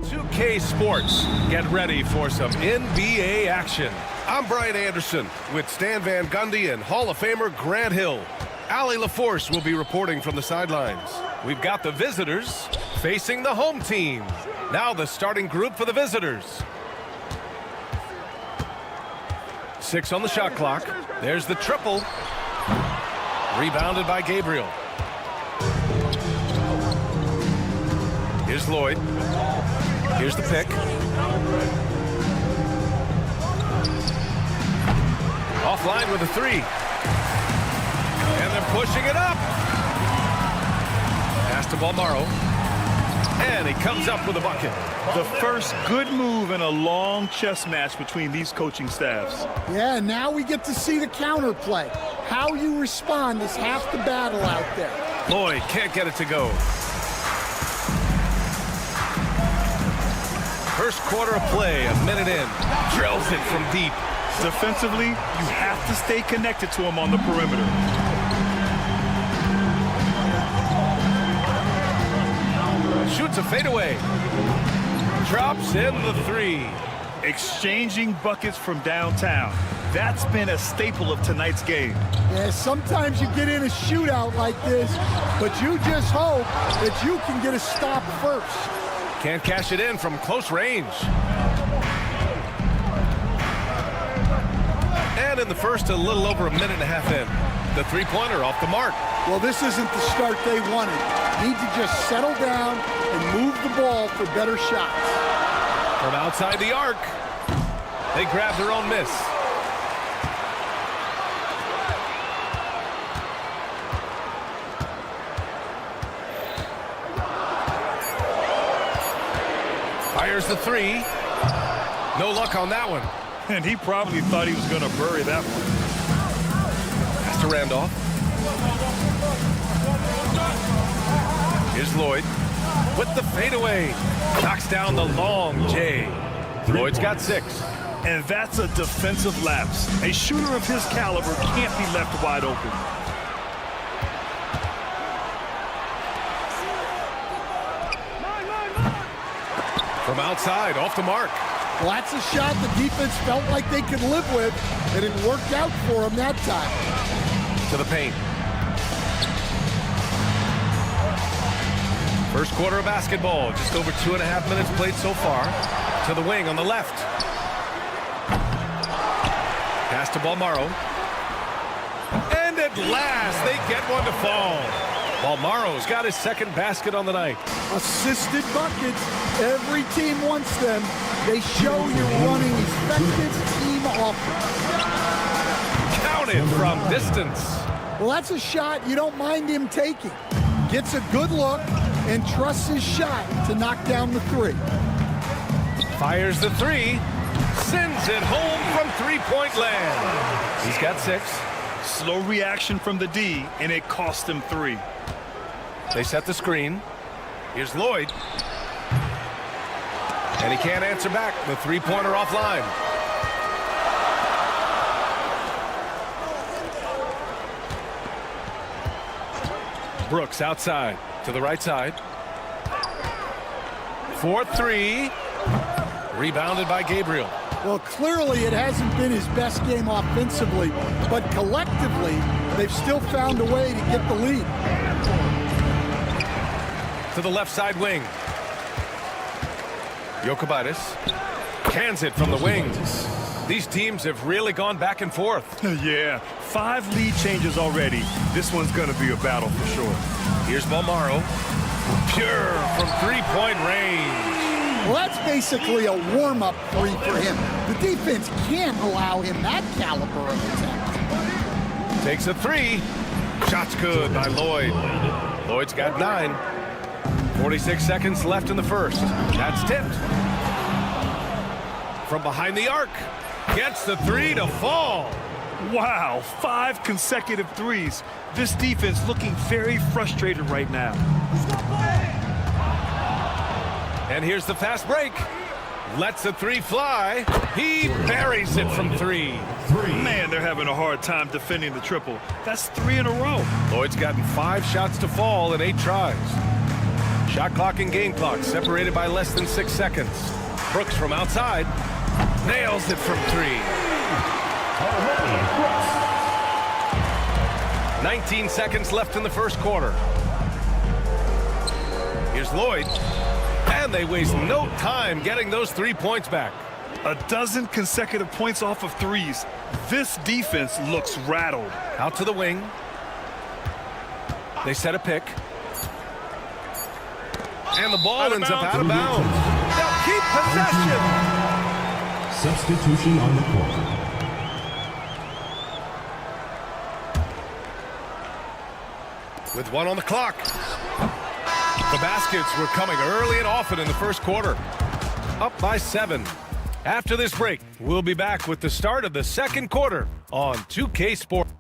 2K Sports, get ready for some NBA action. I'm Brian Anderson with Stan Van Gundy and Hall of Famer Grant Hill. Allie LaForce will be reporting from the sidelines. We've got the visitors facing the home team. Now the starting group for the visitors. 6 on the shot clock. There's the triple. Rebounded by Gabriel. Here's Lloyd. Here's the pick. Offline with a 3. And they're pushing it up. Pass to Balmaro. And he comes up with a bucket. The first good move in a long chess match between these coaching staffs. Yeah, now we get to see the counterplay. How you respond is half the battle out there. Lloyd can't get it to go. First quarter of play, a minute in. Drills it from deep. Defensively, you have to stay connected to him on the perimeter. Shoots a fadeaway. Drops in the 3. Exchanging buckets from downtown. That's been a staple of tonight's game. Yeah, sometimes you get in a shootout like this, but you just hope that you can get a stop first. Can't cash it in from close range. And in the first, a little over a minute and a half in. The three-pointer off the mark. Well, this isn't the start they wanted. Need to just settle down and move the ball for better shots. From outside the arc, they grab their own miss. Fires the 3. No luck on that one. And he probably thought he was going to bury that one. Pass to Randolph. Here's Lloyd with the fadeaway. Knocks down the long J. Lloyd's got 6. And that's a defensive lapse. A shooter of his caliber can't be left wide open. From outside, off the mark. Well, that's a shot the defense felt like they could live with, and it worked out for them that time. To the paint. First quarter of basketball, just over 2.5 minutes played so far. To the wing on the left. Pass to Balmaro. And at last, they get one to fall. Balmaro's got his second basket on the night. Assisted buckets. Every team wants them. They show you're running effective team offense. Counted from distance. Well, that's a shot you don't mind him taking. Gets a good look and trusts his shot to knock down the 3. Fires the 3. Sends it home from three-point land. He's got 6. Slow reaction from the D, and it cost him 3. They set the screen. Here's Lloyd. And he can't answer back. The three-pointer offline. Brooks outside to the right side. 4-3. Rebounded by Gabriel. Well, clearly it hasn't been his best game offensively, but collectively, they've still found a way to get the lead. To the left side wing. Jokic cans it from the wing. These teams have really gone back and forth. Yeah, 5 lead changes already. This one's going to be a battle for sure. Here's Balmaro. Pure from three-point range. Well, that's basically a warm-up 3 for him. The defense can't allow him that caliber of attempt. Takes a 3. Shot's good by Lloyd. Lloyd's got 9. 46 seconds left in the first. That's tipped. From behind the arc. Gets the 3 to fall. Wow, 5 consecutive threes. This defense looking very frustrated right now. And here's the fast break. Lets the 3 fly. He buries it from 3. Man, they're having a hard time defending the triple. That's 3 in a row. Lloyd's gotten 5 shots to fall in 8 tries. Shot clock and game clock separated by less than 6 seconds. Brooks from outside nails it from 3. 19 seconds left in the first quarter. Here's Lloyd, and they waste no time getting those 3 points back. A dozen consecutive points off of threes. This defense looks rattled. Out to the wing. They set a pick. And the ball ends up out of bounds. They'll keep possession. Substitution on the court. With 1 on the clock. The baskets were coming early and often in the first quarter. Up by 7. After this break, we'll be back with the start of the second quarter on 2K Sports.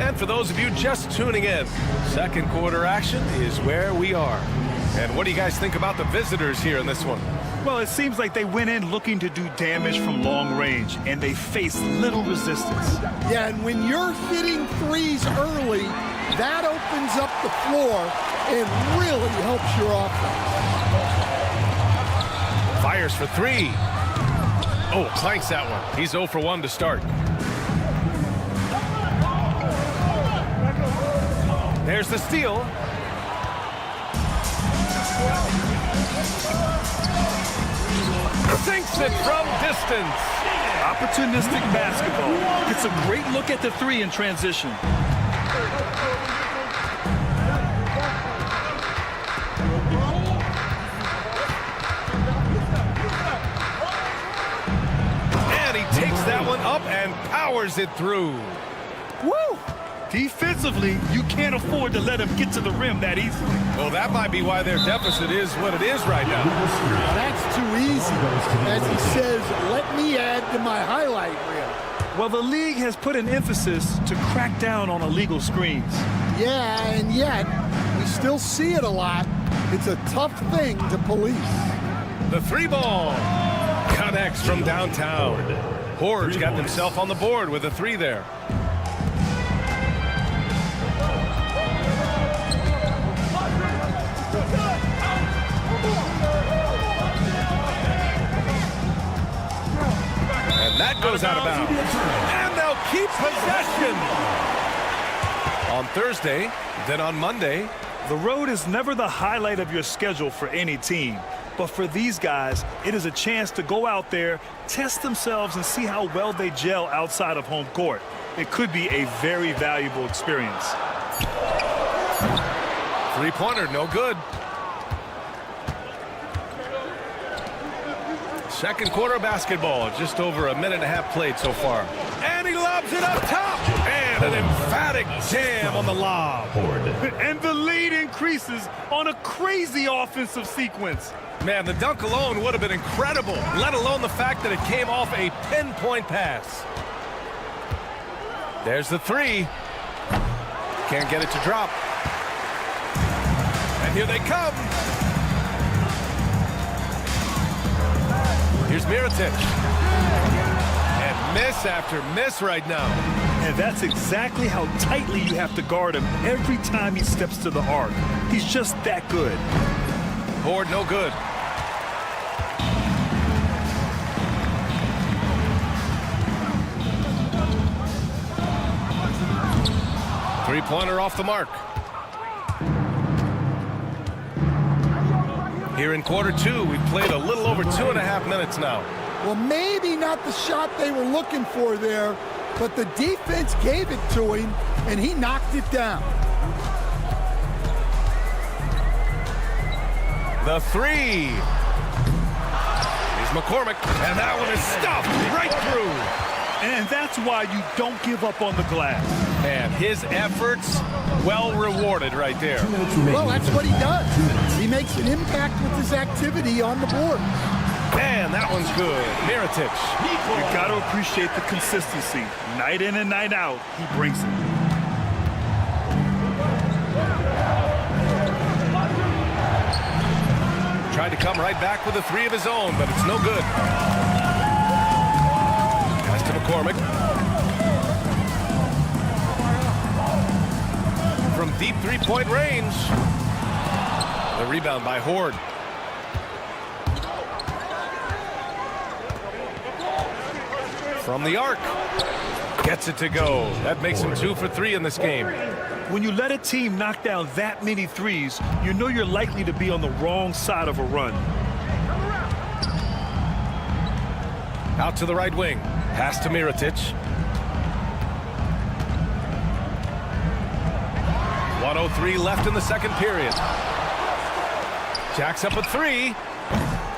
And for those of you just tuning in, second quarter action is where we are. And what do you guys think about the visitors here in this one? Well, it seems like they went in looking to do damage from long range, and they faced little resistance. Yeah, and when you're hitting threes early, that opens up the floor and really helps your offense. Fires for 3. Oh, clanks that one. He's 0 for 1 to start. There's the steal. Sinks it from distance. Opportunistic basketball. Gets a great look at the 3 in transition. And he takes that one up and powers it through. Woo! Defensively, you can't afford to let him get to the rim that easily. Well, that might be why their deficit is what it is right now. That's too easy. As he says, let me add to my highlight reel. Well, the league has put an emphasis to crack down on illegal screens. Yeah, and yet, we still see it a lot. It's a tough thing to police. The 3 ball connects from downtown. Horge got himself on the board with a 3 there. And that goes out of bounds. And they'll keep possession. On Thursday, then on Monday. The road is never the highlight of your schedule for any team. But for these guys, it is a chance to go out there, test themselves, and see how well they gel outside of home court. It could be a very valuable experience. 3-pointer, no good. Second quarter basketball, just over a minute and a half played so far. And he lobs it up top. And an emphatic jam on the lob. And the lead increases on a crazy offensive sequence. Man, the dunk alone would have been incredible, let alone the fact that it came off a pinpoint pass. There's the 3. Can't get it to drop. And here they come. Here's Mirotic. And miss after miss right now. And that's exactly how tightly you have to guard him every time he steps to the arc. He's just that good. Board no good. Three-pointer off the mark. Here in quarter 2, we've played a little over 2.5 minutes now. Well, maybe not the shot they were looking for there, but the defense gave it to him, and he knocked it down. The 3 is McCormick, and that one is stuffed right through. And that's why you don't give up on the glass. And his efforts, well rewarded right there. Well, that's what he does. He makes an impact with his activity on the board. And that one's good. Mirotic. You got to appreciate the consistency. Night in and night out, he brings it. Tried to come right back with a 3 of his own, but it's no good. Pass to McCormick. deep three-point range. The rebound by Horde. From the arc. Gets it to go. That makes him 2 for 3 in this game. When you let a team knock down that many threes, you know you're likely to be on the wrong side of a run. Out to the right wing. Pass to Mirotic. 1:03 left in the second period. Jacks up a 3.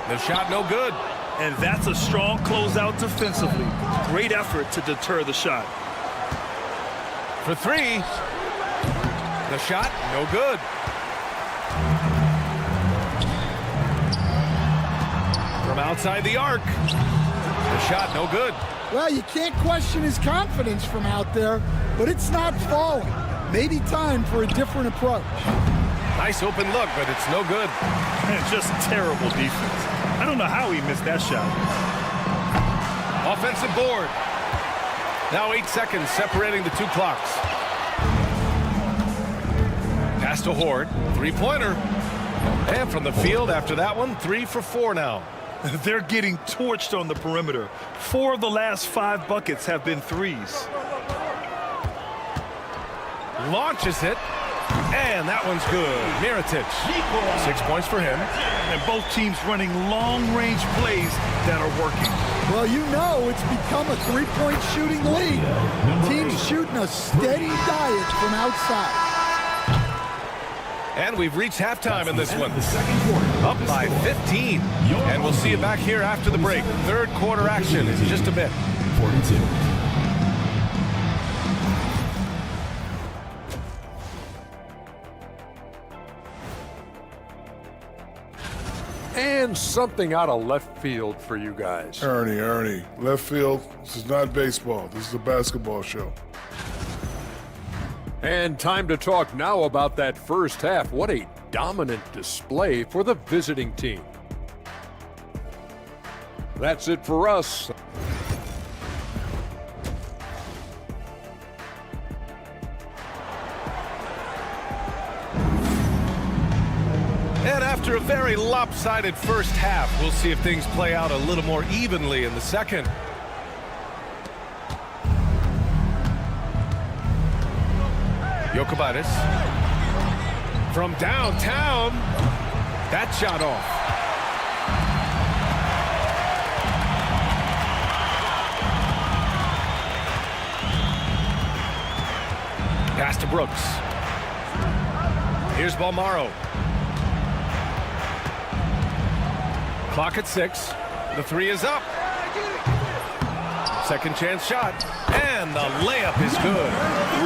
The shot no good. And that's a strong closeout defensively. Great effort to deter the shot. For 3. The shot no good. From outside the arc. The shot no good. Well, you can't question his confidence from out there, but it's not falling. Maybe time for a different approach. Nice open look, but it's no good. And just terrible defense. I don't know how he missed that shot. Offensive board. Now 8 seconds separating the two clocks. Pass to Horde. Three-pointer. And from the field after that one, 3 for 4 now. They're getting torched on the perimeter. 4 of the last 5 buckets have been threes. Launches it. And that one's good. Mirotic. 6 points for him. And both teams running long-range plays that are working. Well, you know it's become a three-point shooting league. Teams shooting a steady diet from outside. And we've reached halftime in this one. Up by 15. And we'll see you back here after the break. Third quarter action in just a bit. 42. And something out of left field for you guys. Ernie, left field, this is not baseball. This is a basketball show. And time to talk now about that first half. What a dominant display for the visiting team. That's it for us. And after a very lopsided first half, we'll see if things play out a little more evenly in the second. Jokic from downtown. That shot off. Pass to Brooks. Here's Balmaro. Clock at 6. The 3 is up. Second chance shot. And the layup is good.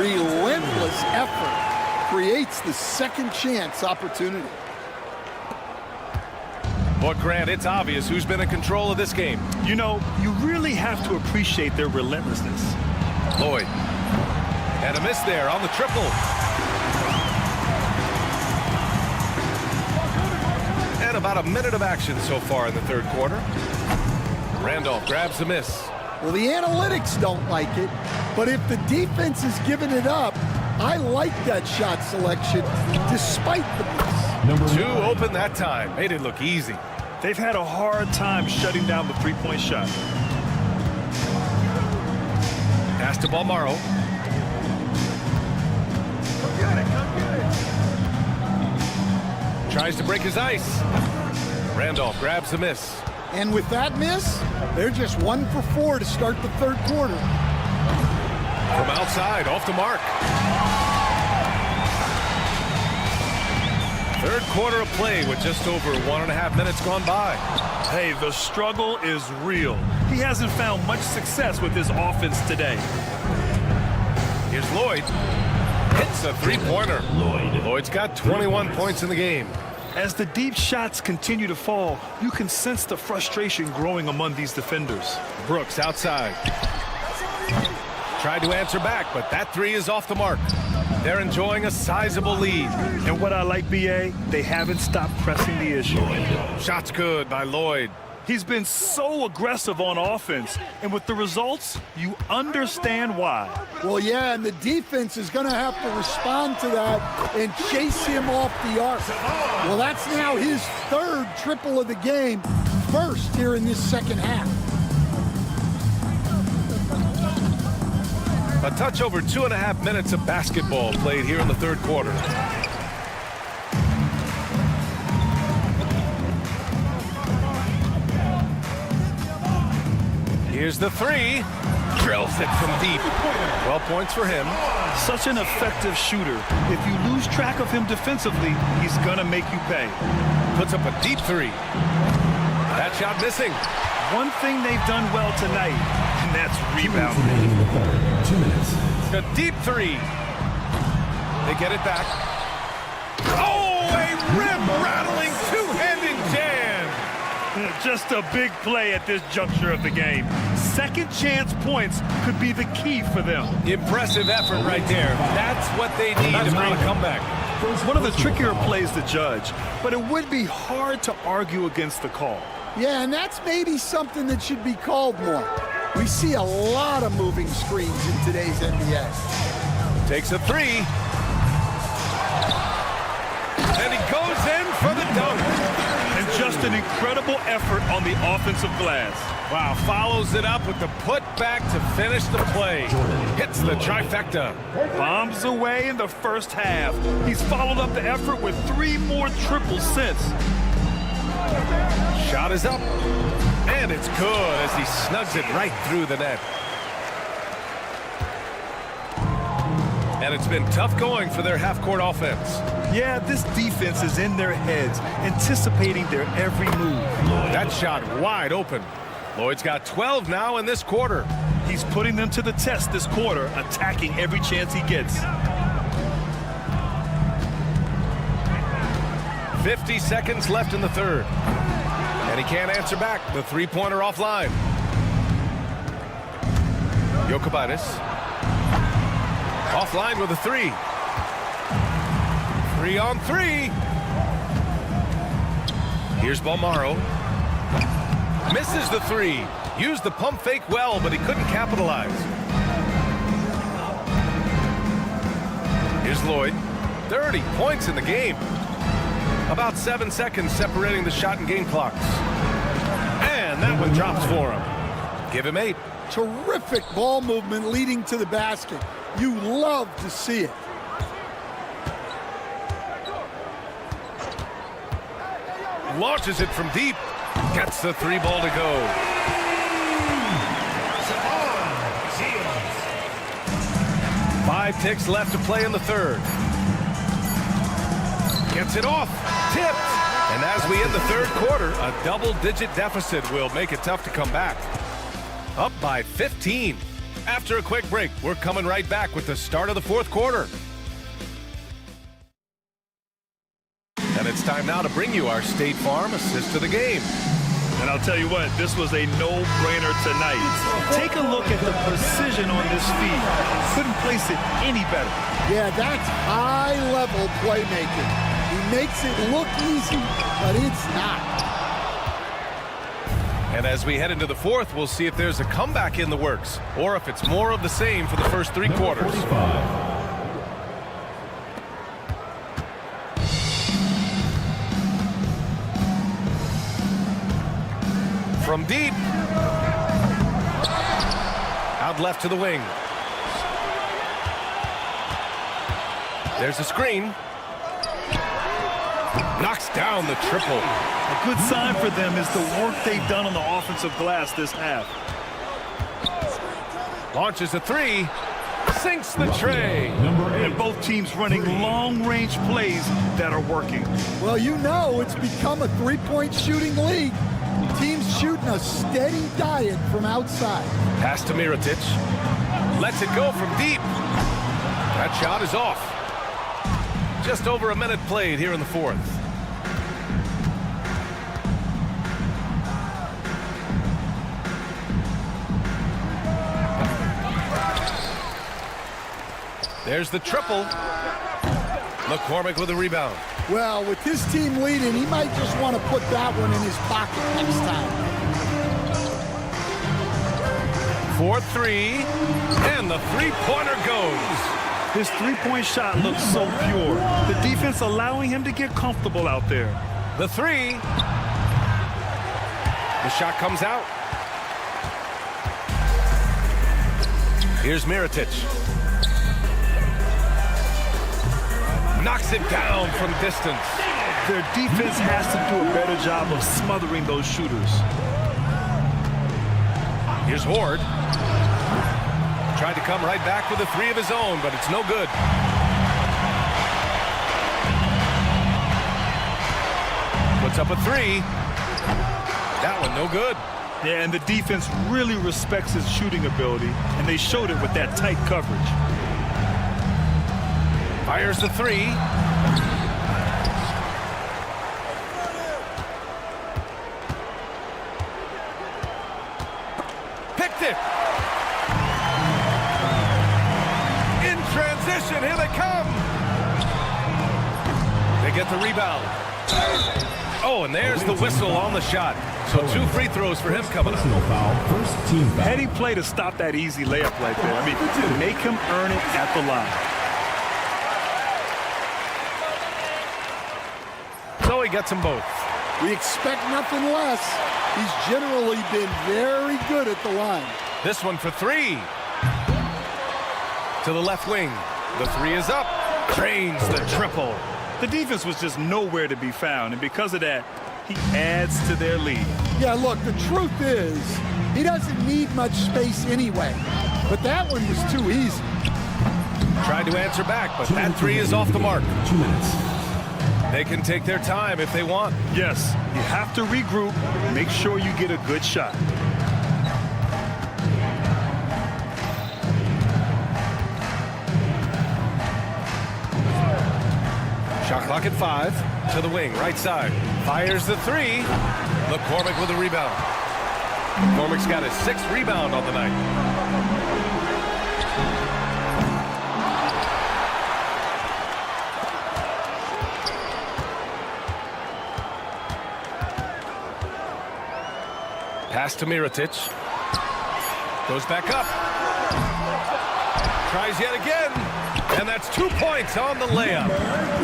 Relentless effort creates the second chance opportunity. But Grant, it's obvious who's been in control of this game. You know, you really have to appreciate their relentlessness. Lloyd. And a miss there on the triple. And about a minute of action so far in the third quarter. Randolph grabs the miss. Well, the analytics don't like it, but if the defense is giving it up, I like that shot selection despite the miss. Two open that time. Made it look easy. They've had a hard time shutting down the three-point shot. Pass to Balmaro. Tries to break his ice. Randolph grabs the miss. And with that miss, they're just 1 for 4 to start the third quarter. From outside, off the mark. Third quarter of play with just over 1.5 minutes gone by. Hey, the struggle is real. He hasn't found much success with his offense today. Here's Lloyd. Hits a three-pointer. Lloyd's got 21 points in the game. As the deep shots continue to fall, you can sense the frustration growing among these defenders. Brooks outside. Tried to answer back, but that 3 is off the mark. They're enjoying a sizable lead. And what I like, B.A., they haven't stopped pressing the issue. Shot's good by Lloyd. He's been so aggressive on offense, and with the results, you understand why. Well, yeah, and the defense is going to have to respond to that and chase him off the arc. Well, that's now his third triple of the game, first here in this second half. A touch over 2.5 minutes of basketball played here in the third quarter. Here's the three. Drills it from deep. 12 points for him. Such an effective shooter. If you lose track of him defensively, he's going to make you pay. Puts up a deep three. That shot missing. One thing they've done well tonight, and that's rebounding. Remaining in the third. 2 minutes. A deep three. They get it back. Oh, a rim-rattling two-handed jam. Just a big play at this juncture of the game. Second chance points could be the key for them. Impressive effort right there. That's what they need to make a comeback. One of the trickier plays to judge, but it would be hard to argue against the call. Yeah, and that's maybe something that should be called more. We see a lot of moving screens in today's NBA. Takes a three. And he goes in for the dunk. And just an incredible effort on the offensive glass. Wow, follows it up with the putback to finish the play. Hits the trifecta. Bombs away in the first half. He's followed up the effort with 3 more triples since. Shot is up. And it's good as he snugs it right through the net. And it's been tough going for their half-court offense. Yeah, this defense is in their heads, anticipating their every move. That shot wide open. Lloyd's got 12 now in this quarter. He's putting them to the test this quarter, attacking every chance he gets. 50 seconds left in the third. And he can't answer back. The three-pointer offline. Jokic offline with a three. 3-on-3. Here's Balmaro. Misses the three. Used the pump fake well, but he couldn't capitalize. Here's Lloyd. 30 points in the game. About 7 seconds separating the shot and game clocks. And that one drops for him. Give him 8. Terrific ball movement leading to the basket. You love to see it. Launches it from deep. Gets the 3-ball to go. 5 ticks left to play in the third. Gets it off. Tipped. And as we end the third quarter, a double-digit deficit will make it tough to come back. Up by 15. After a quick break, we're coming right back with the start of the fourth quarter. And it's time now to bring you our State Farm assist to the game. And I'll tell you what, this was a no-brainer tonight. Take a look at the precision on this feed. Couldn't place it any better. Yeah, that's high-level playmaking. He makes it look easy, but it's not. And as we head into the fourth, we'll see if there's a comeback in the works, or if it's more of the same for the first 3 quarters. 45. From deep. Out left to the wing. There's a screen. Knocks down the triple. A good sign for them is the work they've done on the offensive glass this half. Launches a 3. Sinks the tray. And both teams running long-range plays that are working. Well, you know it's become a three-point shooting league. Teams shooting a steady diet from outside. Pass to Mirotic. Lets it go from deep. That shot is off. Just over a minute played here in the fourth. There's the triple. McCormick with a rebound. Well, with his team leading, he might just want to put that one in his pocket next time. 4-3, and the three-pointer goes. His three-point shot looks so pure. The defense allowing him to get comfortable out there. The three. The shot comes out. Here's Mirotic. Knocks it down from distance. Their defense has to do a better job of smothering those shooters. Here's Horde. Tried to come right back with a three of his own, but it's no good. Puts up a three. That one no good. Yeah, and the defense really respects his shooting ability, and they showed it with that tight coverage. Fires the three. Picked it. In transition, here they come. They get the rebound. Oh, and there's the whistle on the shot. So 2 free throws for him coming up. Personal foul. First team foul. Petty play to stop that easy layup right there. I mean, make him earn it at the line. So he gets them both. We expect nothing less. He's generally been very good at the line. This one for three. To the left wing. The three is up. Drains the triple. The defense was just nowhere to be found, and because of that, he adds to their lead. Yeah, look, the truth is, he doesn't need much space anyway. But that one was too easy. Tried to answer back, but that three is off the mark. 2 minutes. They can take their time if they want. Yes, you have to regroup, make sure you get a good shot. Shot clock at 5. To the wing, right side. Fires the three. McCormick with a rebound. McCormick's got his 6th rebound on the night. Pass to Mirotic. Goes back up. Tries yet again. And that's 2 points on the layup.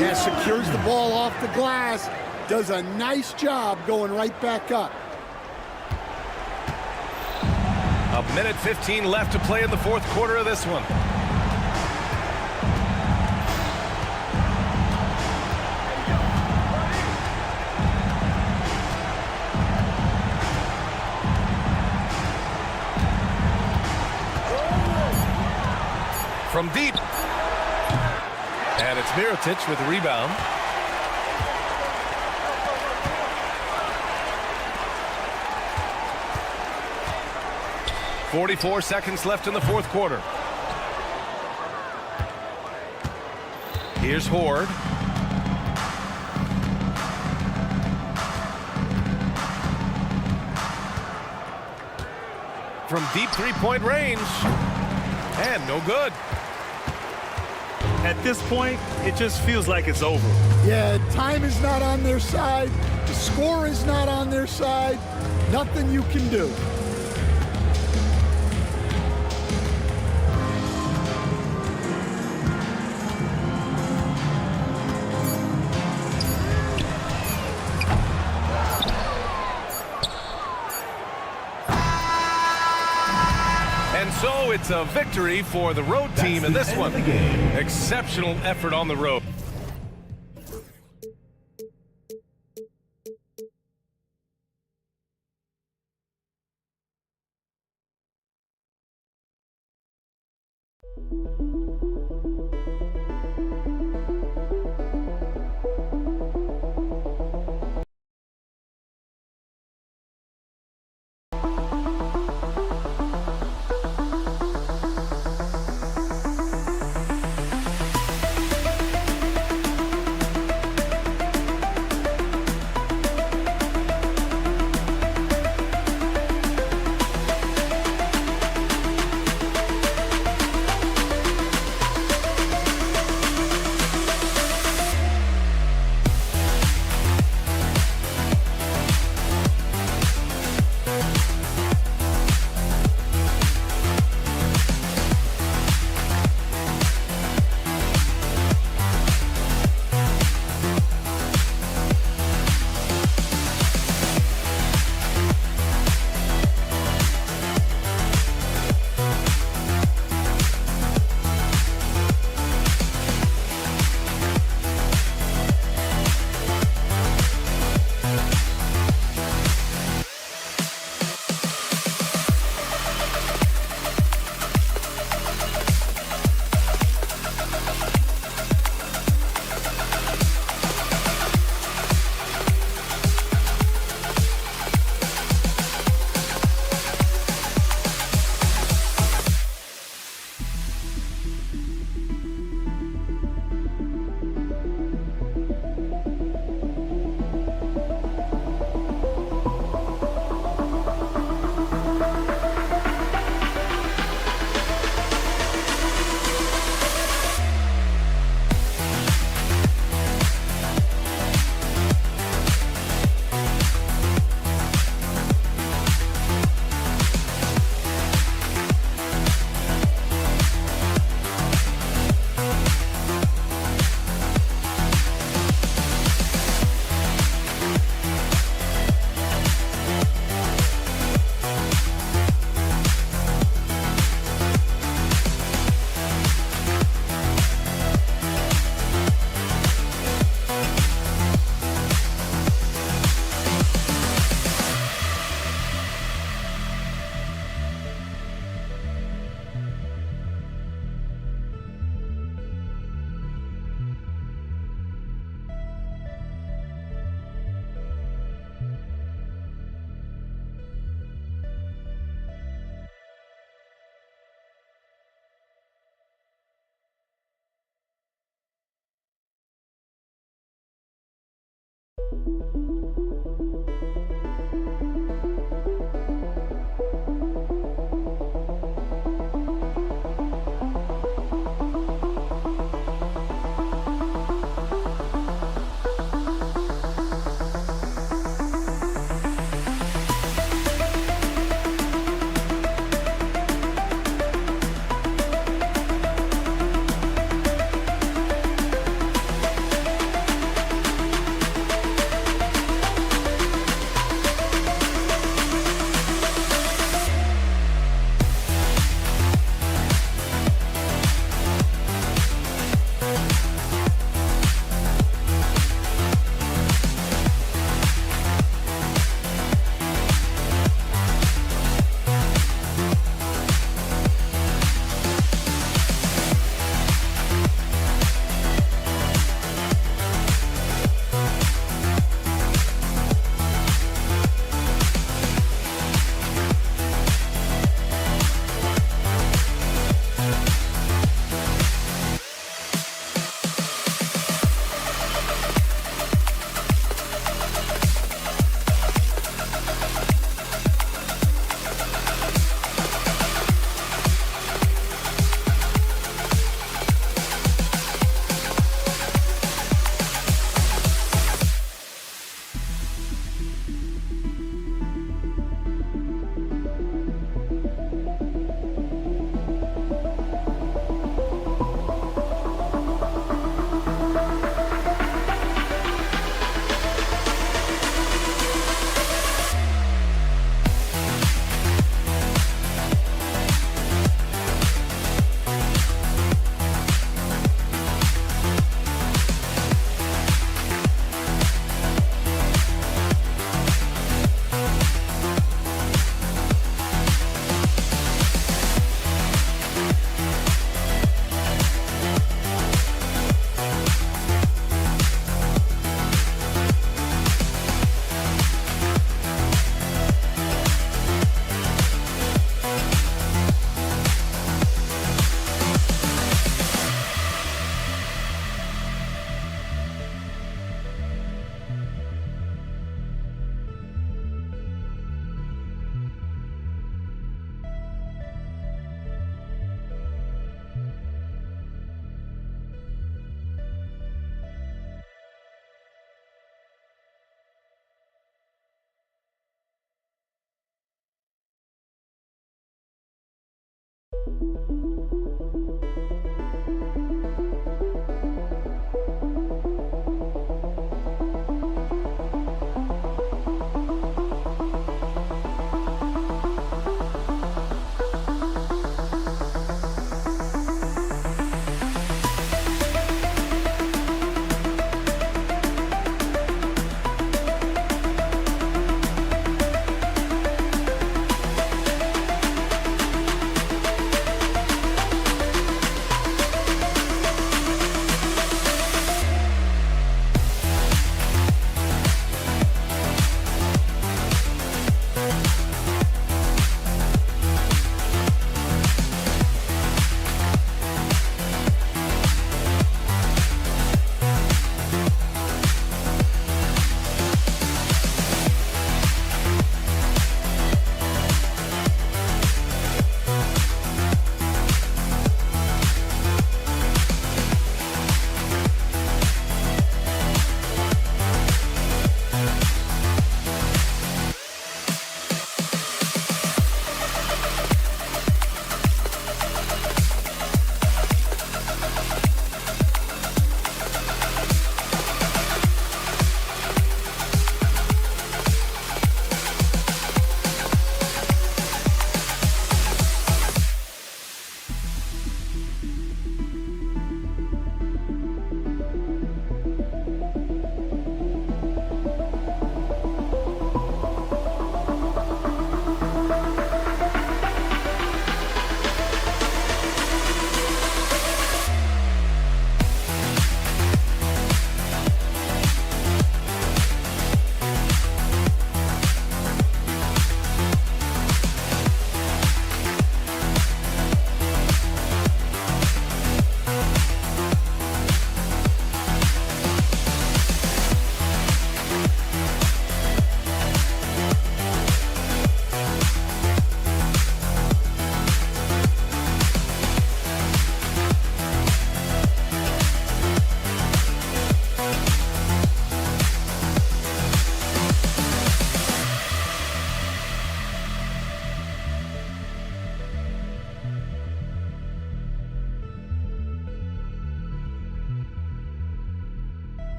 Yeah, secures the ball off the glass. Does a nice job going right back up. A minute 15 left to play in the 4th quarter of this one. From deep. And it's Mirotic with the rebound. .44 seconds left in the 4th quarter. Here's Horde. From deep 3-point range. And no good. At this point, it just feels like it's over. Yeah, time is not on their side. The score is not on their side. Nothing you can do. And so it's a victory for the road team in this one. Exceptional effort on the road.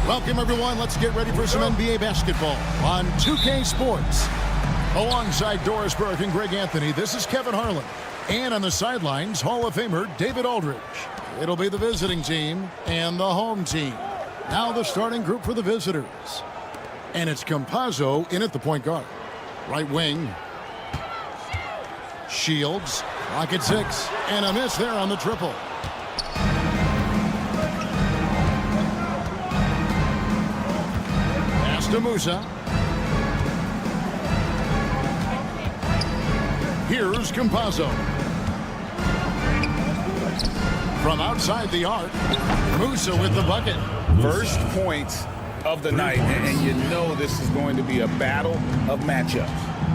Welcome, everyone. Let's get ready for some NBA basketball on 2K Sports. Alongside Doris Burke and Greg Anthony, this is Kevin Harlan. And on the sidelines, Hall of Famer David Aldridge. It'll be the visiting team and the home team. Now the starting group for the visitors. And it's Campazzo in at the point guard. Right wing. Shields. Clock at 6. And a miss there on the triple. To Musa. Here's Campazzo. From outside the arc, Musa with the bucket. First points of the night, and you know this is going to be a battle of matchups.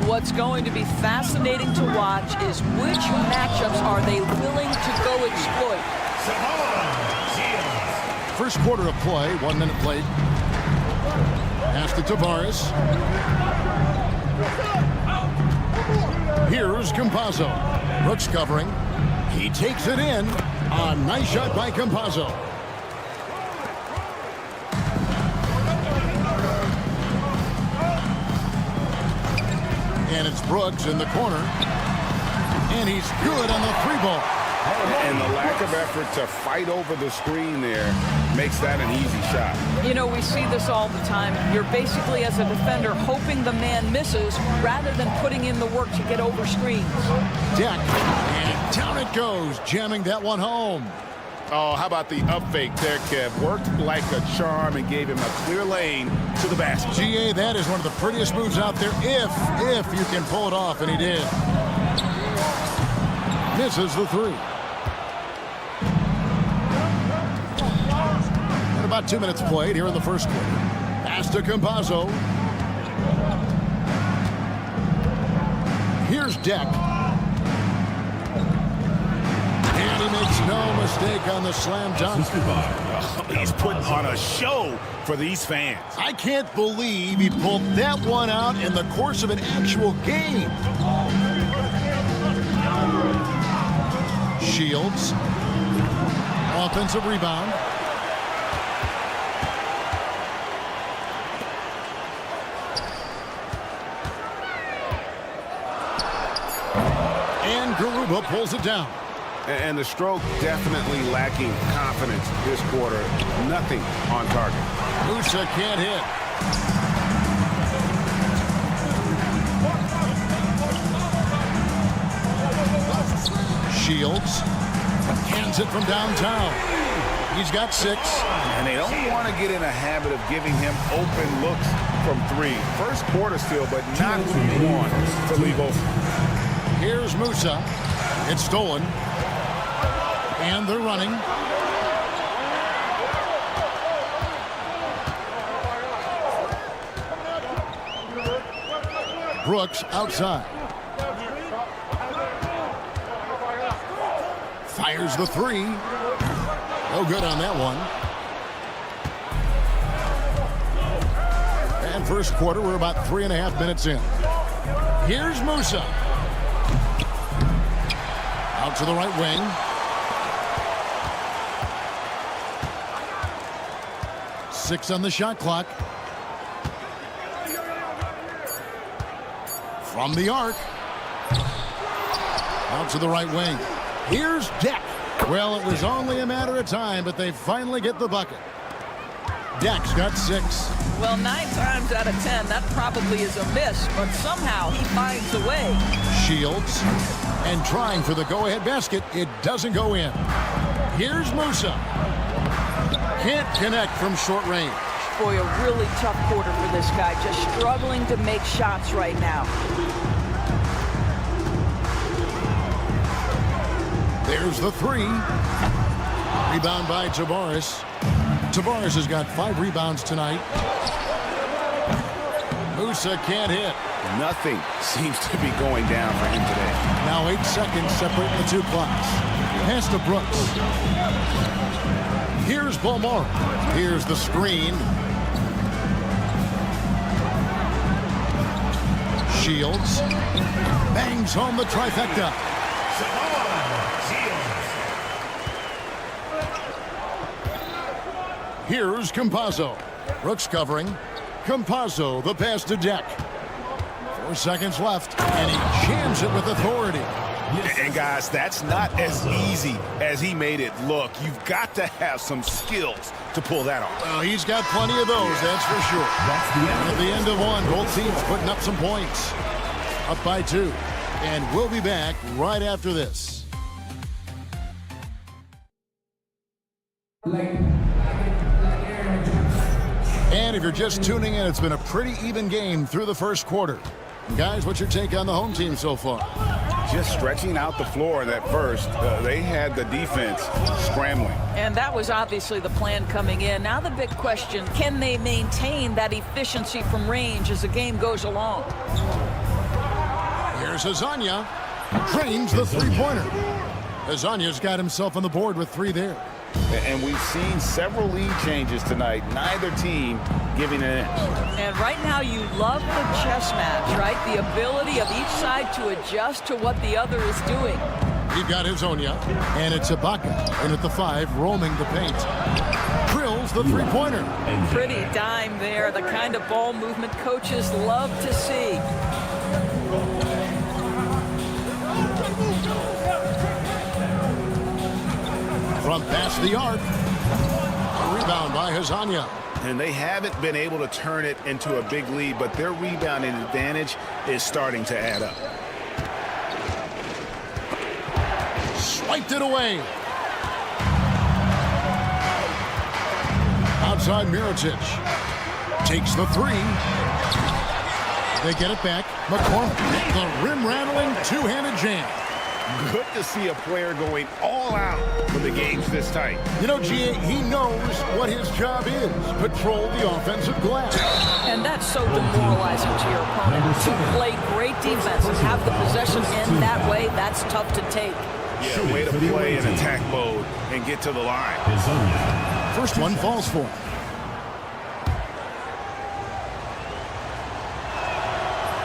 What's going to be fascinating to watch is which matchups are they willing to go exploit. First quarter of play, 1 minute played. Pass to Tavares. Here's Campazzo. Brooks covering. He takes it in. A nice shot by Campazzo. And it's Brooks in the corner. And he's good on the 3-ball. And the lack of effort to fight over the screen there makes that an easy shot. You know, we see this all the time. You're basically, as a defender, hoping the man misses rather than putting in the work to get over screens. Deck, and down it goes, jamming that one home. Oh, how about the up fake there, Kev? Worked like a charm and gave him a clear lane to the basket. GA, that is one of the prettiest moves out there, if you can pull it off, and he did. Misses the 3. And about 2 minutes played here in the first quarter. Pass to Campazzo. Here's Deck. And he makes no mistake on the slam dunk. He's putting on a show for these fans. I can't believe he pulled that one out in the course of an actual game. Shields. Offensive rebound. And Garuba pulls it down. And the stroke definitely lacking confidence this quarter. Nothing on target. Musa can't hit. Shields hands it from downtown. He's got 6. And they don't want to get in a habit of giving him open looks from 3. First quarter still, but not what you want to leave open. Here's Musa. It's stolen. And they're running. Brooks outside. Fires the 3. No good on that one. And first quarter, we're about 3.5 minutes in. Here's Musa. Out to the right wing. Six on the shot clock. From the arc. Out to the right wing. Here's Deck. Well, it was only a matter of time, but they finally get the bucket. Deck's got 6. Well, 9 times out of 10, that probably is a miss, but somehow he finds a way. Shields. And trying for the go-ahead basket. It doesn't go in. Here's Musa. Can't connect from short range. Boy, a really tough quarter for this guy. Just struggling to make shots right now. There's the 3. Rebound by Tavares. Tavares has got 5 rebounds tonight. Musa can't hit. Nothing seems to be going down for him today. Now 8 seconds separate the two clocks. Pass to Brooks. Here's Beaumont. Here's the screen. Shields bangs home the trifecta. Here's Campazzo. Brooks covering. Campazzo, the pass to Deck. 4 seconds left, and he jams it with authority. And guys, that's not as easy as he made it look. You've got to have some skills to pull that off. Well, he's got plenty of those, that's for sure. At the end of one, both teams putting up some points. Up by 2. And we'll be back right after this. And if you're just tuning in, it's been a pretty even game through the first quarter. Guys, what's your take on the home team so far? Just stretching out the floor that first. They had the defense scrambling. And that was obviously the plan coming in. Now the big question, can they maintain that efficiency from range as the game goes along? Here's Hezonja. Drains the three-pointer. Hezonja's got himself on the board with 3 there. And we've seen several lead changes tonight. Neither team giving an inch. And right now you love the chess match, right? The ability of each side to adjust to what the other is doing. We've got Hezonja, and it's Ibaka in at the 5, roaming the paint. Drills the three-pointer. Pretty dime there, the kind of ball movement coaches love to see. From past the arc. A rebound by Hezonja. And they haven't been able to turn it into a big lead, but their rebounding advantage is starting to add up. Swiped it away. Outside Mirotic. Takes the 3. They get it back. McCormick, the rim-rattling two-handed jam. Good to see a player going all out for the games this tight. You know, G.A., he knows what his job is. Patrol the offensive glass. And that's so demoralizing to your opponent. To play great defense and have the possession end that way, that's tough to take. Yeah, way to play in attack mode and get to the line. First one falls for him.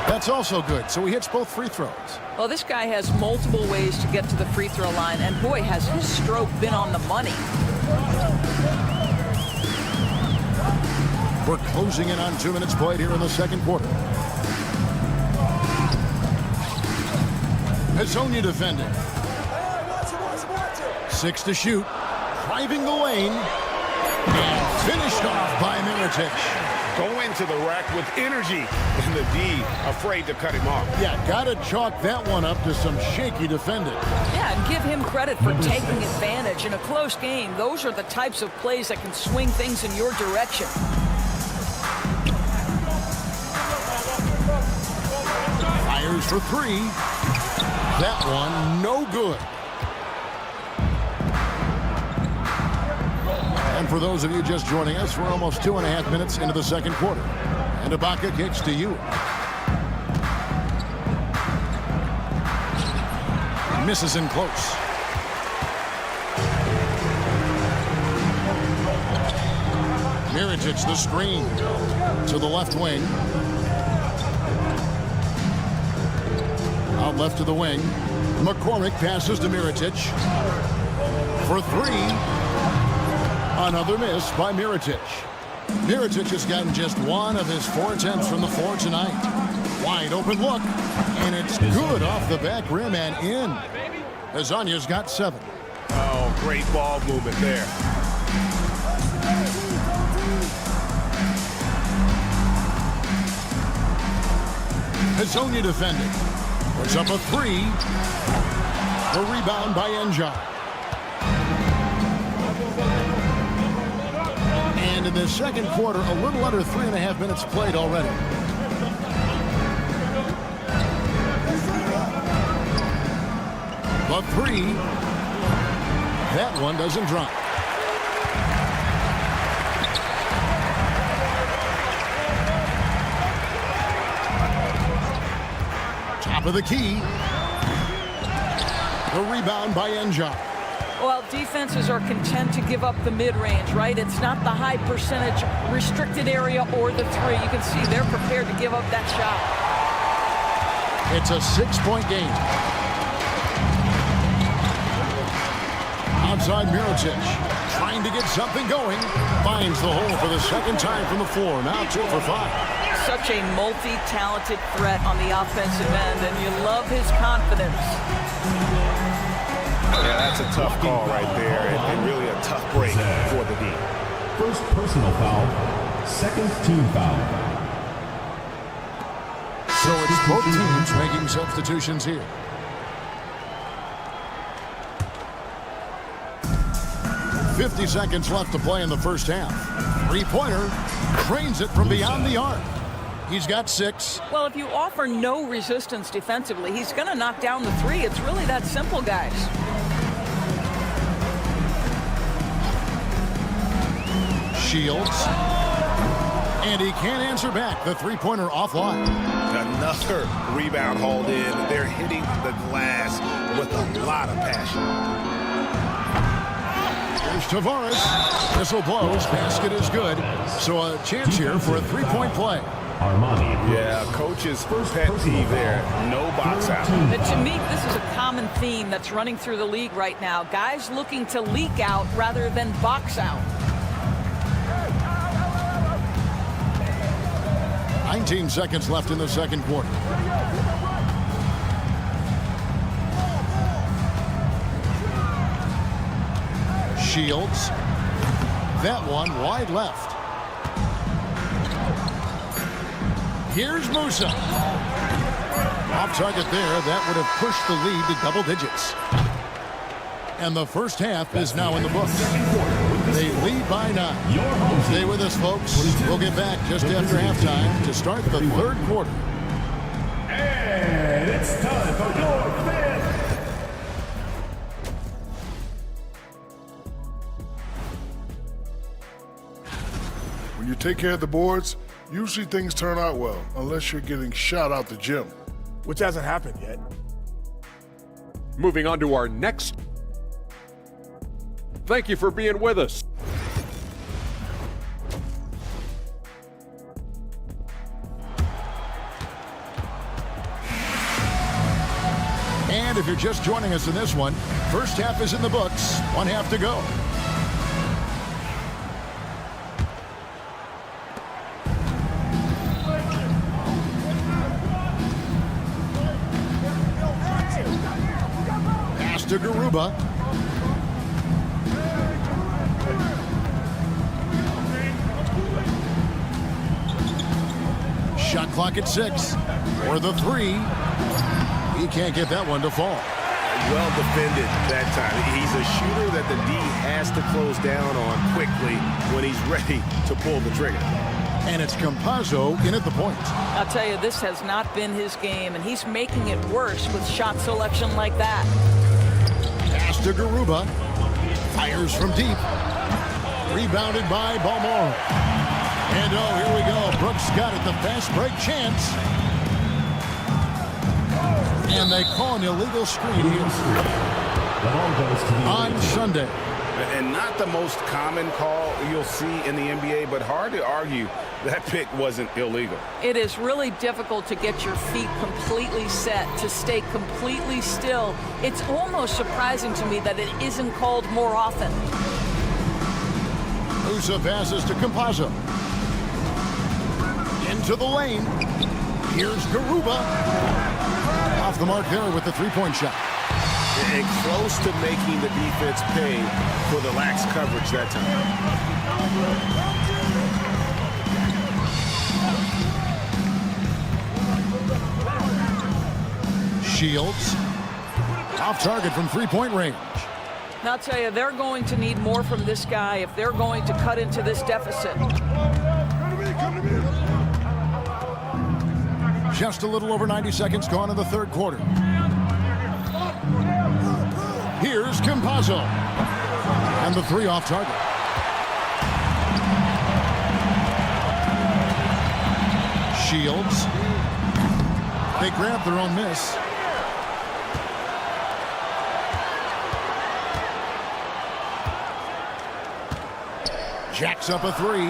That's also good, so he hits both free throws. Well, this guy has multiple ways to get to the free throw line, and boy, has his stroke been on the money. We're closing in on 2 minutes played here in the second quarter. Hezonja defending. 6 to shoot. Driving the lane. And finished off by Mirotic. Go into the rack with energy, and the D afraid to cut him off. Yeah, gotta chalk that one up to some shaky defending. Yeah, and give him credit for taking advantage in a close game. Those are the types of plays that can swing things in your direction. Fires for 3. That one, no good. And for those of you just joining us, we're almost 2.5 minutes into the second quarter. And Ibaka kicks to you. Misses in close. Mirotic the screen to the left wing. Out left to the wing. McCormick passes to Mirotic. For 3. Another miss by Mirotic. Mirotic has gotten just 1 of his 4 attempts from the floor tonight. Wide open look, and it's good off the back rim and in. Hezonja's got 7. Oh, great ball movement there. Hezonja defending. Puts up a 3. The rebound by Enjar. And in the second quarter, a little under 3.5 minutes played already. The 3. That one doesn't drop. Top of the key. The rebound by Enjar. Well, defenses are content to give up the mid-range, right? It's not the high percentage restricted area or the three. You can see they're prepared to give up that shot. It's a 6-point game. Outside Mirotic, trying to get something going. Finds the hole for the second time from the floor. Now 2 for 5. Such a multi-talented threat on the offensive end, and you love his confidence. Yeah, that's a tough call right there, and really a tough break for the D. First personal foul, second team foul. So it's both teams making substitutions here. .50 seconds left to play in the first half. Three-pointer, drains it from beyond the arc. He's got 6. Well, if you offer no resistance defensively, he's going to knock down the three. It's really that simple, guys. Shields. And he can't answer back. The three-pointer offline. Another rebound hauled in. They're hitting the glass with a lot of passion. Here's Tavares. Whistle blows. Basket is good. So a chance here for a three-point play. Armani. Yeah, coach's pet peeve there. No box out. But to me, this is a common theme that's running through the league right now. Guys looking to leak out rather than box out. 19 seconds left in the second quarter. Shields. That one wide left. Here's Musa. Off target there. That would have pushed the lead to double digits. And the first half is now in the books. They lead by 9. Stay with us, folks. We'll get back just after halftime to start the third quarter. And it's time for your fifth. When you take care of the boards, usually things turn out well, unless you're getting shot out the gym. Which hasn't happened yet. Moving on to our next. Thank you for being with us. And if you're just joining us in this one, first half is in the books. 1 half to go. Pass to Garuba. Shot clock at 6. For the 3. He can't get that one to fall. Well defended that time. He's a shooter that the D has to close down on quickly when he's ready to pull the trigger. And it's Campazzo in at the point. I'll tell you, this has not been his game, and he's making it worse with shot selection like that. Pass to Garuba. Fires from deep. Rebounded by Balmore. And oh, here we go. Brooks got it. The fast break chance. And they call an illegal screen here on Sunday. And not the most common call you'll see in the NBA, but hard to argue that pick wasn't illegal. It is really difficult to get your feet completely set, to stay completely still. It's almost surprising to me that it isn't called more often. Musa passes to Campazzo. Into the lane. Here's Garuba. Off the mark there with the three-point shot. And close to making the defense pay for the lax coverage that time. Shields. Off target from three-point range. And I'll tell you, they're going to need more from this guy if they're going to cut into this deficit. Just a little over 90 seconds gone in the third quarter. Here's Campazzo. And the 3 off target. Shields. They grab their own miss. Jacks up a three.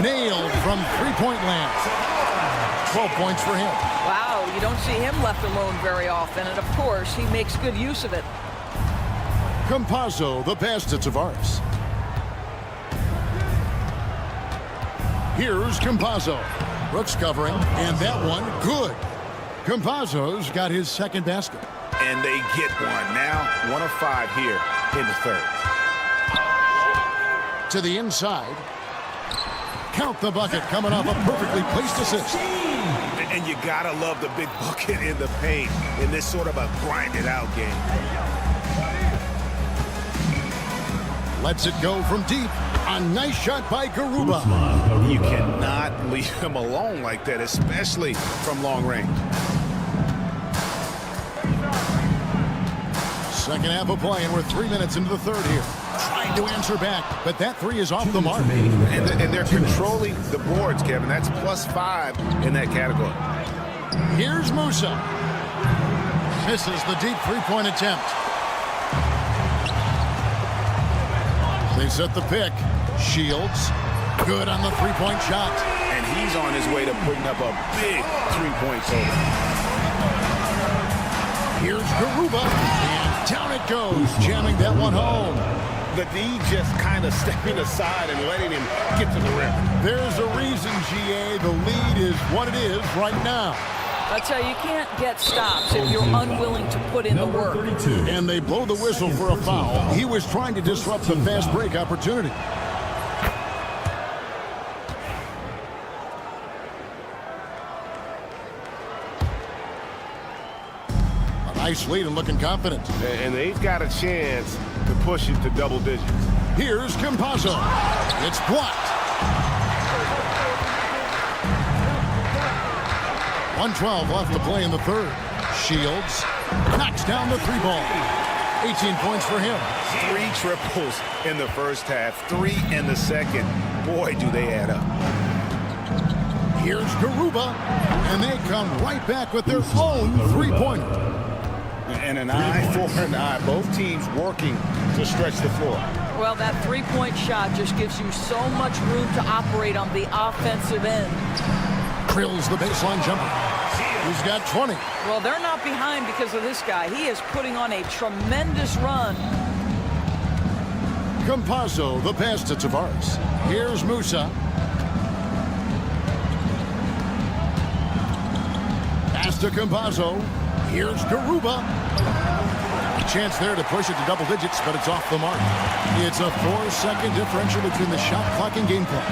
Nailed from three-point land. 12 points for him. Wow, you don't see him left alone very often, and of course, he makes good use of it. Campazzo, the pass to Tavares. Here's Campazzo. Brooks covering, and that one good. Campazzo's got his second basket. And they get one. Now 1 of 5 here in the third. To the inside. Count the bucket coming off a perfectly placed assist. And you gotta love the big bucket in the paint in this sort of a grinded out game. Lets it go from deep. A nice shot by Garuba. You cannot leave him alone like that, especially from long range. Second half of play, and we're 3 minutes into the third here. Trying to answer back, but that three is off the mark. And they're controlling the boards, Kevin. That's +5 in that category. Here's Musa. Misses the deep three-point attempt. They set the pick. Shields. Good on the three-point shot. And he's on his way to putting up a big three-point total. Here's Garuba. And down it goes. Jamming that one home. The D just kind of stepping aside and letting him get to the rim. There's a reason, GA. The lead is what it is right now. I tell you, you can't get stops if you're unwilling to put in the work. And they blow the whistle for a foul. He was trying to disrupt the fast break opportunity. A nice lead and looking confident. And they've got a chance to push it to double digits. Here's Campazzo. It's blocked. 1:12 left to play in the third. Shields knocks down the three ball. 18 points for him. 3 triples in the first half, 3 in the second. Boy, do they add up. Here's Garuba, and they come right back with their own three-pointer. And an eye for an eye. Both teams working to stretch the floor. Well, that three-point shot just gives you so much room to operate on the offensive end. Drills the baseline jumper. He's got 20. Well, they're not behind because of this guy. He is putting on a tremendous run. Campazzo, the pass to Tavares. Here's Musa. Pass to Campazzo. Here's Garuba. A chance there to push it to double digits, but it's off the mark. It's a 4-second differential between the shot clock and game clock.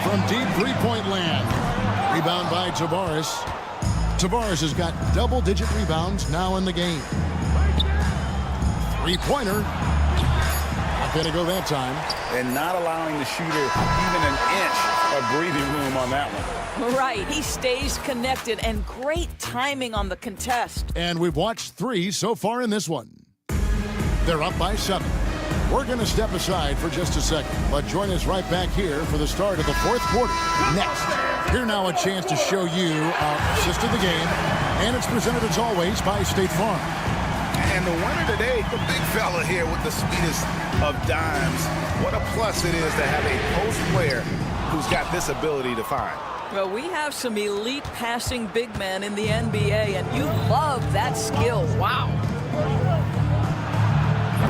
From deep three-point land. Rebound by Tavares. Tavares has got double-digit rebounds now in the game. Three-pointer. Not going to go that time. And not allowing the shooter even an inch of breathing room on that one. Right. He stays connected, and great timing on the contest. And we've watched 3 so far in this one. They're up by 7. We're going to step aside for just a second, but join us right back here for the start of the fourth quarter. Next, here now a chance to show you our assist of the game, and it's presented as always by State Farm. And the winner today, the big fella here with the sweetest of dimes. What a plus it is to have a post player who's got this ability to find. Well, we have some elite passing big men in the NBA, and you love that skill. Wow.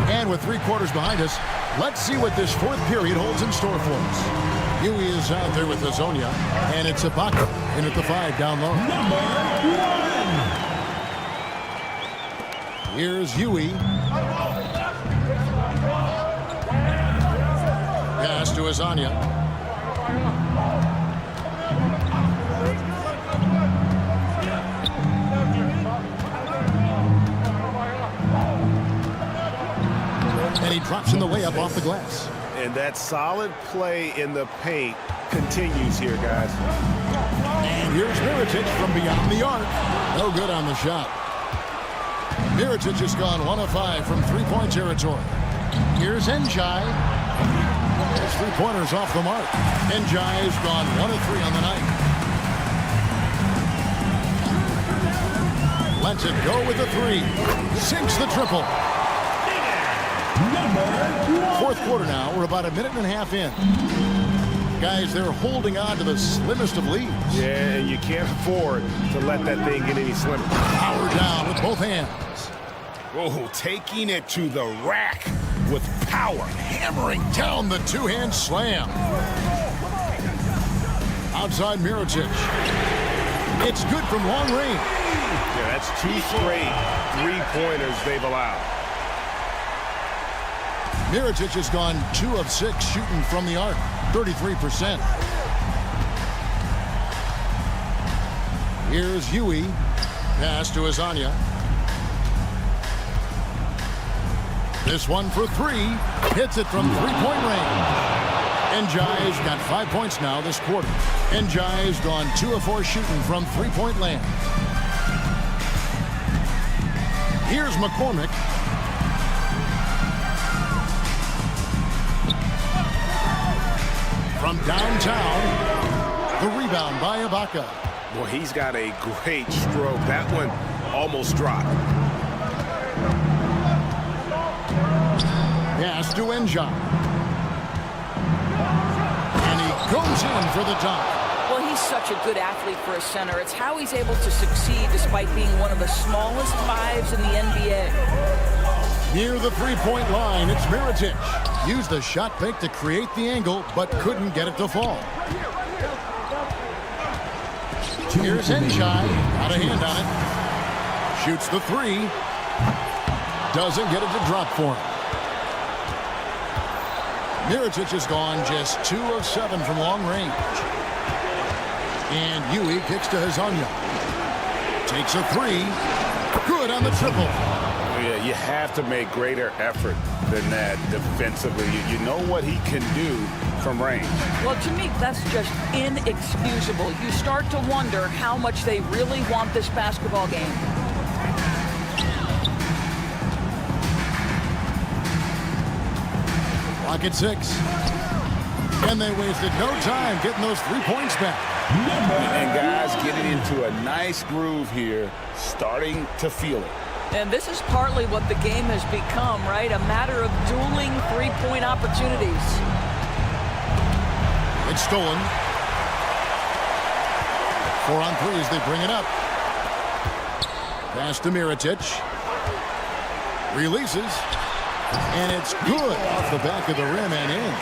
And with 3 quarters behind us, let's see what this fourth period holds in store for us. Huey is out there with Hazonia, and it's Ibaka in at the 5 down low. Number 1. Here's Huey. Pass to Hazonia. And he drops in the layup off the glass. And that solid play in the paint continues here, guys. And here's Mirotic from beyond the arc. No good on the shot. Mirotic has gone 1 of 5 from three-point territory. Here's Njai. His three-pointers off the mark. Njai's gone 1 of 3 on the night. Lets it go with the 3. Sinks the triple. Fourth quarter now. We're about a minute and a half in. Guys, they're holding on to the slimmest of leads. Yeah, you can't afford to let that thing get any slimmer. Power down with both hands. Oh, taking it to the rack with power. Hammering down the two-hand slam. Outside Mirotic. It's good from long range. Yeah, that's 2 straight three-pointers they've allowed. Mirotic has gone 2 of 6 shooting from the arc, 33%. Here's Huey. Pass to Azania. This one for 3. Hits it from three-point range. Njai's got 5 points now this quarter. Njai's gone 2 of 4 shooting from three-point land. Here's McCormick. From downtown, the rebound by Ibaka. Well, he's got a great stroke. That one almost dropped. Pass to Njai. And he goes in for the dunk. Well, he's such a good athlete for a center. It's how he's able to succeed despite being one of the smallest 5s in the NBA. Near the three-point line, it's Mirotic. Used the shot fake to create the angle, but couldn't get it to fall. Here's Njai. Got a hand on it. Shoots the 3. Doesn't get it to drop for him. Mirotic has gone just 2 of 7 from long range. And Huey kicks to Hazanya. Takes a 3. Good on the triple. Yeah, you have to make greater effort than that defensively. You know what he can do from range. Well, to me, that's just inexcusable. You start to wonder how much they really want this basketball game. Clock at 6. And they wasted no time getting those 3 points back. And guys getting into a nice groove here, starting to feel it. And this is partly what the game has become, right? A matter of dueling three-point opportunities. It's stolen. 4 on 3 as they bring it up. Pass to Mirotic. Releases. And it's good off the back of the rim and in.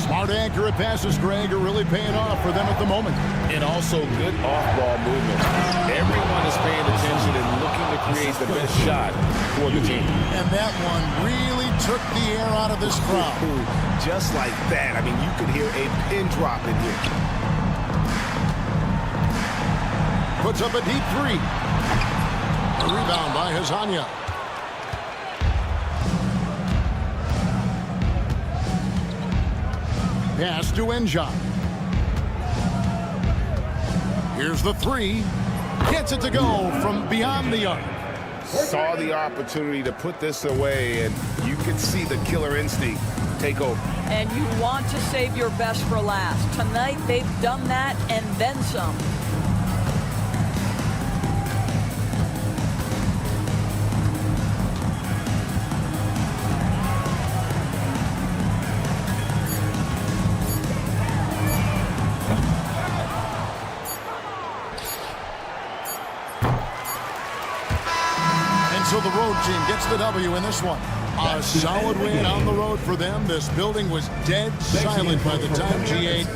Smart, accurate passes, Greg, are really paying off for them at the moment. And also good off-ball movement. Everyone is paying attention and looking to create the best shot for the team. And that one really took the air out of this crowd. Just like that. I mean, you could hear a pin drop in here. Puts up a deep 3. A rebound by Hazanya. Pass to Njai. Here's the 3. Gets it to go from beyond the arc. Saw the opportunity to put this away, and you could see the killer instinct take over. And you want to save your best for last. Tonight, they've done that and then some. So the road team gets the W in this one. A solid win on the road for them. This building was dead silent by the time G8.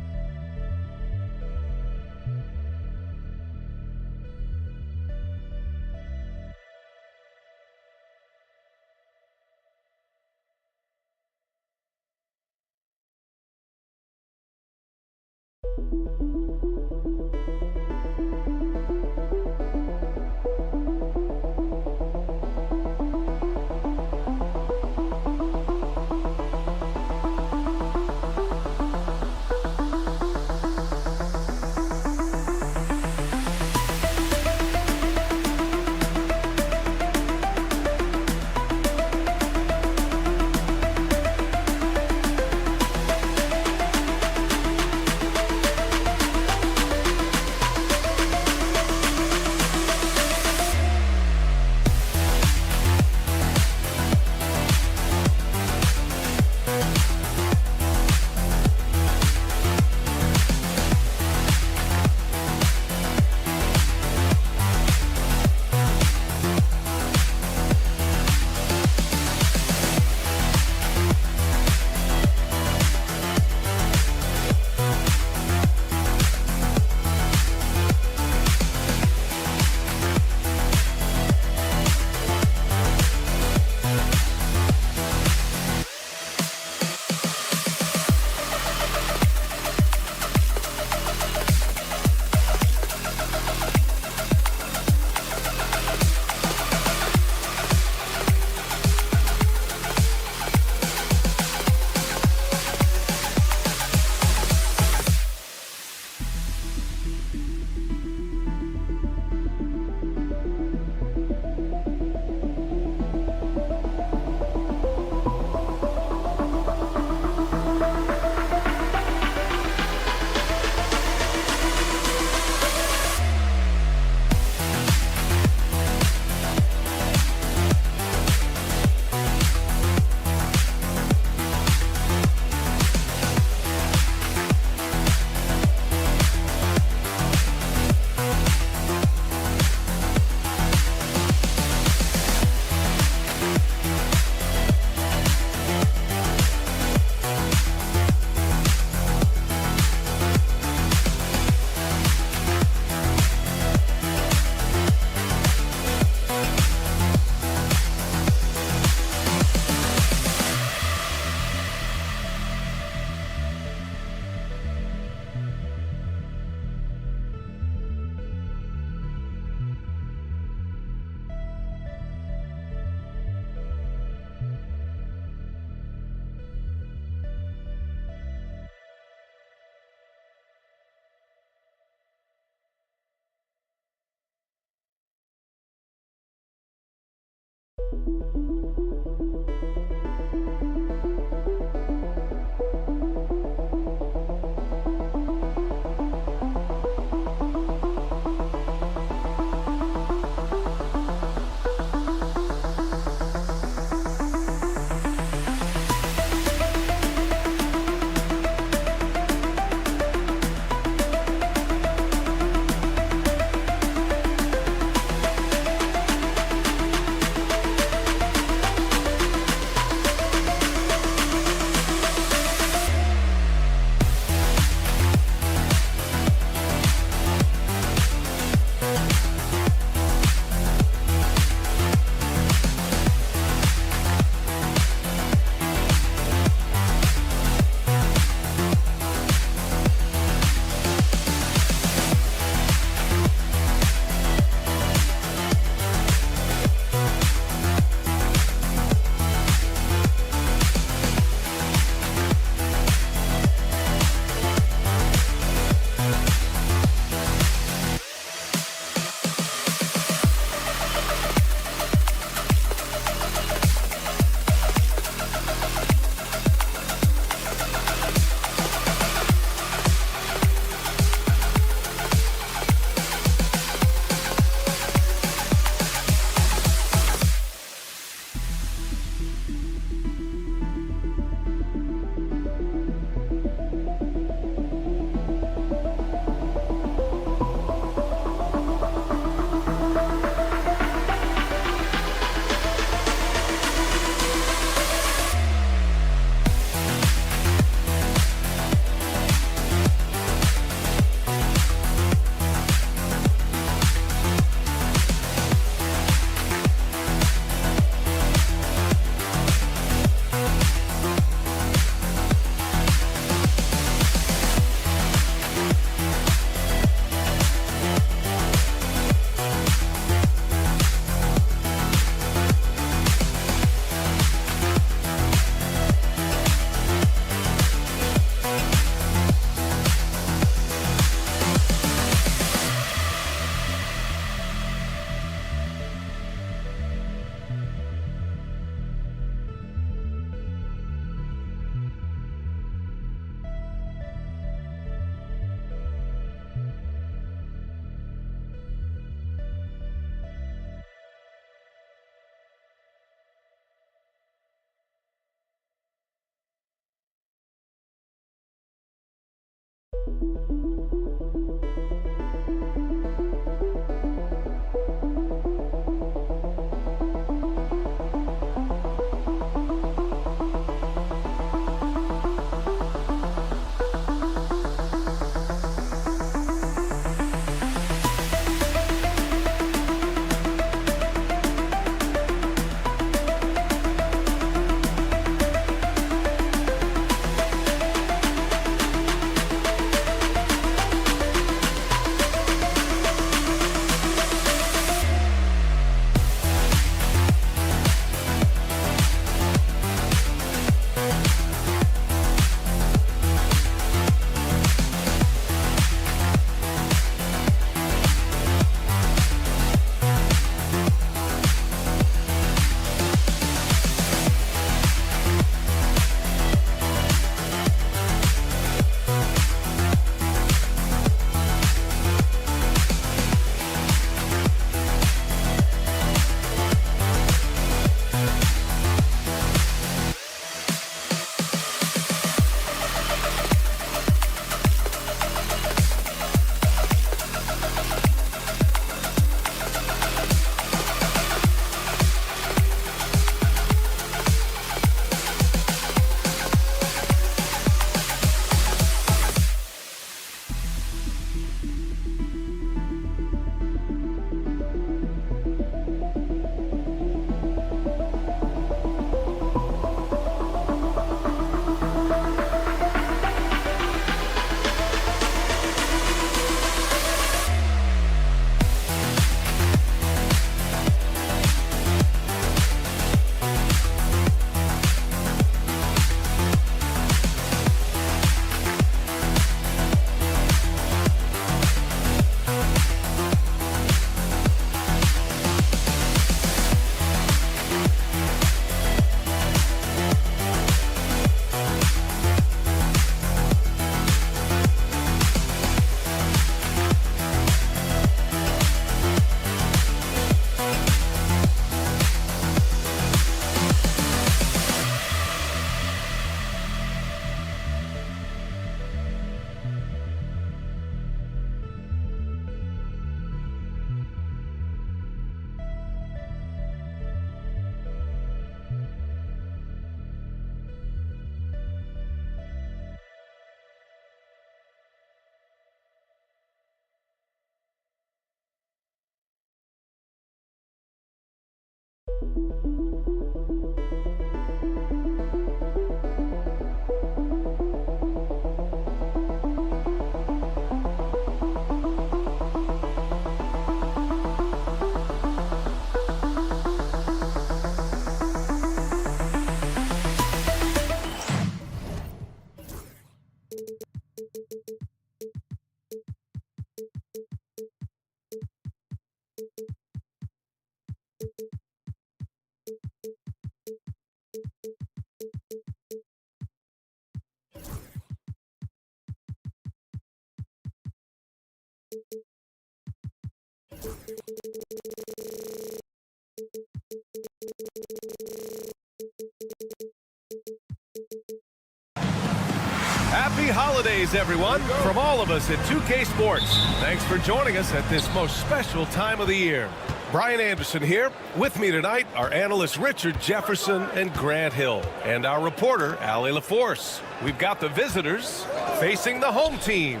holidays, everyone, from all of us at 2K Sports. Thanks for joining us at this most special time of the year. Brian Anderson here. With me tonight are analysts Richard Jefferson and Grant Hill, and our reporter, Ali LaForce. We've got the visitors facing the home team.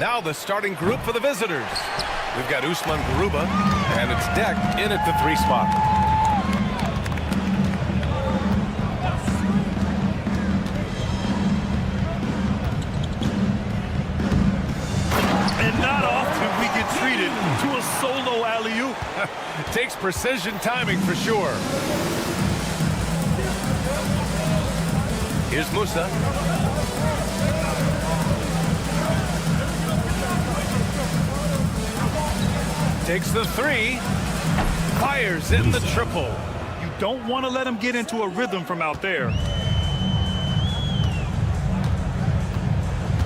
Now the starting group for the visitors. We've got Usman Garuba, and it's Deck in at the 3 spot. And not often we get treated to a solo alley-oop. Takes precision timing for sure. Here's Musa. Takes the 3. Fires in the triple. You don't want to let him get into a rhythm from out there.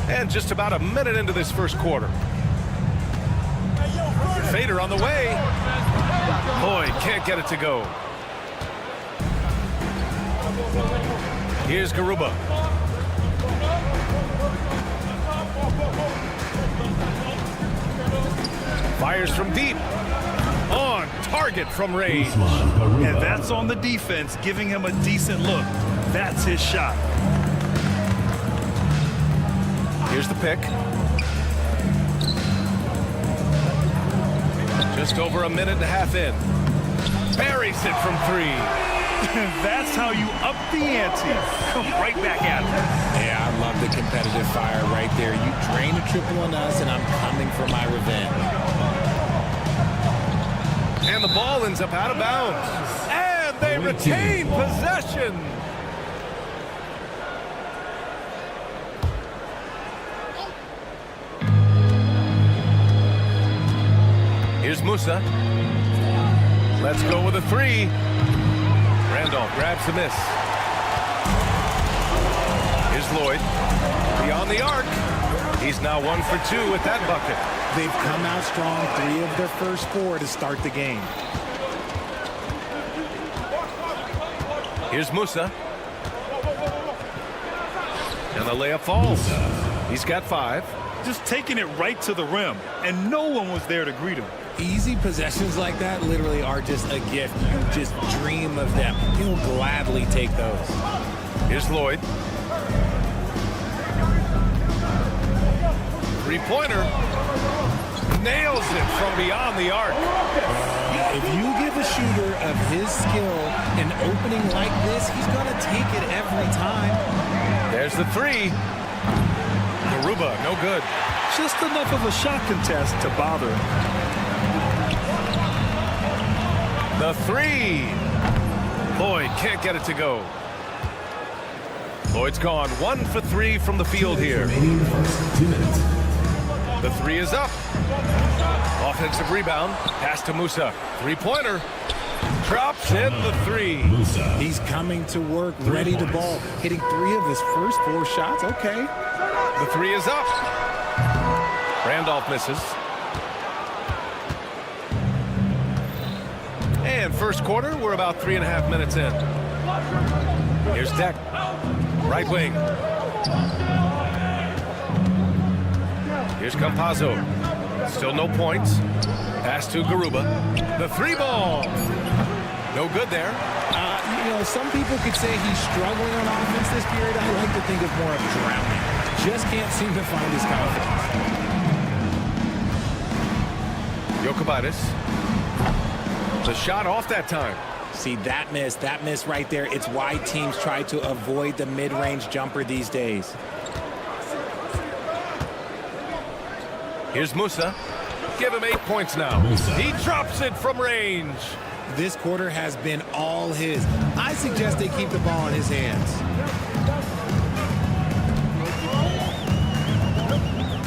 And just about a minute into this first quarter. Fader on the way. Boyd can't get it to go. Here's Garuba. Fires from deep. On target from range. And that's on the defense, giving him a decent look. That's his shot. Here's the pick. Just over a minute and a half in. Buries it from 3. That's how you up the ante. Come right back at him. Yeah, I love the competitive fire right there. You drain a triple on us, and I'm coming for my revenge. And the ball ends up out of bounds. And they retain possession. Here's Musa. Let's go with a 3. Randolph grabs the miss. Here's Lloyd. Beyond the arc. He's now 1 for 2 with that bucket. They've come out strong, 3 of their first 4 to start the game. Here's Musa. And the layup falls. He's got 5. Just taking it right to the rim, and no one was there to greet him. Easy possessions like that literally are just a gift. You just dream of them. You'll gladly take those. Here's Lloyd. 3-pointer. Nails it from beyond the arc. If you give a shooter of his skill an opening like this, he's going to take it every time. There's the 3. Garuba, no good. Just enough of a shot contest to bother him. The 3. Lloyd can't get it to go. Lloyd's gone 1 for 3 from the field here. 2 minutes. The 3 is up. Offensive rebound. Pass to Musa. 3-pointer. Drops in the 3. He's coming to work, ready to ball. Hitting 3 of his first 4 shots. Okay. The 3 is up. Randolph misses. And first quarter, we're about 3.5 minutes in. Here's Deck. Right wing. Here's Campazzo. Still no points. Pass to Garuba. The 3 ball. No good there. You know, some people could say he's struggling on offense this period. I like to think of more of drowning. Just can't seem to find his confidence. Jokic. The shot off that time. See, that miss right there. It's why teams try to avoid the mid-range jumper these days. Here's Musa. Give him 8 points now. He drops it from range. This quarter has been all his. I suggest they keep the ball in his hands.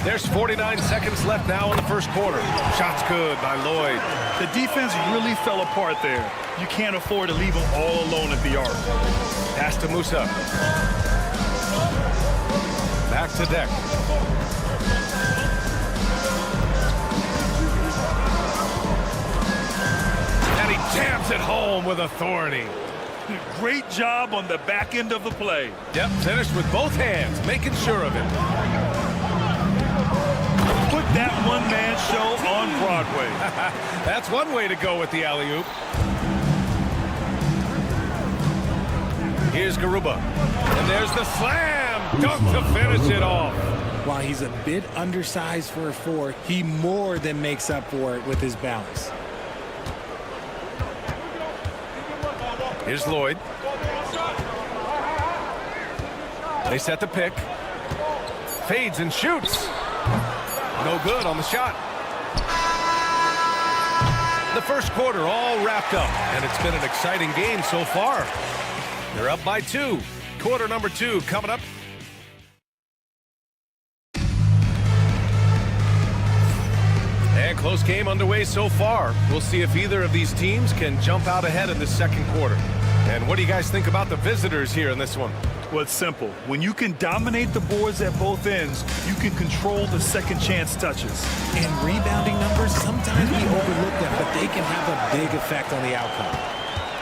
There's 49 seconds left now in the first quarter. Shot's good by Lloyd. The defense really fell apart there. You can't afford to leave them all alone at the arc. Pass to Musa. Back to Deck. And he jams it home with authority. Great job on the back end of the play. Yep, finished with both hands, making sure of it. Put that one-man show on Broadway. That's one way to go with the alley-oop. Here's Garuba. And there's the slam. Dunk to finish it off. While he's a bit undersized for a 4, he more than makes up for it with his bounce. Here's Lloyd. They set the pick. Fades and shoots. No good on the shot. The first quarter all wrapped up, and it's been an exciting game so far. They're up by 2. Quarter number 2 coming up. And close game underway so far. We'll see if either of these teams can jump out ahead in the second quarter. And what do you guys think about the visitors here in this one? Well, it's simple. When you can dominate the boards at both ends, you can control the second chance touches. And rebounding numbers, sometimes we overlook them, but they can have a big effect on the outcome.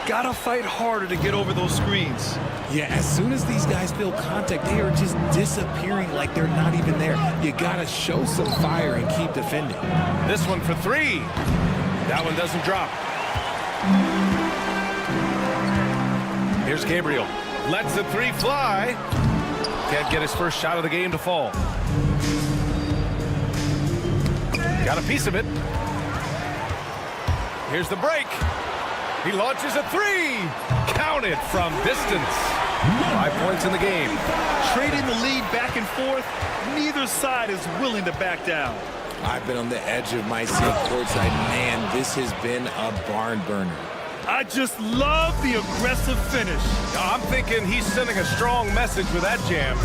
Gotta fight harder to get over those screens. Yeah, as soon as these guys feel contact, they are just disappearing like they're not even there. You gotta show some fire and keep defending. This one for 3. That one doesn't drop. Here's Gabriel. Lets the 3 fly. Can't get his first shot of the game to fall. Got a piece of it. Here's the break. He launches a 3. Counted from distance. 5 points in the game. Trading the lead back and forth, neither side is willing to back down. I've been on the edge of my seat courtside. Man, this has been a barn burner. I just love the aggressive finish. I'm thinking he's sending a strong message with that jam.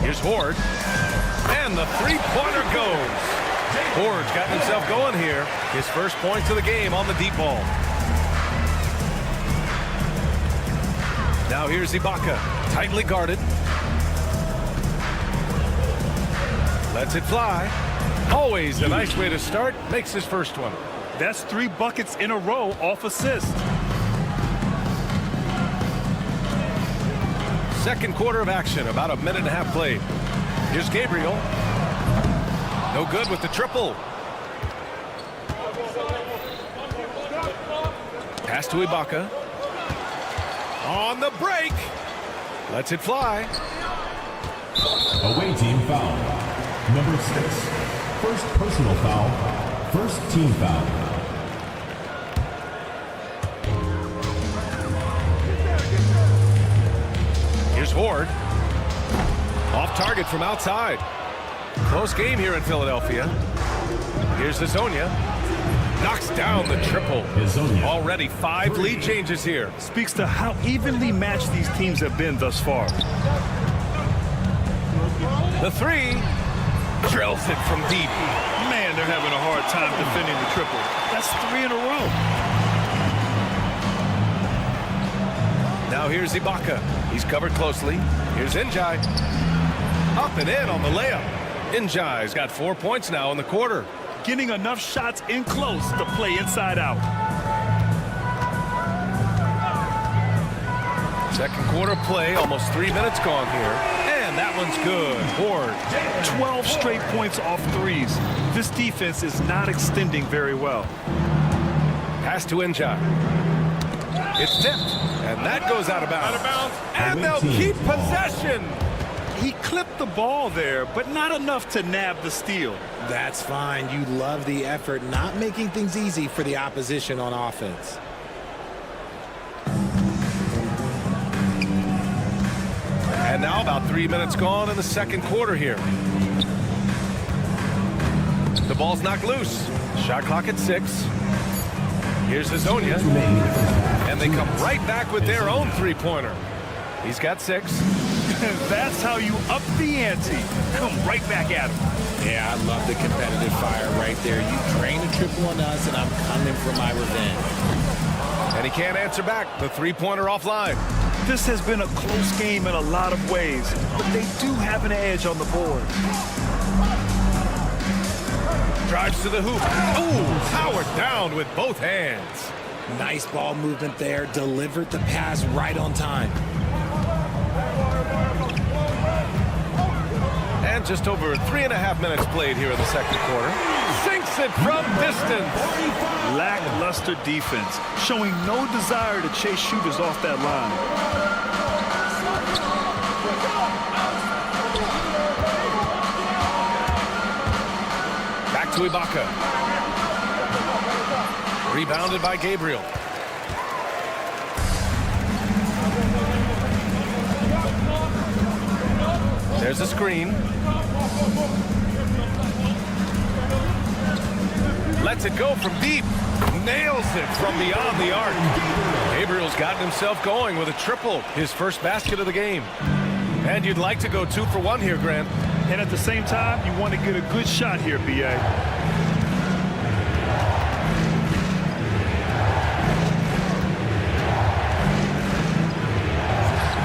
Here's Horde. And the 3-pointer goes. Horde's got himself going here. His first points of the game on the deep ball. Now here's Ibaka. Tightly guarded. Lets it fly. Always a nice way to start. Makes his first one. That's 3 buckets in a row off assist. Second quarter of action, about a minute and a half played. Here's Gabriel. No good with the triple. Pass to Ibaka. On the break. Lets it fly. Away team foul. Number 6. First personal foul. First team foul. Here's Horde. Off target from outside. Close game here in Philadelphia. Here's Hazonia. Knocks down the triple. Already 5 lead changes here. Speaks to how evenly matched these teams have been thus far. The 3. Drills it from deep. Man, they're having a hard time defending the triple. That's 3 in a row. Now here's Ibaka. He's covered closely. Here's Njai. Up and in on the layup. Njai's got 4 points now in the quarter. Getting enough shots in close to play inside out. Second quarter play, almost 3 minutes gone here. And that one's good. Horde. 12 straight points off threes. This defense is not extending very well. Pass to Njai. It's tipped. And that goes out of bounds. And they'll keep possession. He clipped the ball there, but not enough to nab the steal. That's fine. You love the effort, not making things easy for the opposition on offense. And now about 3 minutes gone in the second quarter here. The ball's knocked loose. Shot clock at 6. Here's Hazonia. And they come right back with their own 3-pointer. He's got 6. That's how you up the ante. Come right back at him. Yeah, I love the competitive fire right there. You drain a triple on us, and I'm coming for my revenge. And he can't answer back. The 3-pointer offline. This has been a close game in a lot of ways, but they do have an edge on the board. Drives to the hoop. Ooh, powered down with both hands. Nice ball movement there. Delivered the pass right on time. And just over 3.5 minutes played here in the second quarter. Sinks it from distance. Lackluster defense, showing no desire to chase shooters off that line. Back to Ibaka. Rebounded by Gabriel. There's a screen. Lets it go from deep. Nails it from beyond the arc. Gabriel's gotten himself going with a triple, his first basket of the game. And you'd like to go 2 for 1 here, Grant. And at the same time, you want to get a good shot here, B.A.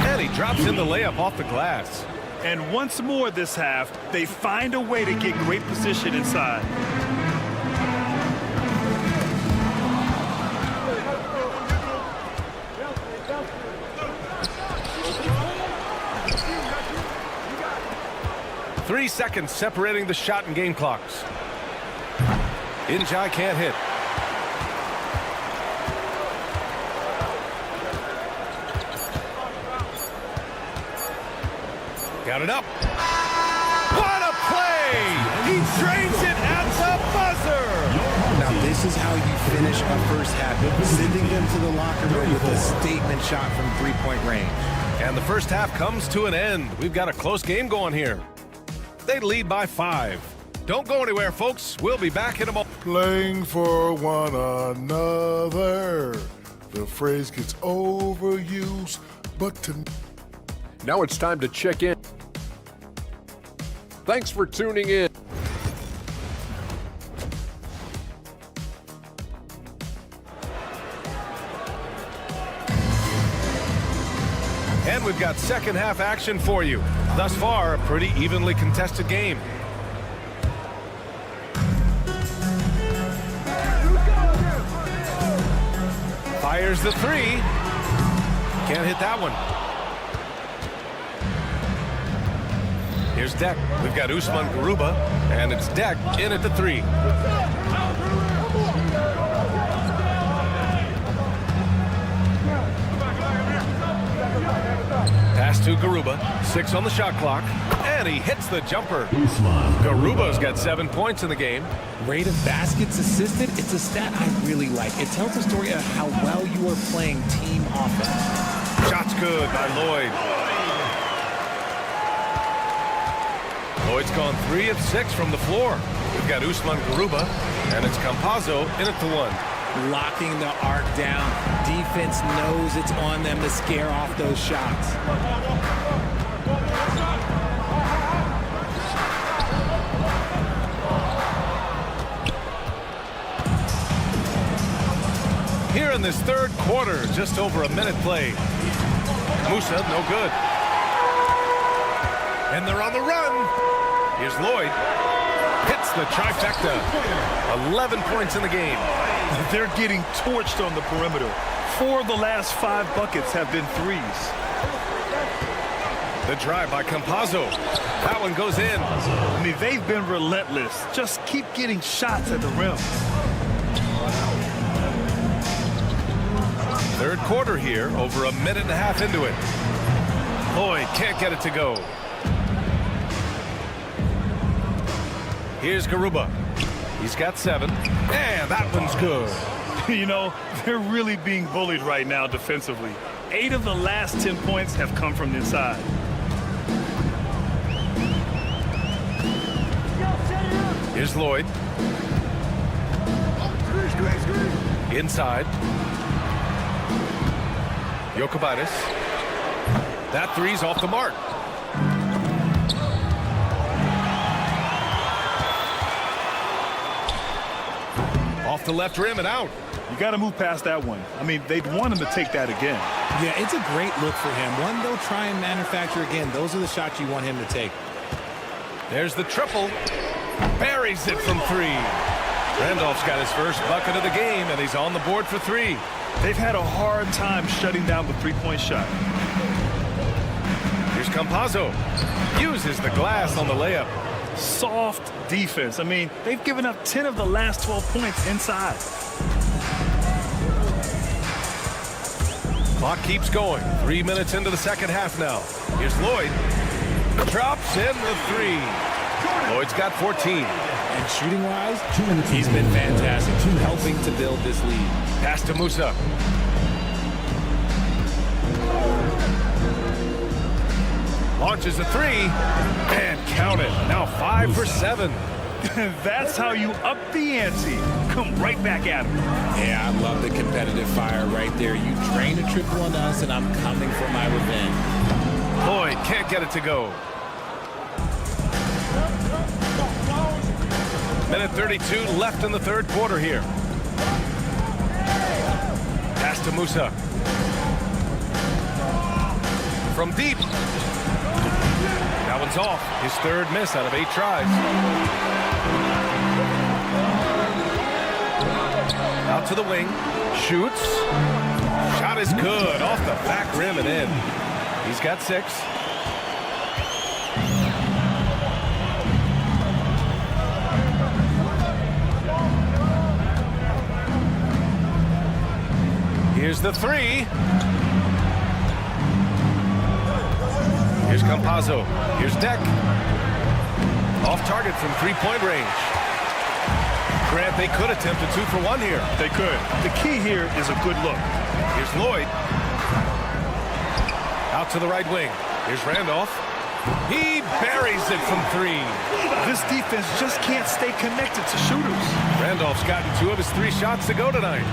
And he drops in the layup off the glass. And once more this half, they find a way to get great position inside. Three seconds separating the shot and game clocks. Injai can't hit. Got it up. What a play! He drains it at the buzzer! Now this is how you finish a first half, sending them to the locker room with a statement shot from three-point range. And the first half comes to an end. We've got a close game going here. They lead by 5. Don't go anywhere, folks. We'll be back in a moment. Playing for one another. The phrase gets overused, but to... Now it's time to check in. Thanks for tuning in. And we've got second half action for you. Thus far, a pretty evenly contested game. Fires the 3. Can't hit that one. Here's Deck. We've got Usman Garuba, and it's Deck in at the 3. Pass to Garuba. 6 on the shot clock. And he hits the jumper. Garuba's got 7 points in the game. Rate of baskets assisted, it's a stat I really like. It tells a story of how well you are playing team offense. Shot's good by Lloyd. Lloyd's gone 3 of 6 from the floor. We've got Usman Garuba, and it's Campazzo in at the 1. Locking the arc down. Defense knows it's on them to scare off those shots. Here in this third quarter, just over a minute played. Musa, no good. And they're on the run. Here's Lloyd. Hits the trifecta. 11 points in the game. They're getting torched on the perimeter. 4 of the last 5 buckets have been threes. The drive by Campazzo. That one goes in. I mean, they've been relentless. Just keep getting shots at the rim. Third quarter here, over a minute and a half into it. Lloyd can't get it to go. Here's Garuba. He's got 7. And that one's good. You know, they're really being bullied right now defensively. 8 of the last 10 points have come from inside. Here's Lloyd. Inside. Jokubaitis. That 3's off the mark. Off the left rim and out. You got to move past that one. I mean, they'd want him to take that again. Yeah, it's a great look for him. One they'll try and manufacture again. Those are the shots you want him to take. There's the triple. Buries it from 3. Randolph's got his first bucket of the game, and he's on the board for 3. They've had a hard time shutting down the three-point shot. Here's Campazzo. Uses the glass on the layup. Soft defense. I mean, they've given up 10 of the last 12 points inside. Clock keeps going. 3 minutes into the second half now. Here's Lloyd. Drops in the three. Lloyd's got 14. And shooting-wise, he's been fantastic, helping to build this lead. Pass to Musa. Launches a three. And count it. Now 5 for 7. That's how you up the ante. Come right back at him. Yeah, I love the competitive fire right there. You drain a triple on us, and I'm coming for my revenge. Lloyd can't get it to go. Minute 32 left in the third quarter here. Pass to Musa. From deep. That one's off. His third miss out of 8 tries. Out to the wing. Shoots. Shot is good. Off the back rim and in. He's got 6. Here's the 3. Here's Campazzo. Here's Deck. Off target from 3-point range. Grant, they could attempt a 2 for 1 here. They could. The key here is a good look. Here's Lloyd. Out to the right wing. Here's Randolph. He buries it from 3. This defense just can't stay connected to shooters. Randolph's gotten 2 of his 3 shots to go tonight.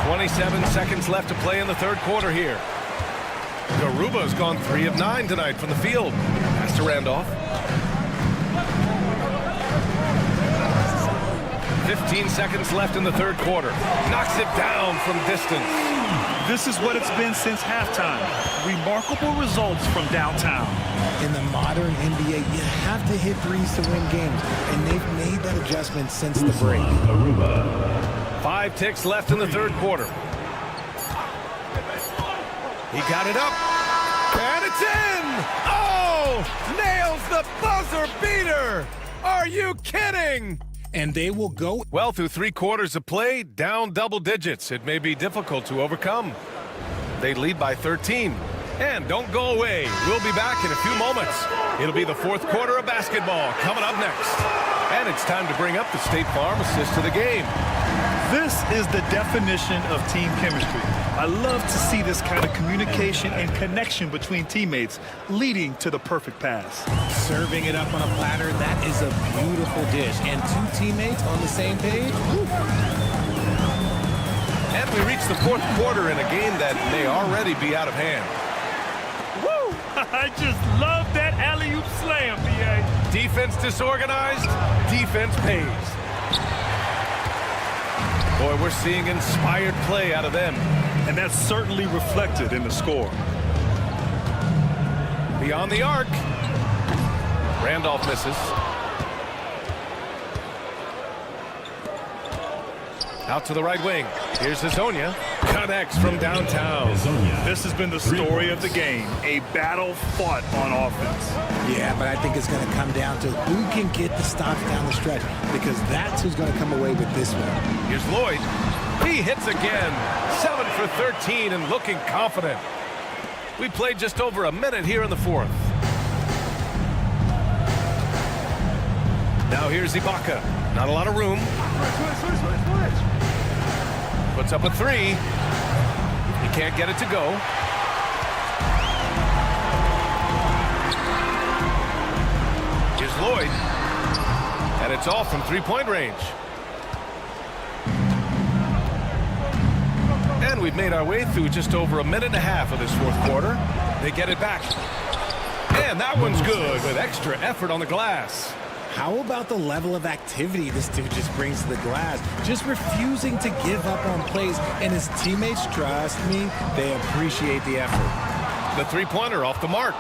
27 seconds left to play in the third quarter here. Garuba's gone 3 of 9 tonight from the field. Pass to Randolph. 15 seconds left in the third quarter. Knocks it down from distance. This is what it's been since halftime. Remarkable results from downtown. In the modern NBA, you have to hit threes to win games, and they've made that adjustment since the break. 5 ticks left in the third quarter. He got it up, and it's in! Oh! Nails the buzzer beater! Are you kidding? And they will go. Well, through 3 quarters of play, down double digits. It may be difficult to overcome. They lead by 13. And don't go away. We'll be back in a few moments. It'll be the fourth quarter of basketball coming up next. And it's time to bring up the State Farm assist to the game. This is the definition of team chemistry. I love to see this kind of communication and connection between teammates leading to the perfect pass. Serving it up on a platter, that is a beautiful dish. And 2 teammates on the same page. Woo. And we reach the fourth quarter in a game that may already be out of hand. Woo! I just love that alley-oop slam, B.A. Defense disorganized, defense pays. Boy, we're seeing inspired play out of them. And that's certainly reflected in the score. Beyond the arc. Randolph misses. Out to the right wing. Here's Hazonia. Connects from downtown. This has been the story of the game. A battle fought on offense. Yeah, but I think it's going to come down to who can get the stops down the stretch, because that's who's going to come away with this one. Here's Lloyd. He hits again. 7 for 13 and looking confident. We played just over a minute here in the fourth. Now here's Ibaka. Not a lot of room. Puts up a 3. He can't get it to go. Here's Lloyd. And it's off from 3-point range. And we've made our way through just over a minute and a half of this fourth quarter. They get it back. And that one's good with extra effort on the glass. How about the level of activity this dude just brings to the glass? Just refusing to give up on plays, and his teammates, trust me, they appreciate the effort. The 3-pointer off the mark.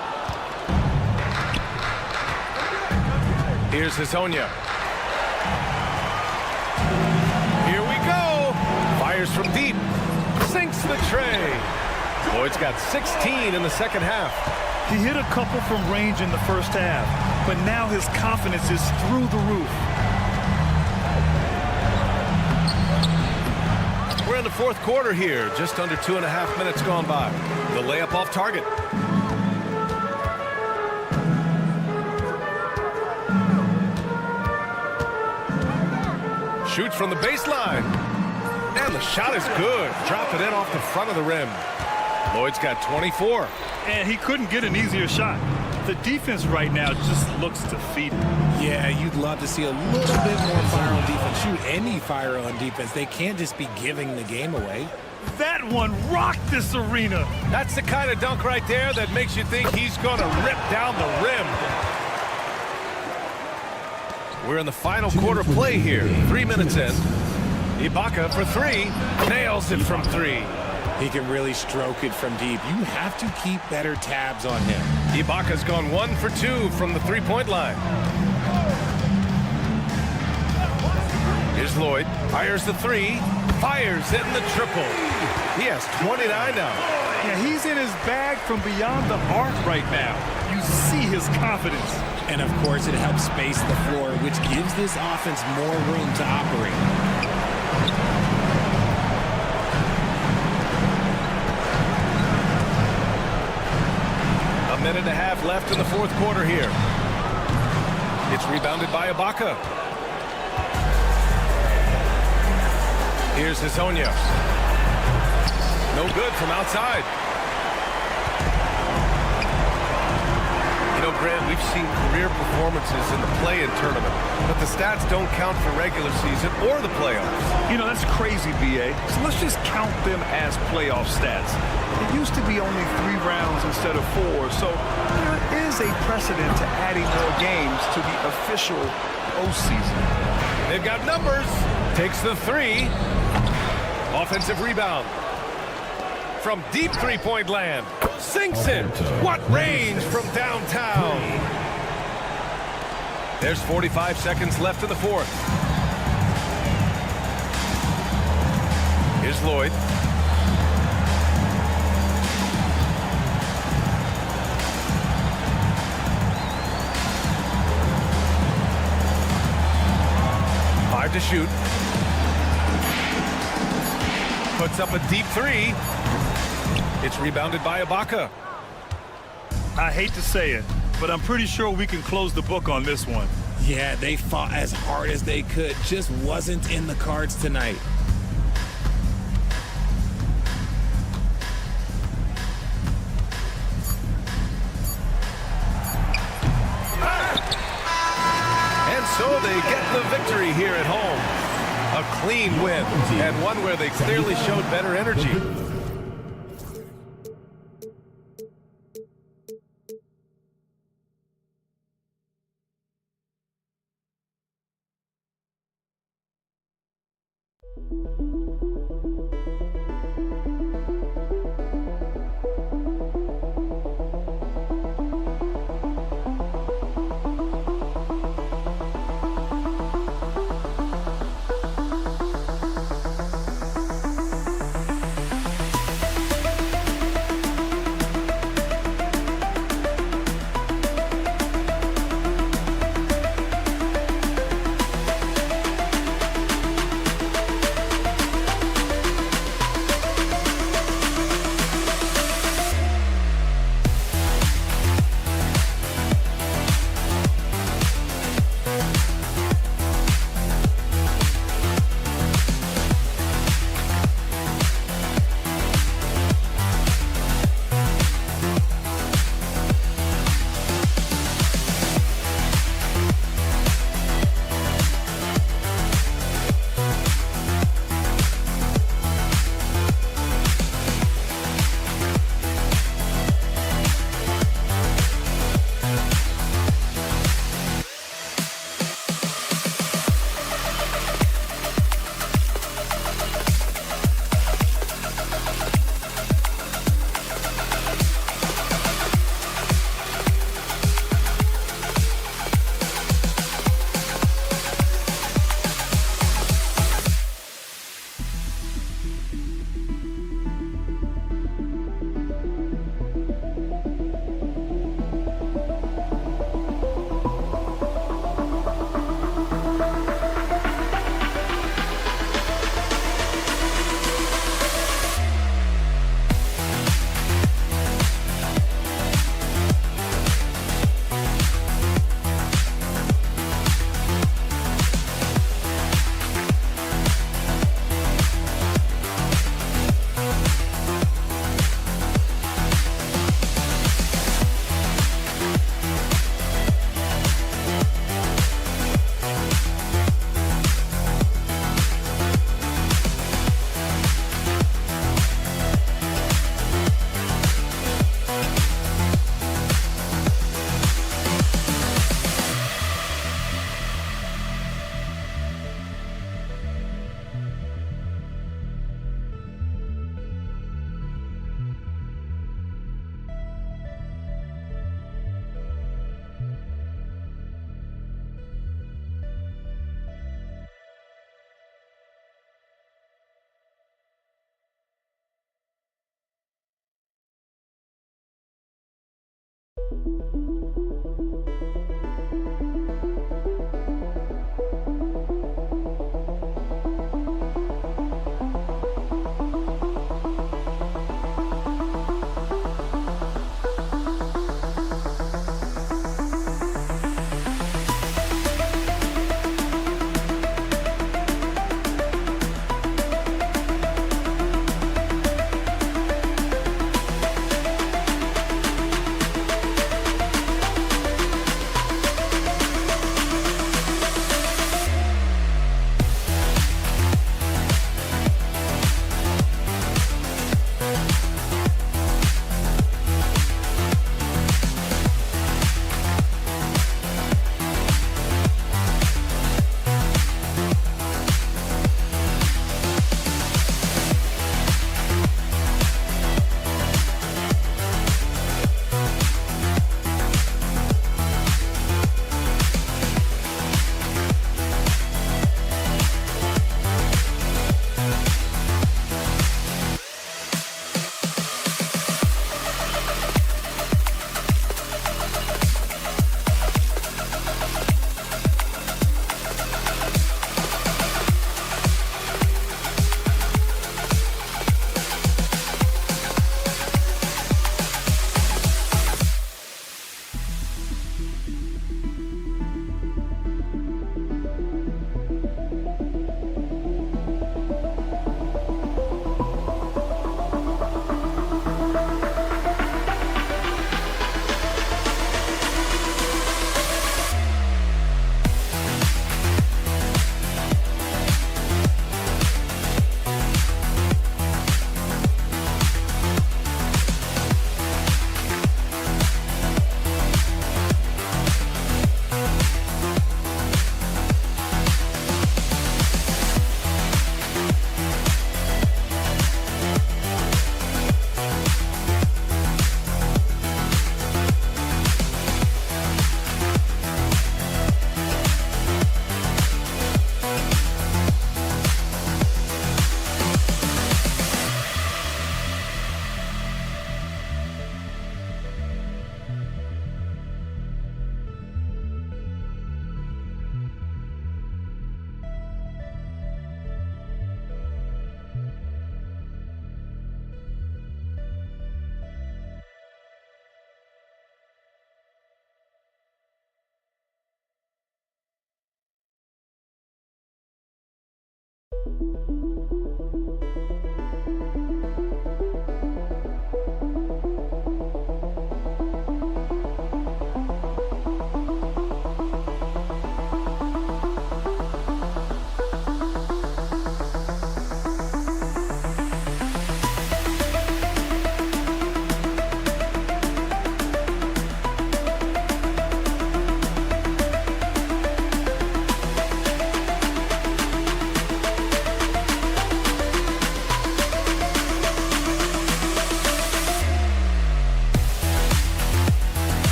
Here's Hazonia. Here we go. Fires from deep. Sinks the tray. Lloyd's got 16 in the second half. He hit a couple from range in the first half, but now his confidence is through the roof. We're in the fourth quarter here, just under 2.5 minutes gone by. The layup off target. Shoots from the baseline. And the shot is good. Drop it in off the front of the rim. Lloyd's got 24. And he couldn't get an easier shot. The defense right now just looks defeated. Yeah, you'd love to see a little bit more fire on defense. Shoot, any fire on defense. They can't just be giving the game away. That one rocked this arena. That's the kind of dunk right there that makes you think he's going to rip down the rim. We're in the final quarter play here. 3 minutes in. Ibaka for three. Nails it from three. He can really stroke it from deep. You have to keep better tabs on him. Ibaka's gone 1 for 2 from the three-point line. Here's Lloyd. Fires the three. Fires in the triple. He has 29 now. Yeah, he's in his bag from beyond the arc right now. You see his confidence. And, of course, it helps space the floor, which gives this offense more room to operate. A minute and a half left in the fourth quarter here. It's rebounded by Ibaka. Here's Hezonja. No good from outside. You know, Grant, we've seen career performances in the play-in tournament, but the stats don't count for regular season or the playoffs. You know, that's crazy, B.A. So let's just count them as playoff stats. It used to be only 3 rounds instead of 4, so there is a precedent to adding more games to the official postseason. They've got numbers. Takes the three. Offensive rebound. From deep three-point land. Sinks it. What range from downtown. There's 45 seconds left in the fourth. Here's Lloyd. To shoot. Puts up a deep three. It's rebounded by Ibaka. I hate to say it, but I'm pretty sure we can close the book on this one. Yeah, they fought as hard as they could. Just wasn't in the cards tonight. So they get the victory here at home. A clean win, and one where they clearly showed better energy.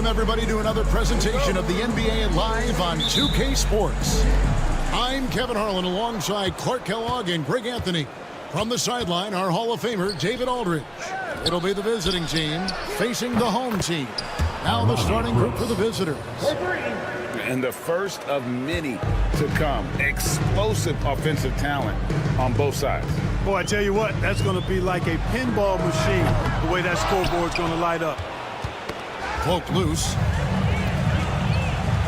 Welcome, everybody, to another presentation of the NBA Live on 2K Sports. I'm Kevin Harlan alongside Clark Kellogg and Greg Anthony. From the sideline, our Hall of Famer, David Aldridge. It'll be the visiting team facing the home team. Now the starting group for the visitors. And the first of many to come. Explosive offensive talent on both sides. Boy, I tell you what, that's going to be like a pinball machine, the way that scoreboard's going to light up. Cloak loose.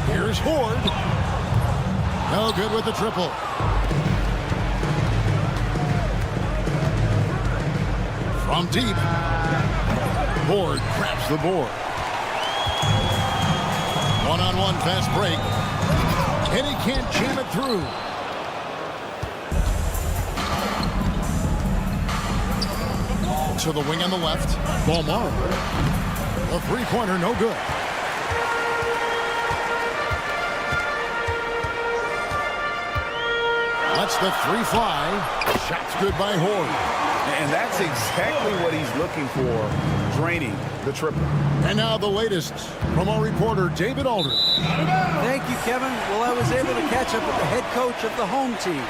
Here's Horde. No good with the triple. From deep. Horde grabs the board. One-on-one fast break. And he can't jam it through. To the wing on the left. Balmar. The three-pointer, no good. Lets the three fly. Shot's good by Horde. And that's exactly what he's looking for, draining the triple. And now the latest from our reporter, David Aldridge. Thank you, Kevin. Well, I was able to catch up with the head coach of the home team.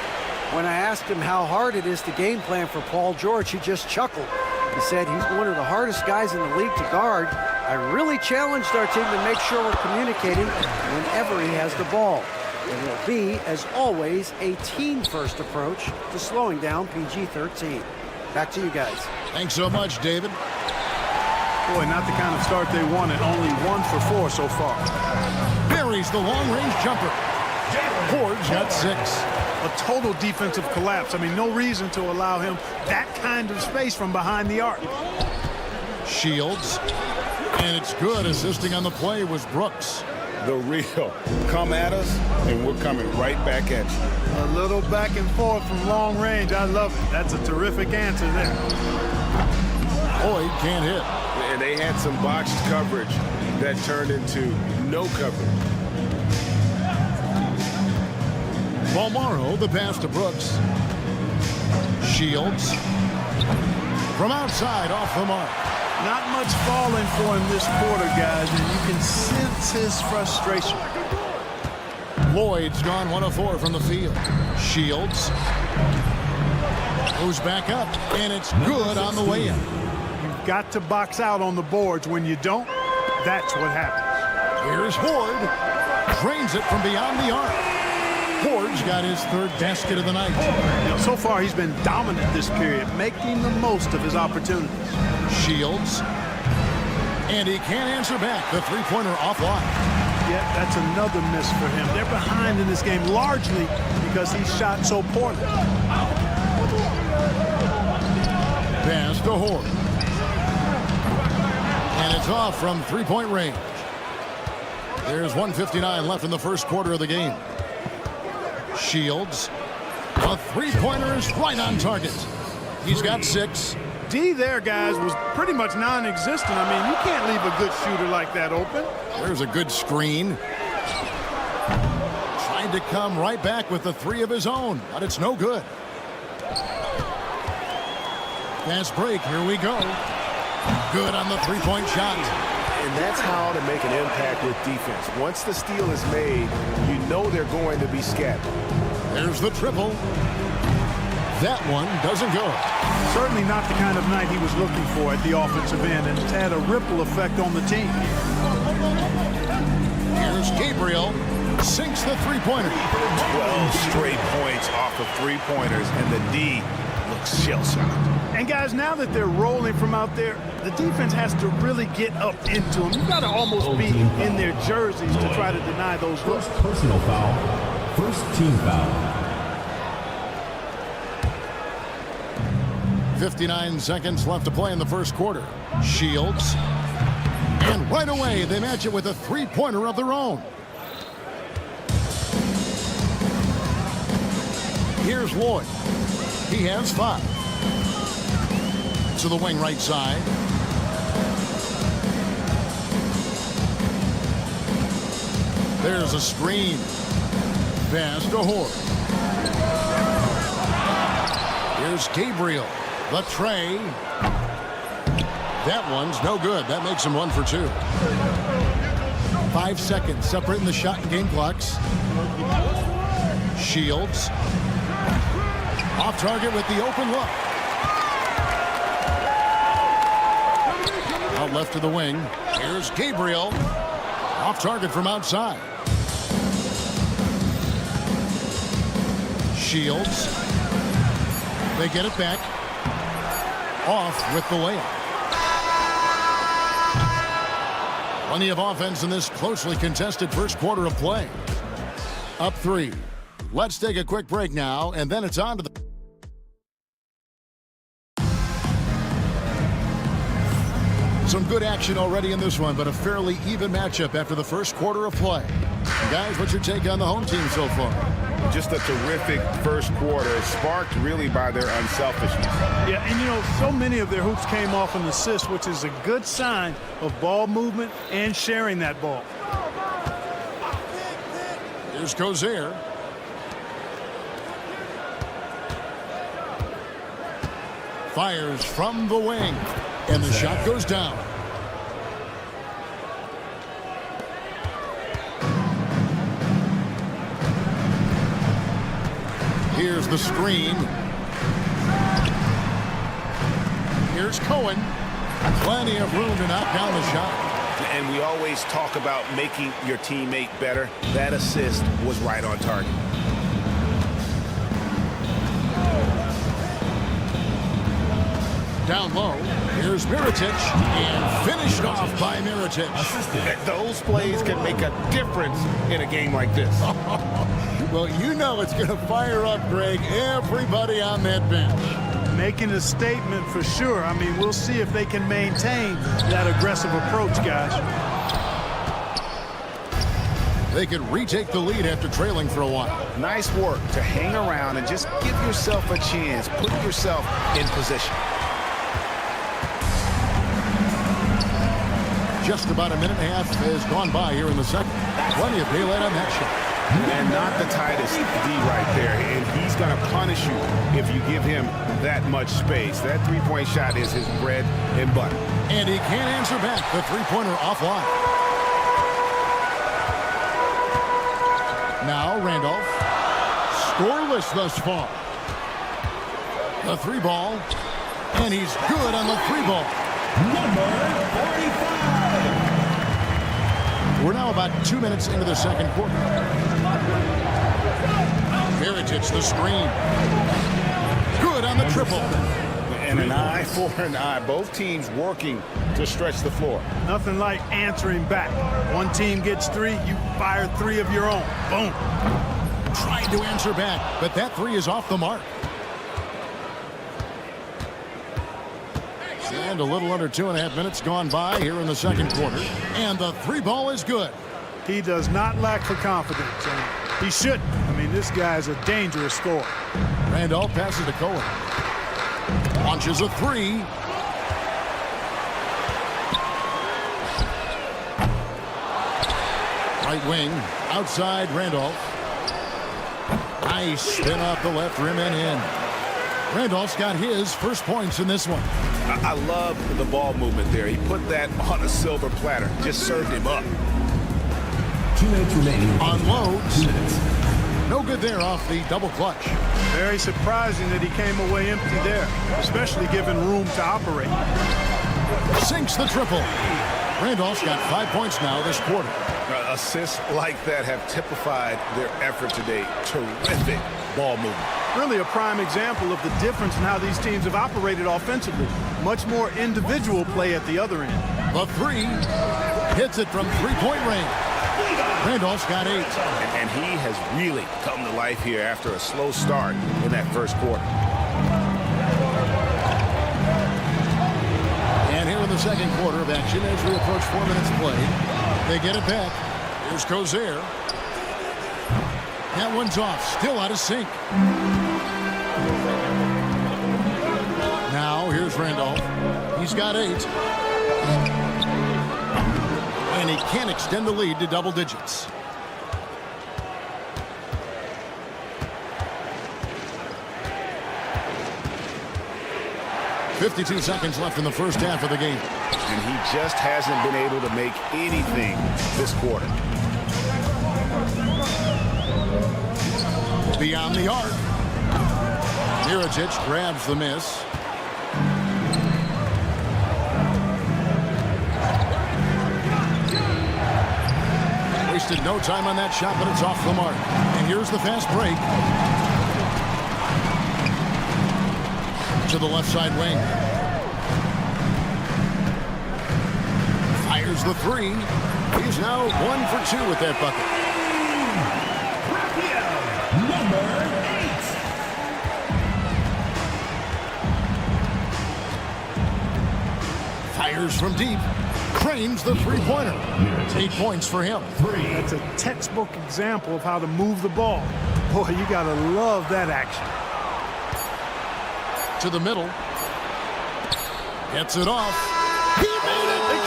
When I asked him how hard it is to game plan for Paul George, he just chuckled. He said he's one of the hardest guys in the league to guard. I really challenged our team to make sure we're communicating whenever he has the ball. It will be, as always, a team-first approach to slowing down PG-13. Back to you guys. Thanks so much, David. Boy, not the kind of start they wanted. Only 1 for 4 so far. Buries the long-range jumper. Ford's got 6. A total defensive collapse. I mean, no reason to allow him that kind of space from behind the arc. Shields. And it's good. Assisting on the play was Brooks. The real. Come at us, and we're coming right back at you. A little back and forth from long range. I love it. That's a terrific answer there. Lloyd can't hit. And they had some botched coverage that turned into no coverage. Balmaro, the pass to Brooks. Shields. From outside, off the mark. Not much falling for him this quarter, guys, and you can sense his frustration. Lloyd's gone 1 of 4 from the field. Shields goes back up, and it's good on the way in. You've got to box out on the boards. When you don't, that's what happens. Here's Ford. Drains it from beyond the arc. Ford's got his 3rd basket of the night. You know, so far, he's been dominant this period, making the most of his opportunities. Shields. And he can't answer back. The three-pointer offline. Yeah, that's another miss for him. They're behind in this game largely because he shot so poorly. Pass to Horde. And it's off from three-point range. There's 1:59 left in the first quarter of the game. Shields. A three-pointer is right on target. He's got 6. D there, guys, was pretty much non-existent. I mean, you can't leave a good shooter like that open. There's a good screen. Tried to come right back with the 3 of his own, but it's no good. Fast break, here we go. Good on the three-point shot. And that's how to make an impact with defense. Once the steal is made, you know they're going to be scattered. There's the triple. That one doesn't go. Certainly not the kind of night he was looking for at the offensive end, and it's had a ripple effect on the team. Here's Gabriel. Sinks the three-pointer. 12 straight points off of three-pointers, and the D looks shell-shocked. And guys, now that they're rolling from out there, the defense has to really get up into them. You've got to almost be in their jerseys to try to deny those looks. First personal foul. First team foul. 59 seconds left to play in the first quarter. Shields. And right away, they match it with a three-pointer of their own. Here's Lloyd. He has 5. To the wing right side. There's a screen. Pass to Horde. Here's Gabriel. The tray. That one's no good. That makes him 1 for 2. 5 seconds separating the shot and game clocks. Shields. Off target with the open look. Out left to the wing. Here's Gabriel. Off target from outside. Shields. They get it back. Off with the layup. Plenty of offense in this closely contested first quarter of play. Up 3. Let's take a quick break now, and then it's on to the... Some good action already in this one, but a fairly even matchup after the first quarter of play. Guys, what's your take on the home team so far? Just a terrific first quarter, sparked really by their unselfishness. Yeah, and you know, so many of their hoops came off an assist, which is a good sign of ball movement and sharing that ball. Here's Cozier. Fires from the wing, and the shot goes down. Here's the screen. Here's Cohen. Plenty of room to knock down the shot. And we always talk about making your teammate better. That assist was right on target. Down low, here's Mirotic, and finished off by Mirotic. Those plays can make a difference in a game like this. Well, you know it's going to fire up, Greg, everybody on that bench. Making a statement for sure. I mean, we'll see if they can maintain that aggressive approach, guys. They could retake the lead after trailing for a while. Nice work to hang around and just give yourself a chance. Put yourself in position. Just about a minute and a half has gone by here in the second. Plenty of daylight on that shot. And not the tightest D right there. And he's going to punish you if you give him that much space. That three-point shot is his bread and butter. And he can't answer back. The three-pointer offline. Now Randolph. Scoreless thus far. The three ball. And he's good on the three ball. Number 45. We're now about 2 minutes into the second quarter. Mirotic the screen. Good on the triple. And an eye for an eye. Both teams working to stretch the floor. Nothing like answering back. One team gets three, you fire three of your own. Boom. Trying to answer back, but that three is off the mark. And a little under 2.5 minutes gone by here in the second quarter. And the three ball is good. He does not lack for confidence. And he shouldn't. I mean, this guy is a dangerous scorer. Randolph passes to Cohen. Launches a three. Right wing. Outside Randolph. Nice spin off the left rim and in. Randolph's got his first points in this one. I love the ball movement there. He put that on a silver platter. Just served him up. 2 minutes remaining. Unloads. 2 minutes. No good there off the double clutch. Very surprising that he came away empty there, especially given room to operate. Sinks the triple. Randolph's got 5 points now this quarter. Assists like that have typified their effort today. Terrific ball movement. Really a prime example of the difference in how these teams have operated offensively. Much more individual play at the other end. The three hits it from three-point range. Randolph's got 8. And he has really come to life here after a slow start in that first quarter. And here in the second quarter of action as we approach 4 minutes played. They get it back. Here's Cozier. That one's off. Still out of sync. Now here's Randolph. He's got 8. And he can't extend the lead to double digits. .52 seconds left in the first half of the game. And he just hasn't been able to make anything this quarter. Beyond the arc. Mirotic grabs the miss. Wasted no time on that shot, but it's off the mark. And here's the fast break. To the left side wing. Fires the three. He's now 1 for 2 with that bucket. Number 8. Fires from deep. Cranes the three-pointer. 8 points for him. That's a textbook example of how to move the ball. Boy, you gotta love that action. To the middle. Gets it off. He made it! He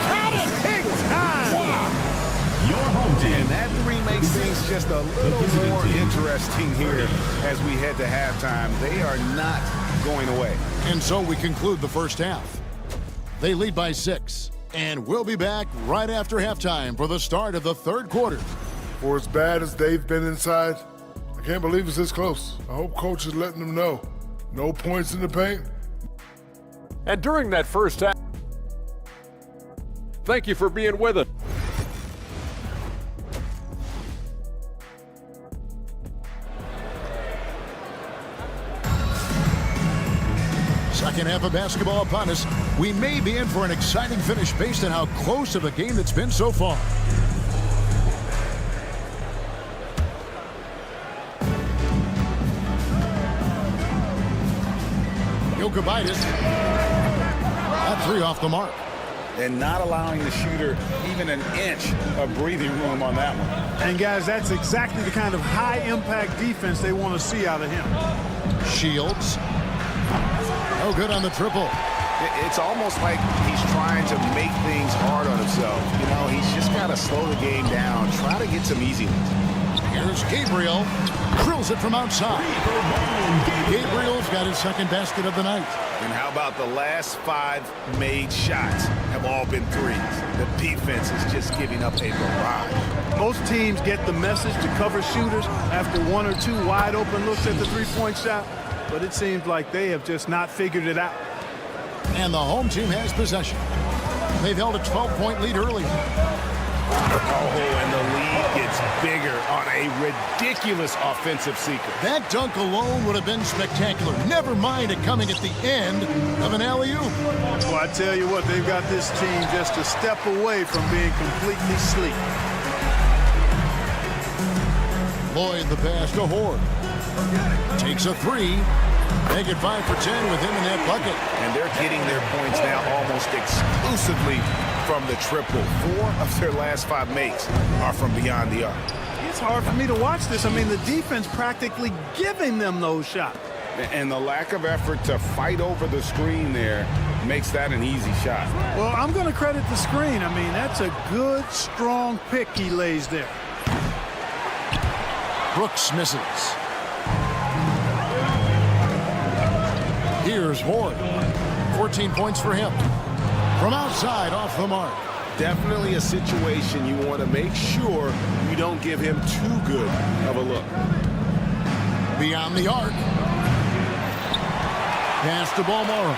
got it! Big time! Your home team. And that three makes things just a little more interesting here as we head to halftime. They are not going away. And so we conclude the first half. They lead by 6. And we'll be back right after halftime for the start of the third quarter. For as bad as they've been inside, I can't believe it's this close. I hope coach is letting them know. No points in the paint, And during that first half, thank you for being with us. Second half of basketball upon us. We may be in for an exciting finish based on how close of a game it's been so far. Maccabi, that three off the mark. And not allowing the shooter even an inch of breathing room on that one. And guys, that's exactly the kind of high-impact defense they want to see out of him. Shields. No good on the triple. It's almost like he's trying to make things hard on himself. You know, he's just got to slow the game down, try to get some easy ones. Here's Gabriel. Drills it from outside. Gabriel's got his second basket of the night. And how about the last 5 made shots have all been threes? The defense is just giving up a barrage. Most teams get the message to cover shooters after 1 or 2 wide open looks at the three-point shot, but it seems like they have just not figured it out. And the home team has possession. They've held a 12-point lead early. Oh, and the lead gets bigger on a ridiculous offensive sequence. That dunk alone would have been spectacular. Never mind it coming at the end of an alley-oop. Well, I tell you what, they've got this team just a step away from being completely sleek. Lloyd the pass to Horde. Takes a three. Make it 5 for 10 with him in that bucket. And they're getting their points now almost exclusively from the triple. 4 of their last 5 makes are from beyond the arc. It's hard for me to watch this. I mean, the defense practically giving them those shots. And the lack of effort to fight over the screen there makes that an easy shot. Well, I'm going to credit the screen. I mean, that's a good, strong pick he lays there. Brooks misses. Here's Horde. 14 points for him. From outside, off the mark. Definitely a situation you want to make sure you don't give him too good of a look. Beyond the arc. Pass to Balmora.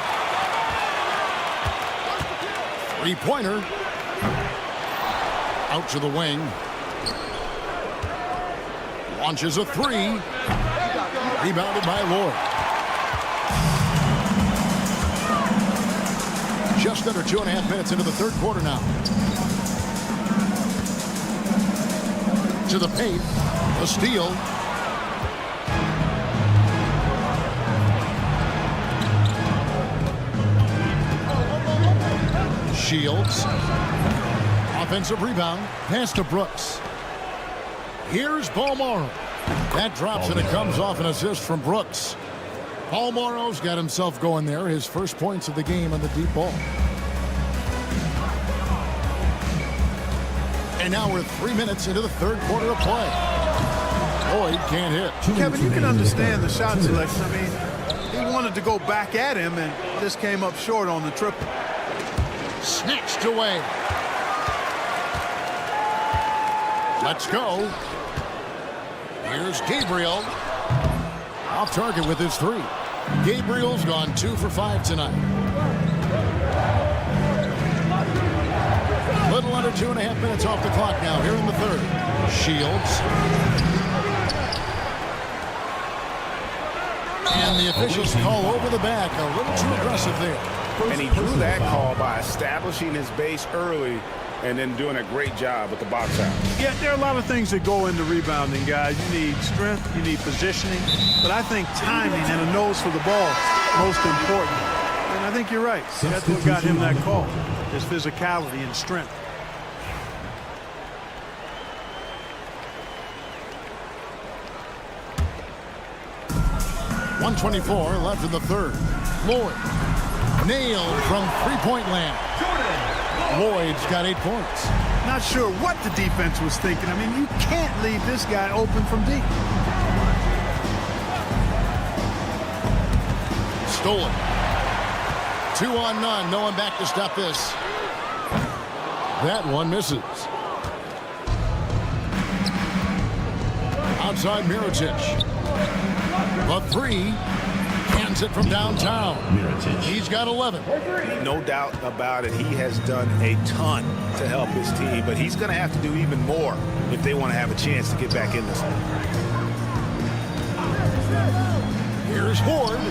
Three-pointer. Out to the wing. Launches a three. Rebounded by Lloyd. Just under 2.5 minutes into the third quarter now. To the paint. A steal. Shields. Offensive rebound. Pass to Brooks. Here's Balmora. That drops and it comes off an assist from Brooks. Paul Morrow's got himself going there. His first points of the game on the deep ball. And now we're 3 minutes into the third quarter of play. Lloyd can't hit. Kevin, you can understand the shot selection. I mean, he wanted to go back at him and just came up short on the triple. Snatched away. Let's go. Here's Gabriel. Off target with his three. Gabriel's gone 2 for 5 tonight. Little under 2.5 minutes off the clock now here in the third. Shields. And the officials call over the back. A little too aggressive there. And he drew that call by establishing his base early and then doing a great job with the box out. Yeah, there are a lot of things that go into rebounding, guys. You need strength, you need positioning, but I think timing and a nose for the ball is most important. And I think you're right. That's what got him that call, his physicality and strength. .124 left in the third. Lloyd nailed from three-point land. Lloyd's got 8 points. Not sure what the defense was thinking. I mean, you can't leave this guy open from deep. Stolen. 2 on none. No one back to stop this. That one misses. Outside Mirotic. A three. Can't Sends it from downtown. He's got 11. No doubt about it. He has done a ton to help his team, but he's going to have to do even more if they want to have a chance to get back in this one. Here's Horde,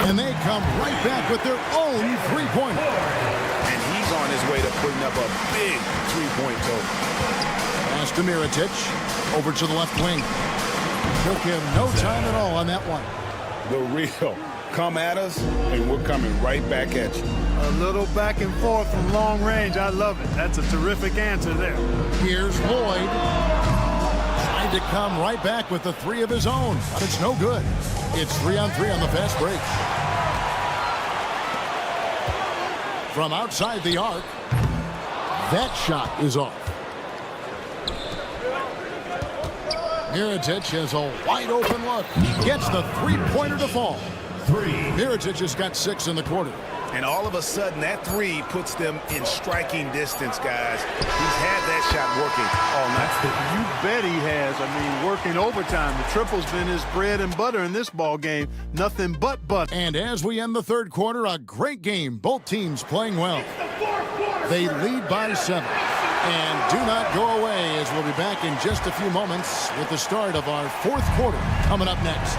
and they come right back with their own three-pointer. And he's on his way to putting up a big three-point total. Pass to Mirotic, over to the left wing. Took him no time at all on that one. The real. Come at us, and we're coming right back at you. A little back and forth from long range. I love it. That's a terrific answer there. Here's Lloyd. Tried to come right back with the three of his own, but it's no good. It's 3-on-3 on the fast break. From outside the arc, that shot is off. Mirotic has a wide open look. Gets the three-pointer to fall. Mirotic has got 6 in the quarter. And all of a sudden, that three puts them in striking distance, guys. He's had that shot working all night. You bet he has. I mean, working overtime. The triple's been his bread and butter in this ball game. Nothing but butter. And as we end the third quarter, a great game. Both teams playing well. They lead by 7. And do not go away, as we'll be back in just a few moments with the start of our fourth quarter coming up next.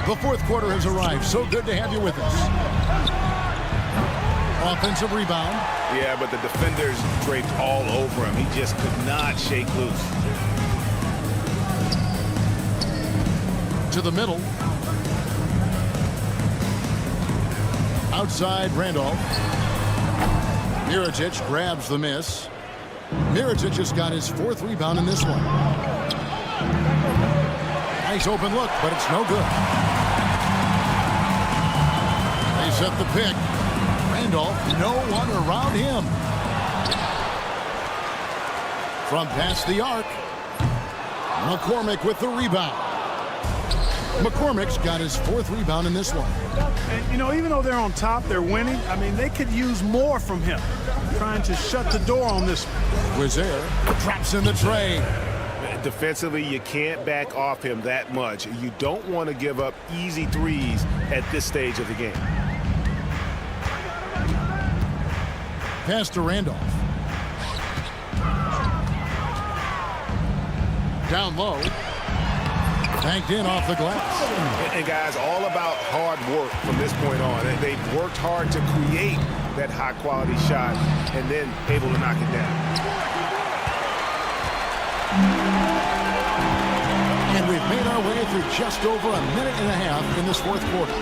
The fourth quarter has arrived. So good to have you with us. Offensive rebound. Yeah, but the defenders draped all over him. He just could not shake loose. To the middle. Outside Randolph. Mirotic grabs the miss. Mirotic just got his 4th rebound in this one. Nice open look, but it's no good. They set the pick. Randolph, no one around him. From past the arc, McCormick with the rebound. McCormick's got his 4th rebound in this one. And, you know, even though they're on top, they're winning. I mean, they could use more from him. Trying to shut the door on this one. Wizaire drops in the tray. Defensively, you can't back off him that much. You don't want to give up easy threes at this stage of the game. Pass to Randolph. Down low. Banked in off the glass. And guys, all about hard work from this point on. They've worked hard to create that high-quality shot and then able to knock it down. And we've made our way through just over a minute and a half in this fourth quarter.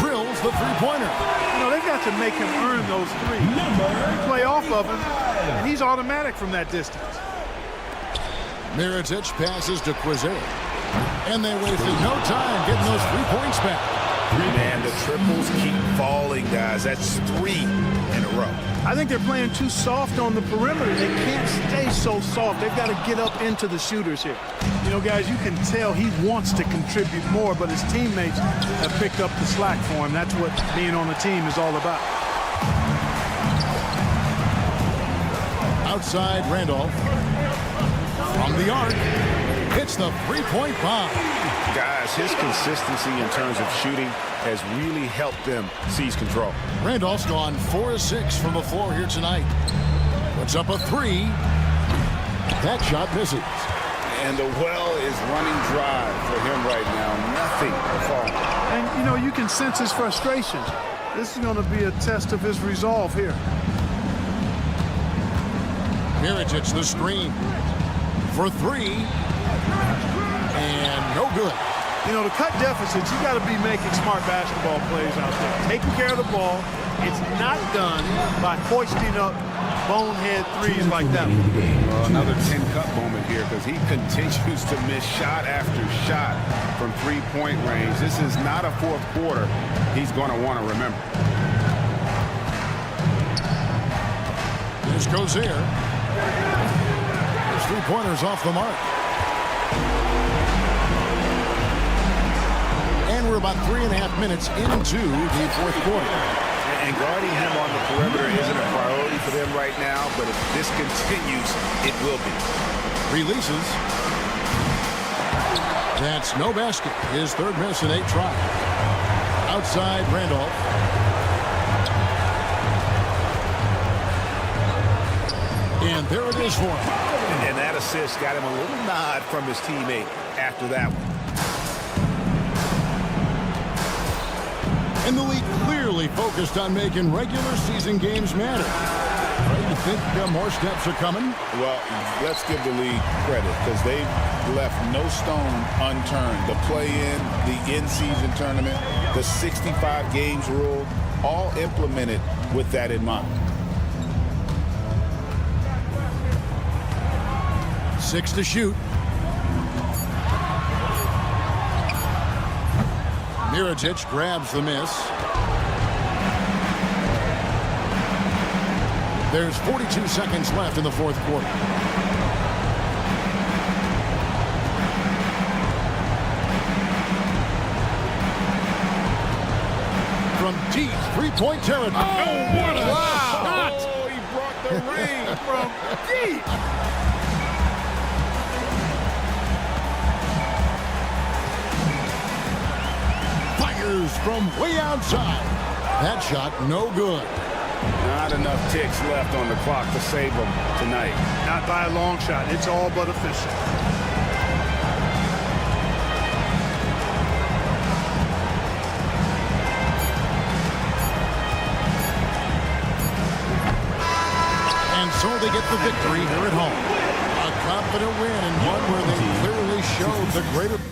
Drills the three-pointer. You know, they've got to make him earn those threes. They play off of him, and he's automatic from that distance. Mirotic passes to Quizer. And they wasted no time getting those 3 points back. Man, the triples keep falling, guys. That's 3 in a row. I think they're playing too soft on the perimeter. They can't stay so soft. They've got to get up into the shooters here. You know, guys, you can tell he wants to contribute more, but his teammates have picked up the slack for him. That's what being on the team is all about. Outside Randolph. From the arc, hits the three-point bomb. Guys, his consistency in terms of shooting has really helped them seize control. Randolph's gone 4 of 6 from the floor here tonight. Puts up a 3. That shot misses. And the well is running dry for him right now. Nothing falling. And, you know, you can sense his frustration. This is going to be a test of his resolve here. Mirotic the screen. For 3. And no good. You know, to cut deficits, you got to be making smart basketball plays out there. Taking care of the ball. It's not done by hoisting up bonehead threes like that. Well, another 10-cup moment here because he continues to miss shot after shot from three-point range. This is not a fourth quarter he's going to want to remember. This goes here. His three-pointers off the mark. And we're about 3.5 minutes into the fourth quarter. And guarding him on the perimeter isn't a priority for them right now, but if this continues, it will be. Releases. That's no basket. His third miss in 8 tries. Outside Randolph. And there it is for him. And that assist got him a little nod from his teammate after that one. And the league clearly focused on making regular season games matter. You think more steps are coming? Well, let's give the league credit because they've left no stone unturned. The play-in, the in-season tournament, the 65 games rule, all implemented with that in mind. 6 to shoot. Mirotic grabs the miss. There's 42 seconds left in the fourth quarter. From deep three-point territory. Oh, what a shot! Oh, he brought the ring from deep. Fires from way outside. That shot no good. Not enough ticks left on the clock to save them tonight. Not by a long shot. It's all but official. And so they get the victory here at home. A confident win and one where they clearly showed the greater...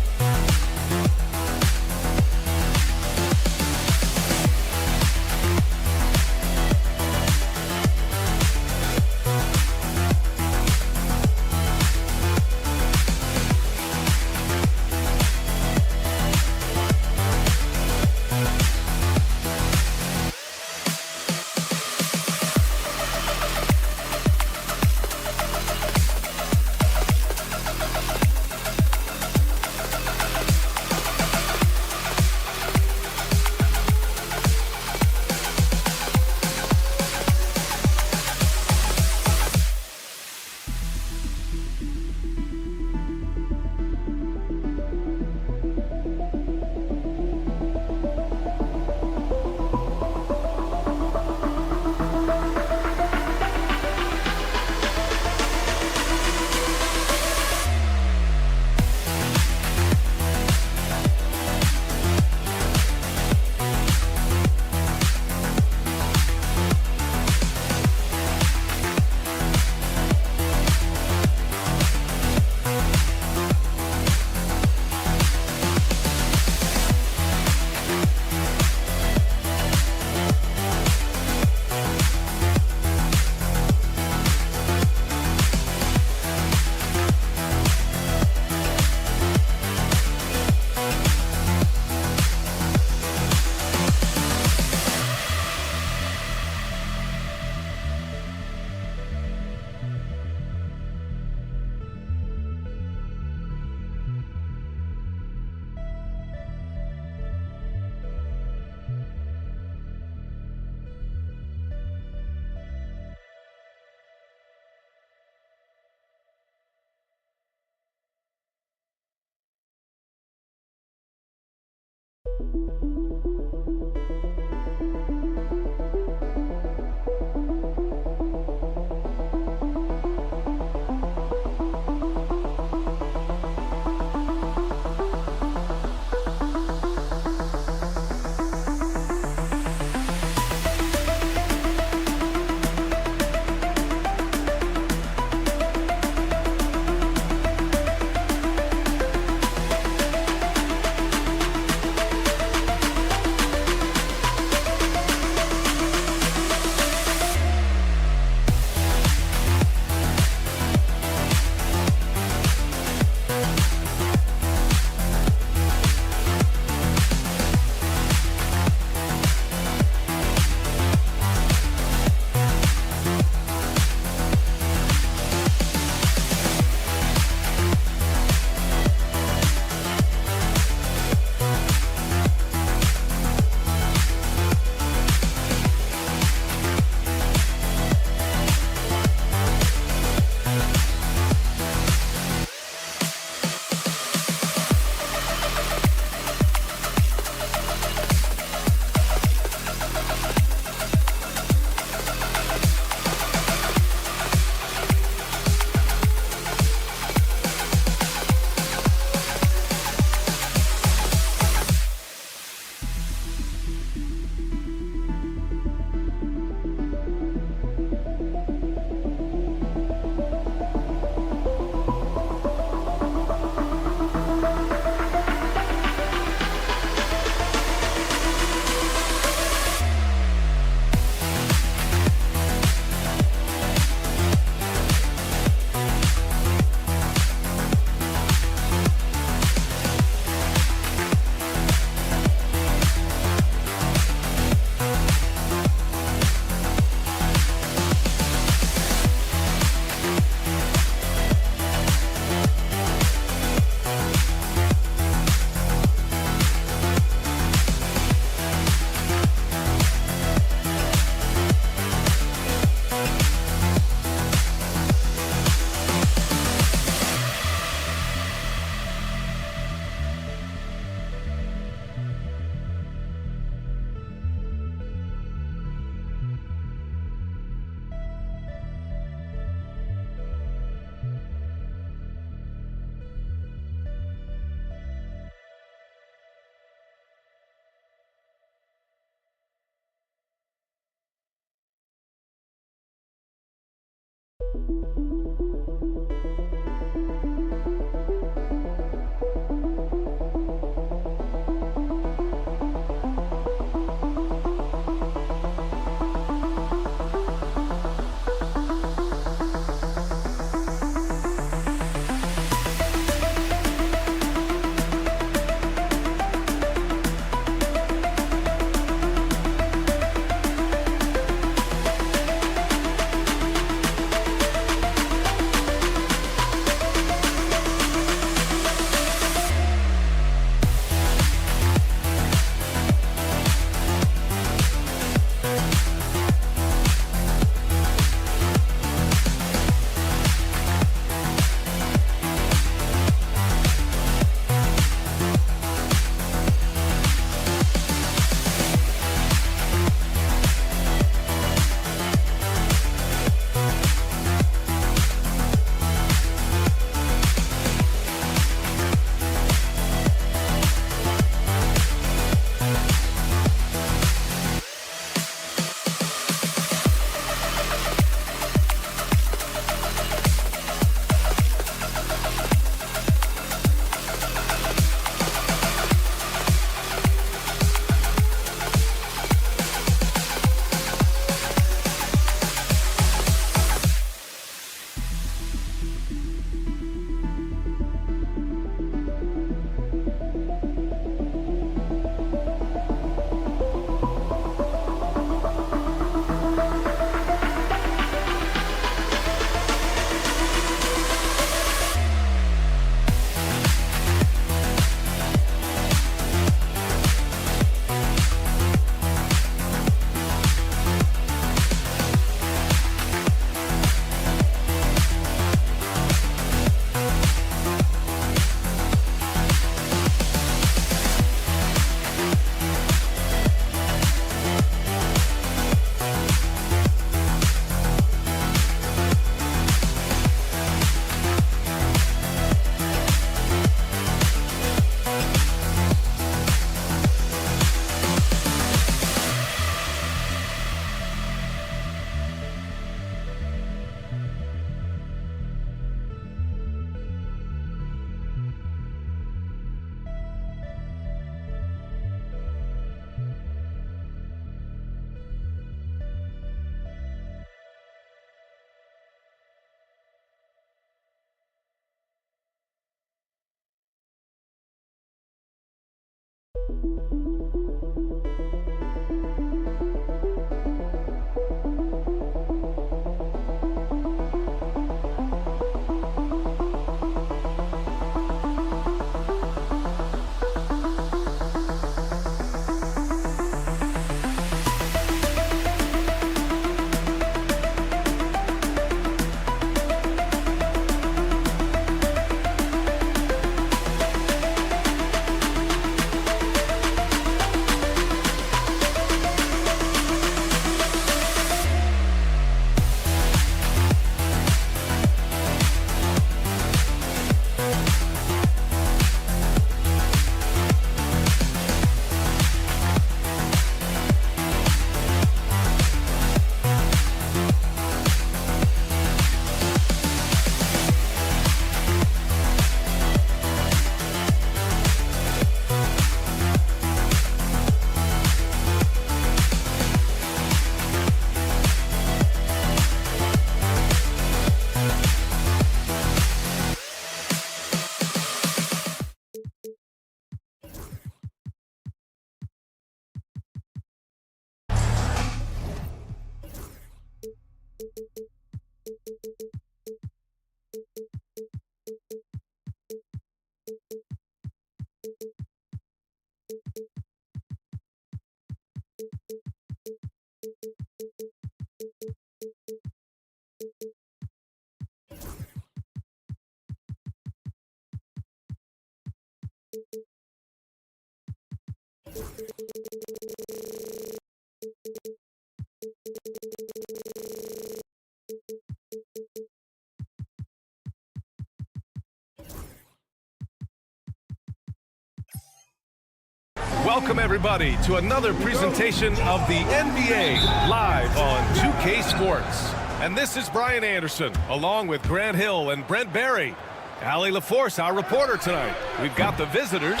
Welcome, everybody, to another presentation of the NBA live on 2K Sports. And this is Brian Anderson, along with Grant Hill and Brent Barry. Allie LaForce, our reporter tonight. We've got the visitors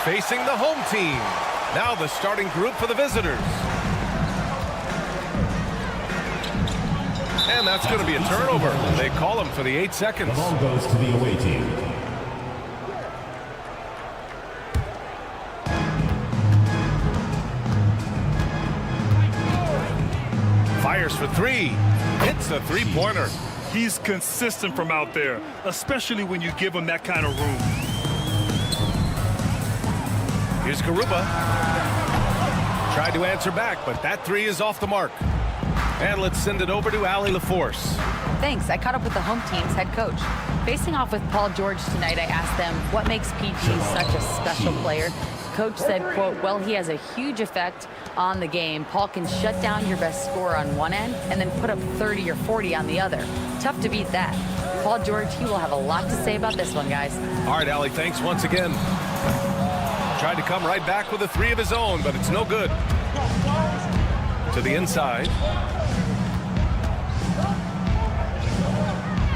facing the home team. Now the starting group for the visitors. And that's going to be a turnover. They call him for the 8 seconds. The ball goes to the away team. Fires for three. Hits a three-pointer. He's consistent from out there, especially when you give him that kind of room. Here's Garuba. Tried to answer back, but that three is off the mark. And let's send it over to Allie LaForce. Thanks. I caught up with the home team's head coach. Facing off with Paul George tonight, I asked them what makes PG such a special player. Coach said, quote, well, he has a huge effect on the game. Paul can shut down your best scorer on one end and then put up 30 or 40 on the other. Tough to beat that. Paul George, he will have a lot to say about this one, guys. All right, Allie, thanks once again. Tried to come right back with a three of his own, but it's no good. To the inside.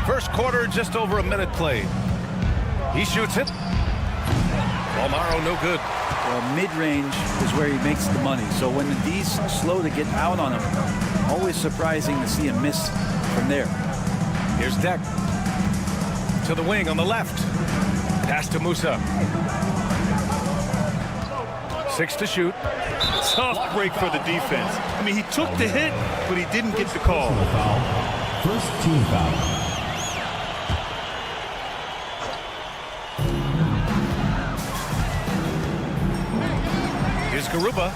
First quarter, just over a minute played. He shoots it. Almaro, no good. Well, mid-range is where he makes the money. So when the D's slow to get out on him, always surprising to see him miss from there. Here's Deck. To the wing on the left. Pass to Musa. 6 to shoot. Tough break for the defense. I mean, he took the hit, but he didn't get the call. First team foul. Garuba.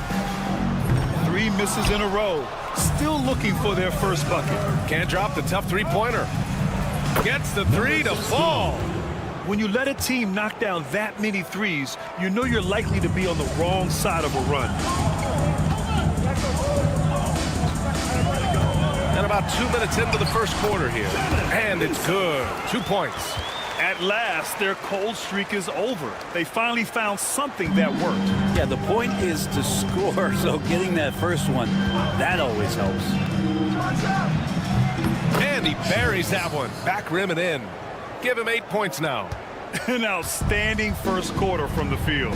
3 misses in a row. Still looking for their first bucket. Can't drop the tough three-pointer. Gets the three to fall. When you let a team knock down that many threes, you know you're likely to be on the wrong side of a run. And about 2 minutes into the first quarter here. And it's good. 2 points. At last, their cold streak is over. They finally found something that worked. Yeah, the point is to score, so getting that first one, that always helps. And he buries that one. Back rim and in. Give him 8 points now. An outstanding first quarter from the field.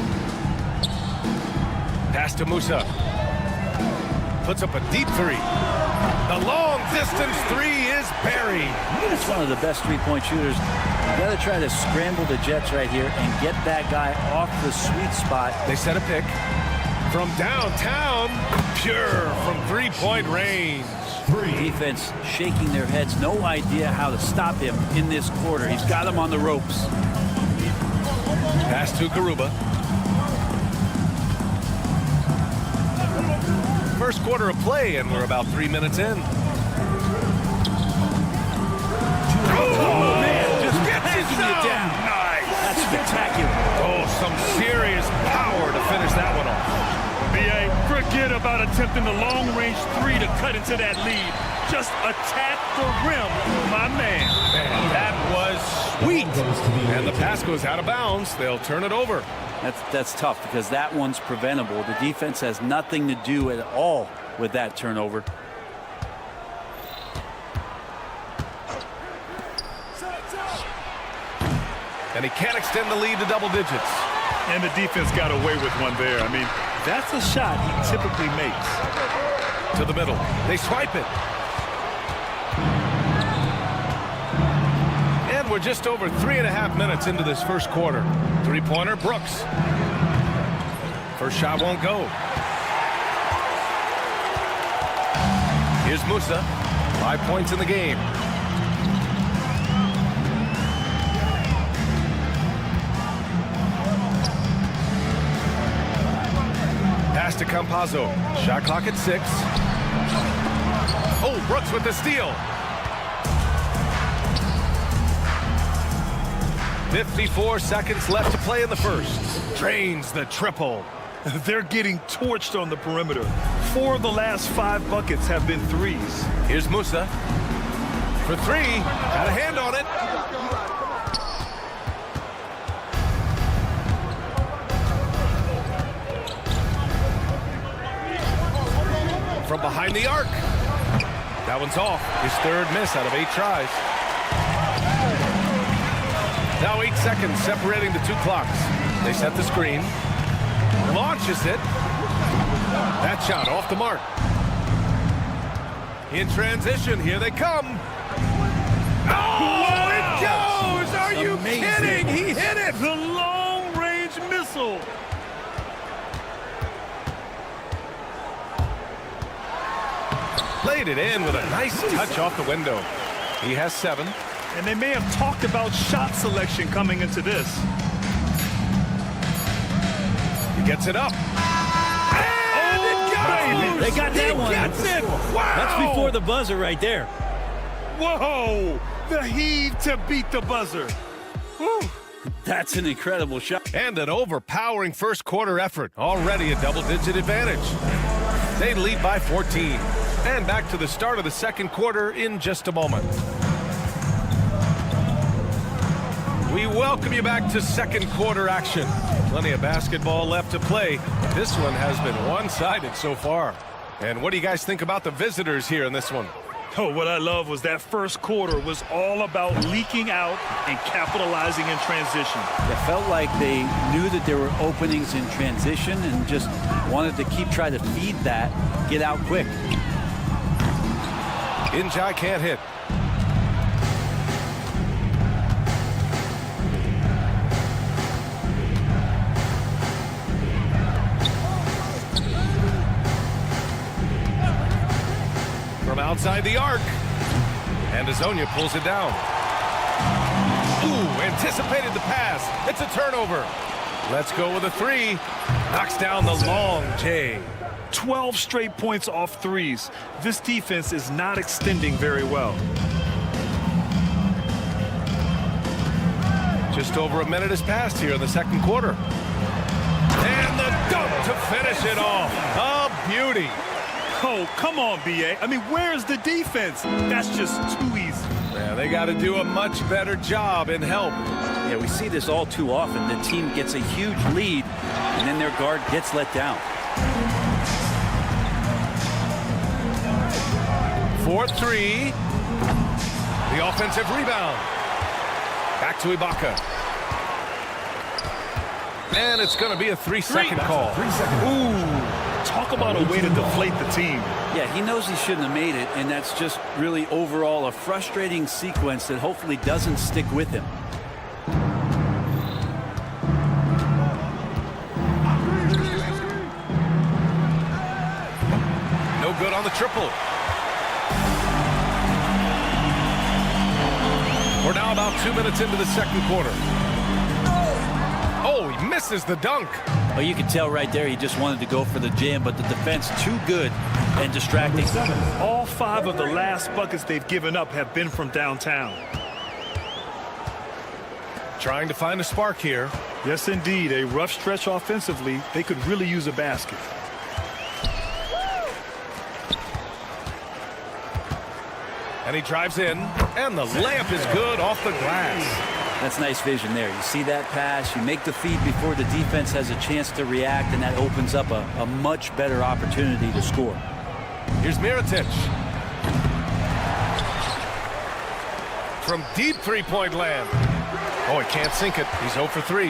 Pass to Musa. Puts up a deep three. The long-distance three is buried. That's one of the best three-point shooters got to try to scramble the Jets right here and get that guy off the sweet spot. They set a pick from downtown, pure from three-point range. Defense shaking their heads, no idea how to stop him in this quarter. He's got him on the ropes. Pass to Garuba. First quarter of play, and we're about 3 minutes in. Oh, man, just gets it down. Nice. That's spectacular. Oh, some serious power to finish that one off. B.A., forget about attempting the long-range three to cut into that lead. Just attack the rim, my man. Man, that was sweet. And the pass goes out of bounds. They'll turn it over. That's tough because that one's preventable. The defense has nothing to do at all with that turnover. And he can't extend the lead to double digits. And the defense got away with one there. I mean, that's a shot he typically makes. To the middle. They swipe it. And we're just over 3.5 minutes into this first quarter. Three-pointer, Brooks. First shot won't go. Here's Musa. 5 points in the game. Pass to Campazzo. Shot clock at 6. Oh, Brooks with the steal. 54 seconds left to play in the first. Drains the triple. They're getting torched on the perimeter. 4 of the last 5 buckets have been threes. Here's Musa. For 3. Got a hand on it. From behind the arc. That one's off. His third miss out of 8 tries. Now 8 seconds separating the 2 clocks. They set the screen. Launches it. That shot off the mark. In transition, here they come. Oh, it goes! Are you kidding? He hit it! The long-range missile. Played it in with a nice touch off the window. He has 7. And they may have talked about shot selection coming into this. He gets it up. And it goes! They got that one. Gets it! Wow! That's before the buzzer right there. Whoa! The heave to beat the buzzer. Whew. That's an incredible shot. And an overpowering first quarter effort. Already a double-digit advantage. They lead by 14. And back to the start of the second quarter in just a moment. We welcome you back to second quarter action. Plenty of basketball left to play. This one has been one-sided so far. And what do you guys think about the visitors here in this one? Oh, what I love was that first quarter was all about leaking out and capitalizing in transition. It felt like they knew that there were openings in transition and just wanted to keep trying to feed that, get out quick. Injai can't hit. From outside the arc. And Azonia pulls it down. Ooh, anticipated the pass. It's a turnover. Let's go with a 3. Knocks down the long J. 12 straight points off threes. This defense is not extending very well. Just over a minute has passed here in the second quarter. And the dunk to finish it off. A beauty. Oh, come on, B.A. I mean, where's the defense? That's just too easy. Yeah, they got to do a much better job in help. Yeah, we see this all too often. The team gets a huge lead, and then their guard gets let down. 4-3. The offensive rebound. Back to Ibaka. And it's going to be a 3-second call. Ooh. Talk about a way to deflate the team. Yeah, he knows he shouldn't have made it, and that's just really overall a frustrating sequence that hopefully doesn't stick with him. on the triple. We're now about 2 minutes into the second quarter. Oh, he misses the dunk. Well, you can tell right there he just wanted to go for the jam, but the defense too good and distracting. All 5 of the last buckets they've given up have been from downtown. Trying to find a spark here. Yes, indeed. A rough stretch offensively. They could really use a basket. And he drives in, and the layup is good off the glass. That's nice vision there. You see that pass, you make the feed before the defense has a chance to react, and that opens up a much better opportunity to score. Here's Mirotic. From deep three-point land. Oh, he can't sink it. He's 0 for 3.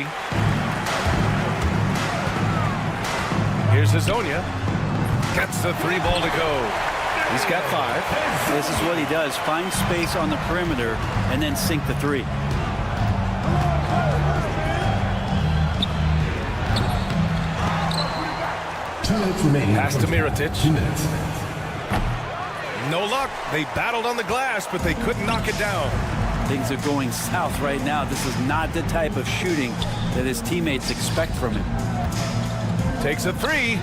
Here's Hazonia. Gets the 3 ball to go. He's got 5. This is what he does. Find space on the perimeter and then sink the 3. Pass to Mirotic. No luck. They battled on the glass, but they couldn't knock it down. Things are going south right now. This is not the type of shooting that his teammates expect from him. Takes a 3.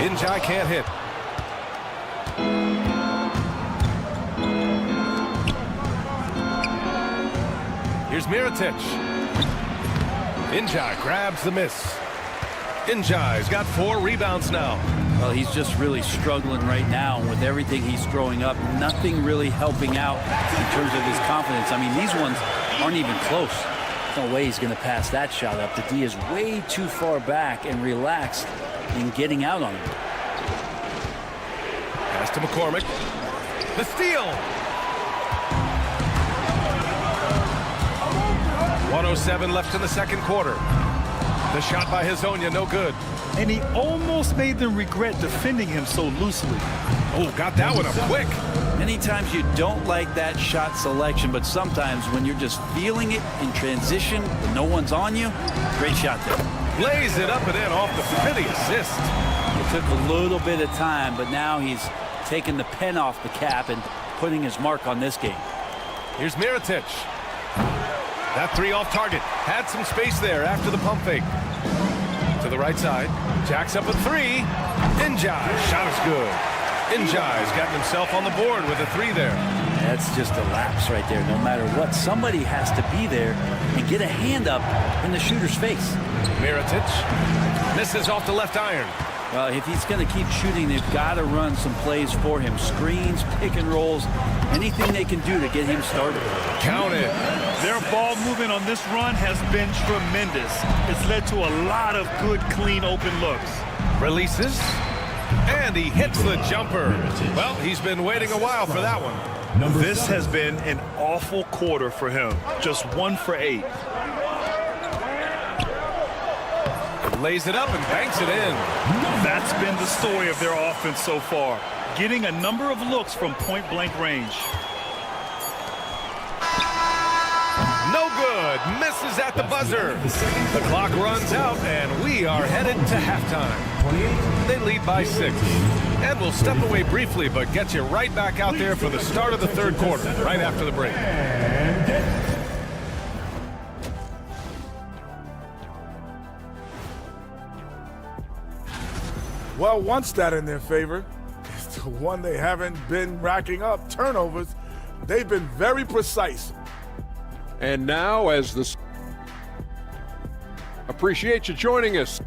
Injai can't hit. Here's Mirotic. Injai grabs the miss. Injai's got 4 rebounds now. Well, he's just really struggling right now with everything he's throwing up. Nothing really helping out in terms of his confidence. I mean, these ones aren't even close. There's no way he's going to pass that shot up. The D is way too far back and relaxed in getting out on him. Pass to McCormick. The steal. 1:07 left in the second quarter. The shot by Hazonia, no good. And he almost made them regret defending him so loosely. Oh, got that one up quick. Many times you don't like that shot selection, but sometimes when you're just feeling it in transition, when no one's on you, great shot there. Lays it up and in off the pretty assist. It took a little bit of time, but now he's taking the pen off the cap and putting his mark on this game. Here's Mirotic. That 3 off target. Had some space there after the pump fake. To the right side. Jacks up a 3. Injai. Shot is good. Injai's gotten himself on the board with a 3 there. That's just a lapse right there. No matter what, somebody has to be there and get a hand up in the shooter's face. Mirotic misses off the left iron. Well, if he's going to keep shooting, they've got to run some plays for him. Screens, pick and rolls, anything they can do to get him started. Count it. Their ball movement on this run has been tremendous. It's led to a lot of good, clean, open looks. Releases. And he hits the jumper. Well, he's been waiting a while for that one. This has been an awful quarter for him. Just 1 for 8. Lays it up and banks it in. That's been the story of their offense so far. Getting a number of looks from point-blank range. No good. Misses at the buzzer. The clock runs out, and we are headed to halftime. They lead by 6. And we'll step away briefly, but get you right back out there for the start of the third quarter, right after the break. Well, one stat in their favor is the one they haven't been racking up, turnovers. They've been very precise. And now, as the... Appreciate you joining us.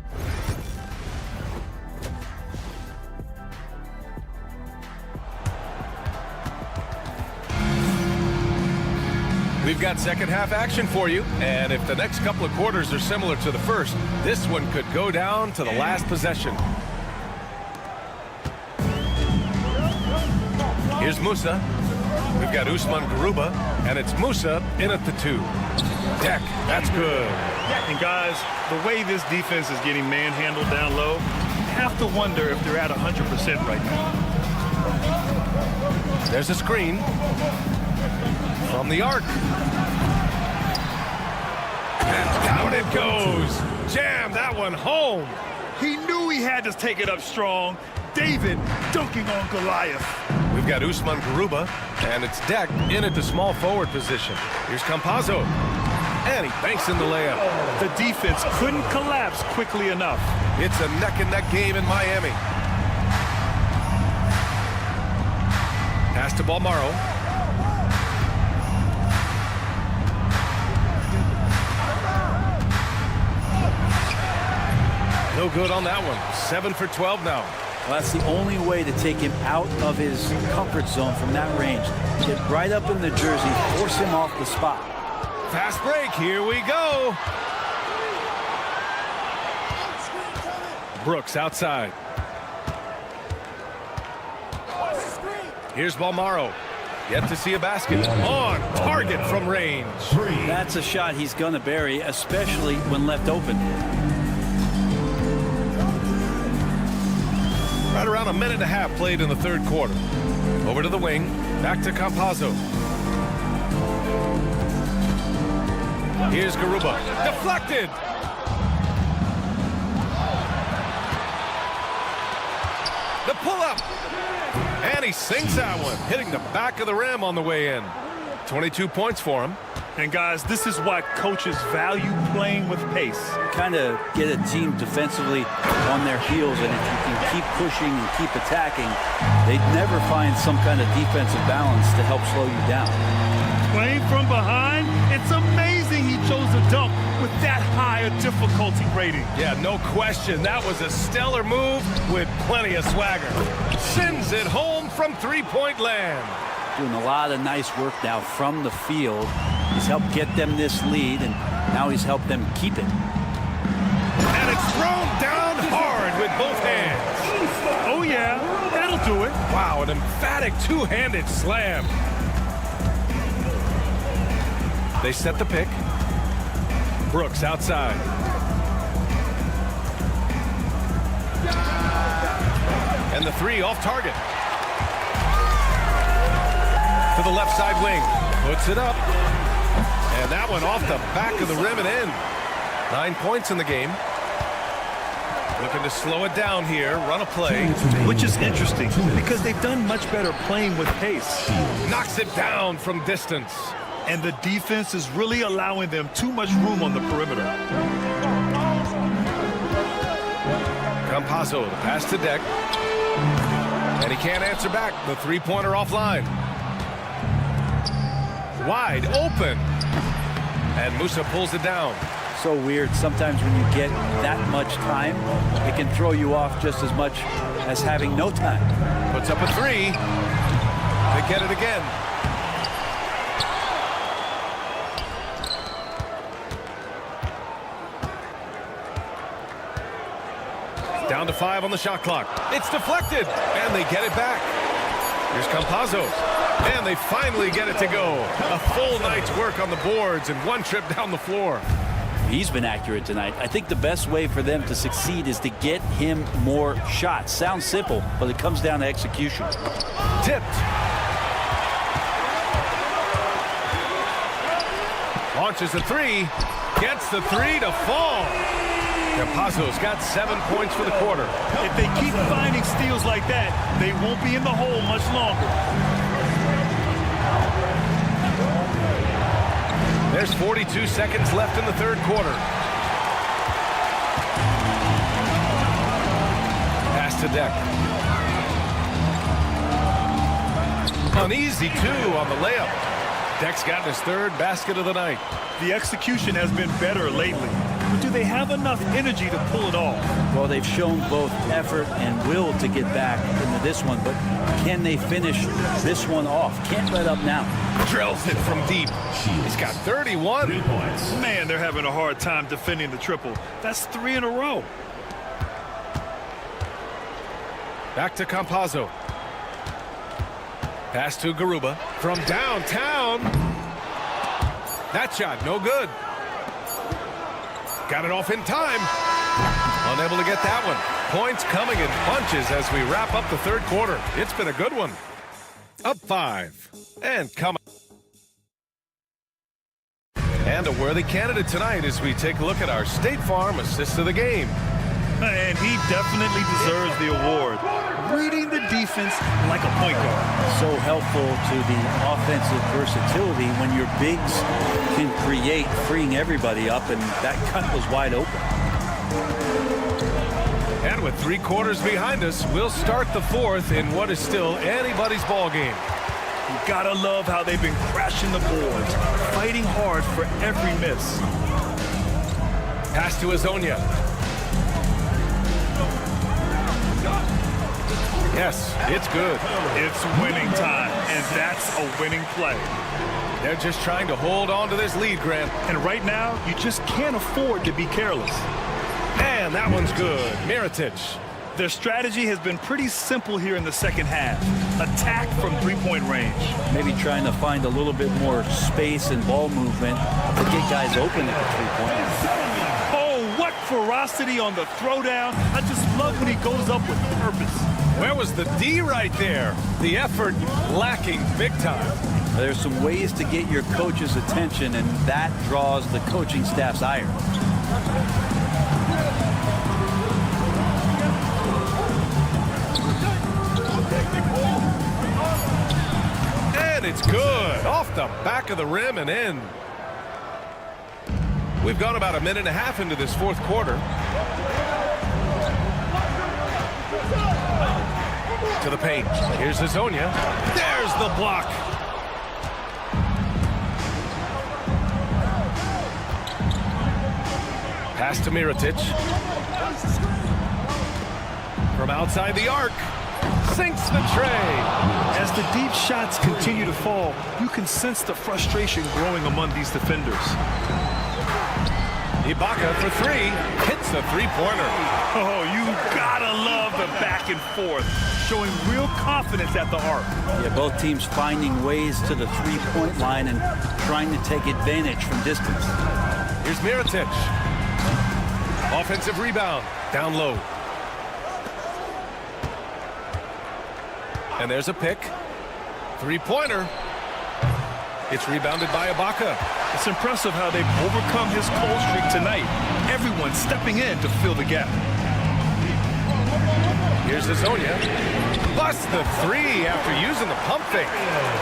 We've got second half action for you, and if the next couple of quarters are similar to the first, this one could go down to the last possession. Here's Musa. We've got Usman Garuba, and it's Musa in at the 2. Deck, that's good. And guys, the way this defense is getting manhandled down low, you have to wonder if they're at 100% right now. There's a screen from the arc. And down it goes. Jam that one home. He knew he had to take it up strong. David dunking on Goliath. We've got Usman Garuba, and it's Deck in at the small forward position. Here's Campazzo, and he banks in the layup. The defense couldn't collapse quickly enough. It's a neck-and-neck game in Miami. Pass to Balmaro. No good on that one. 7 for 12 now. Well, that's the only way to take him out of his comfort zone from that range. Get right up in the jersey, force him off the spot. Fast break, here we go. Brooks outside. Here's Balmaro. Yet to see a basket. On target from range. That's a shot he's going to bury, especially when left open. Right around a minute and a half played in the third quarter. Over to the wing. Back to Campazzo. Here's Garuba. Deflected. The pull-up. And he sinks that one, hitting the back of the rim on the way in. 22 points for him. And guys, this is why coaches value playing with pace. Kind of get a team defensively on their heels, and if you can keep pushing and keep attacking, they'd never find some kind of defensive balance to help slow you down. Playing from behind, it's amazing he chose a dunk with that high a difficulty rating. Yeah, no question. That was a stellar move with plenty of swagger. Sends it home from three-point land. Doing a lot of nice work now from the field. He's helped get them this lead, and now he's helped them keep it. And it's thrown down hard with both hands. Oh, yeah, that'll do it. Wow, an emphatic two-handed slam. They set the pick. Brooks outside. And the three off target. To the left side wing. Puts it up. And that one off the back of the rim and in. 9 points in the game. Looking to slow it down here, run a play. Which is interesting because they've done much better playing with pace. Knocks it down from distance. And the defense is really allowing them too much room on the perimeter. Campazzo, the pass to Deck. And he can't answer back. The three-pointer offline. Wide open. And Musa pulls it down. So weird. Sometimes when you get that much time, it can throw you off just as much as having no time. Puts up a three. They get it again. Down to 5 on the shot clock. It's deflected, and they get it back. Here's Campazzo, and they finally get it to go. A full night's work on the boards and one trip down the floor. He's been accurate tonight. I think the best way for them to succeed is to get him more shots. Sounds simple, but it comes down to execution. Tipped. Launches a three. Gets the three to fall. Campazzo's got 7 points for the quarter. If they keep finding steals like that, they won't be in the hole much longer. There's 42 seconds left in the third quarter. Pass to Deck. An easy two on the layup. Deck's gotten his third basket of the night. The execution has been better lately. But do they have enough energy to pull it off? Well, they've shown both effort and will to get back into this one, but can they finish this one off? Can't let up now. Drills it from deep. He's got 31 points. Man, they're having a hard time defending the triple. That's 3 in a row. Back to Campazzo. Pass to Garuba from downtown. That shot, no good. Got it off in time. Unable to get that one. Points coming in bunches as we wrap up the third quarter. It's been a good one. Up 5. And coming. And a worthy candidate tonight as we take a look at our State Farm assist of the game. And he definitely deserves the award. reading the defense like a point guard. So helpful to the offensive versatility when your bigs can create, freeing everybody up, and that cut was wide open. And with 3 quarters behind us, we'll start the 4th in what is still anybody's ball game. You gotta love how they've been crashing the boards, fighting hard for every miss. Pass to Azonia. Yes, it's good. It's winning time, and that's a winning play. They're just trying to hold on to this lead, Grant. And right now, you just can't afford to be careless. And that one's good. Mirotic. Their strategy has been pretty simple here in the second half. Attack from three-point range. Maybe trying to find a little bit more space and ball movement to get guys open at the three-point. Oh, what ferocity on the throwdown. I just love when he goes up with purpose. Where was the D right there? The effort lacking big time. There's some ways to get your coach's attention, and that draws the coaching staff's ire. And it's good. Off the back of the rim and in. We've gone about a minute and a half into this 4th quarter. To the paint. Here's Azonia. There's the block. Pass to Mirotic. From outside the arc. Sinks the tray. As the deep shots continue to fall, you can sense the frustration growing among these defenders. Ibaka for 3. Hits a three-pointer. Oh, you gotta love the back and forth. Showing real confidence at the arc. Yeah, both teams finding ways to the three-point line and trying to take advantage from distance. Here's Mirotic. Offensive rebound. Down low. And there's a pick. Three-pointer. It's rebounded by Ibaka. It's impressive how they've overcome his cold streak tonight. Everyone stepping in to fill the gap. Here's Azonia. Busts the 3 after using the pump fake.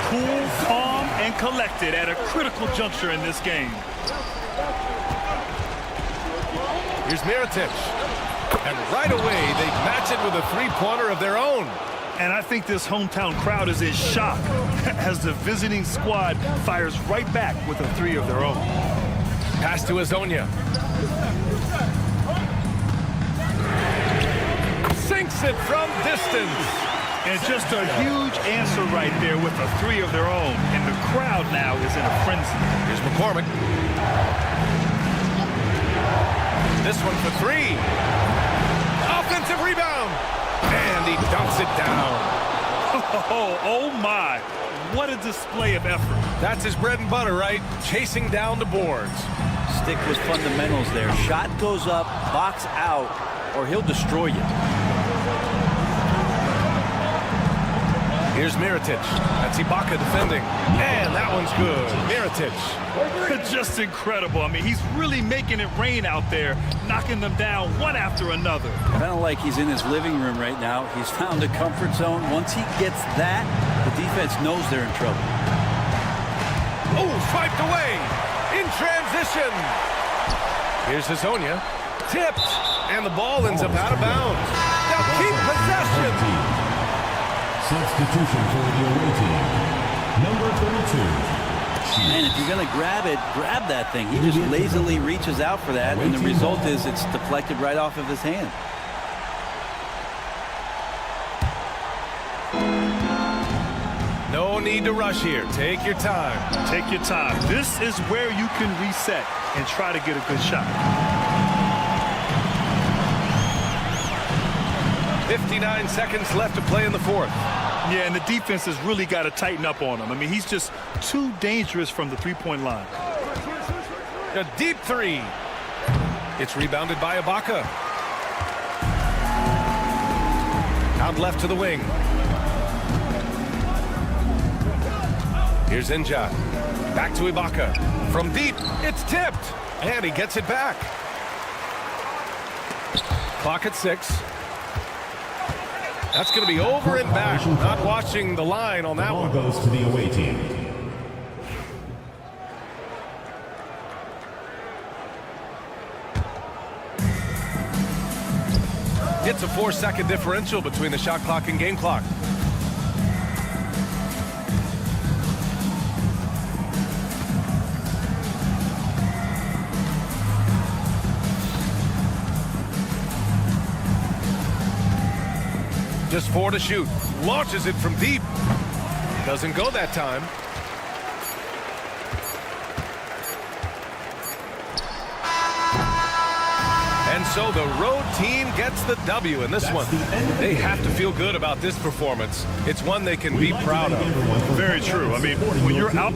Cool, calm, and collected at a critical juncture in this game. Here's Mirotic. And right away, they match it with a three-pointer of their own. And I think this hometown crowd is in shock as the visiting squad fires right back with a 3 of their own. Pass to Azonia. Sinks it from distance. And just a huge answer right there with a 3 of their own. And the crowd now is in a frenzy. Here's McCormick. This one for 3. Offensive rebound. And he dunks it down. Oh my. What a display of effort. That's his bread and butter, right? Chasing down the boards. Stick with fundamentals there. Shot goes up, box out, or he'll destroy you. Here's Mirotic. That's Ibaka defending. And that one's good. Mirotic. Just incredible. I mean, he's really making it rain out there, knocking them down one after another. Kind of like he's in his living room right now. He's found a comfort zone. Once he gets that, the defense knows they're in trouble. Oh, swiped away. In transition. Here's Azonia. Tipped. And the ball ends up out of bounds. They'll keep possession. Substitution for the away team. Number 32. And if you're going to grab it, grab that thing. He just lazily reaches out for that, and the result is it's deflected right off of his hand. No need to rush here. Take your time. Take your time. This is where you can reset and try to get a good shot. 59 seconds left to play in the 4th. Yeah, and the defense has really got to tighten up on him. I mean, he's just too dangerous from the three-point line. A deep 3. It's rebounded by Ibaka. Out left to the wing. Here's Inja. Back to Ibaka. From deep, it's tipped. And he gets it back. Clock at 6. That's going to be over and back. Not watching the line on that one. The ball goes to the away team. It's a 4-second differential between the shot clock and game clock. Just 4 to shoot. Launches it from deep. Doesn't go that time. And so the road team gets the W in this one. They have to feel good about this performance. It's one they can be proud of. Very true. I mean, when you're out...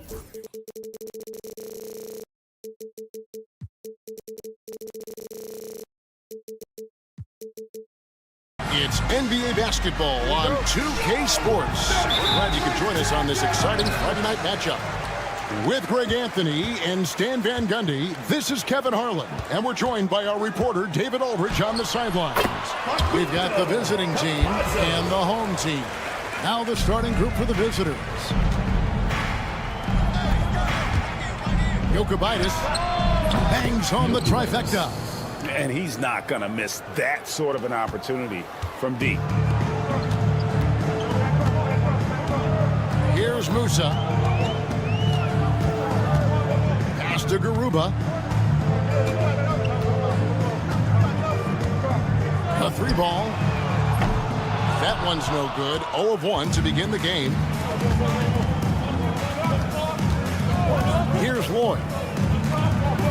It's NBA basketball on 2K Sports. Glad you could join us on this exciting Friday night matchup. With Greg Anthony and Stan Van Gundy, this is Kevin Harlan, and we're joined by our reporter David Aldridge on the sidelines. We've got the visiting team and the home team. Now the starting group for the visitors. Jokic bangs home the trifecta. And he's not going to miss that sort of an opportunity from deep. Here's Musa. Pass to Garuba. A three ball. That one's no good. 0 of 1 to begin the game. Here's Lloyd.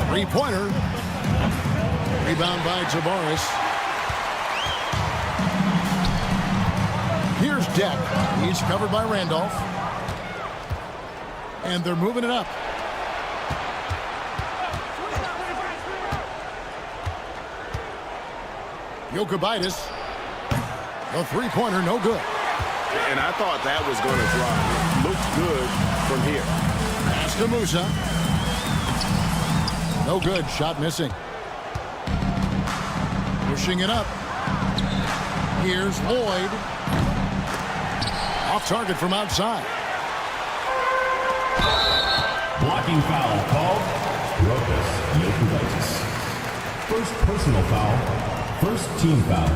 Three-pointer. Rebound by Tavares. Here's Deck. He's covered by Randolph. And they're moving it up. Jokic. A three-pointer, no good. And I thought that was going to fly. Looks good from here. Pass to Musa. No good. Shot missing. Pushing it up. Here's Lloyd. Off target from outside. Blocking foul called. Rokas Jokic. First personal foul. First team foul.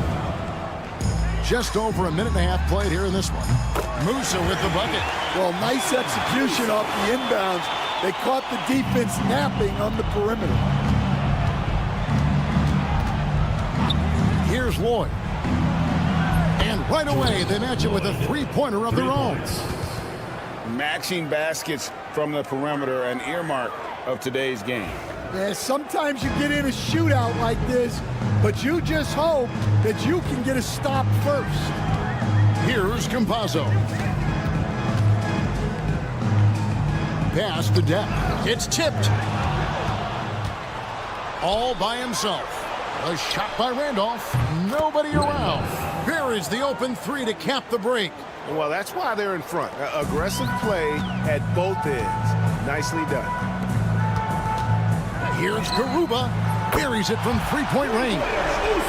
Just over a minute and a half played here in this one. Musa with the bucket. Well, nice execution off the inbounds. They caught the defense napping on the perimeter. Here's Lloyd. And right away, they match it with a three-pointer of their own. Matching baskets from the perimeter, an earmark of today's game. Yeah, sometimes you get in a shootout like this, but you just hope that you can get a stop first. Here's Campazzo. Pass to Deck. It's tipped. All by himself. A shot by Randolph. Nobody around. There is the open three to cap the break. Well, that's why they're in front. Aggressive play at both ends. Nicely done. Here's Garuba. Buries it from three-point range.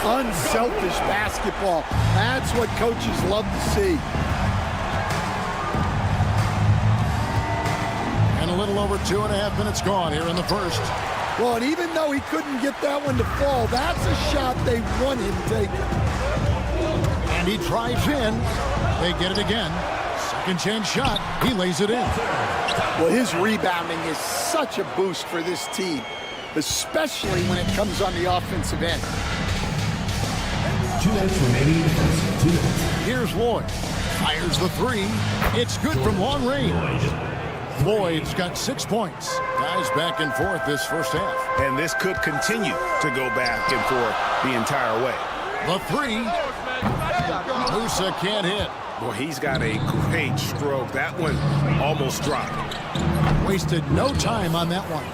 Unselfish basketball. That's what coaches love to see. And a little over 2.5 minutes gone here in the first. Well, and even though he couldn't get that one to fall, that's a shot they want him taking. And he drives in. They get it again. Second chance shot. He lays it in. Well, his rebounding is such a boost for this team, especially when it comes on the offensive end. 2 minutes remaining in the first. 2 minutes. Here's Lloyd. Fires the three. It's good from long range. Lloyd's got 6 points. Guys back and forth this first half. And this could continue to go back and forth the entire way. The three. Musa can't hit. Boy, he's got a great stroke. That one almost dropped. Wasted no time on that one.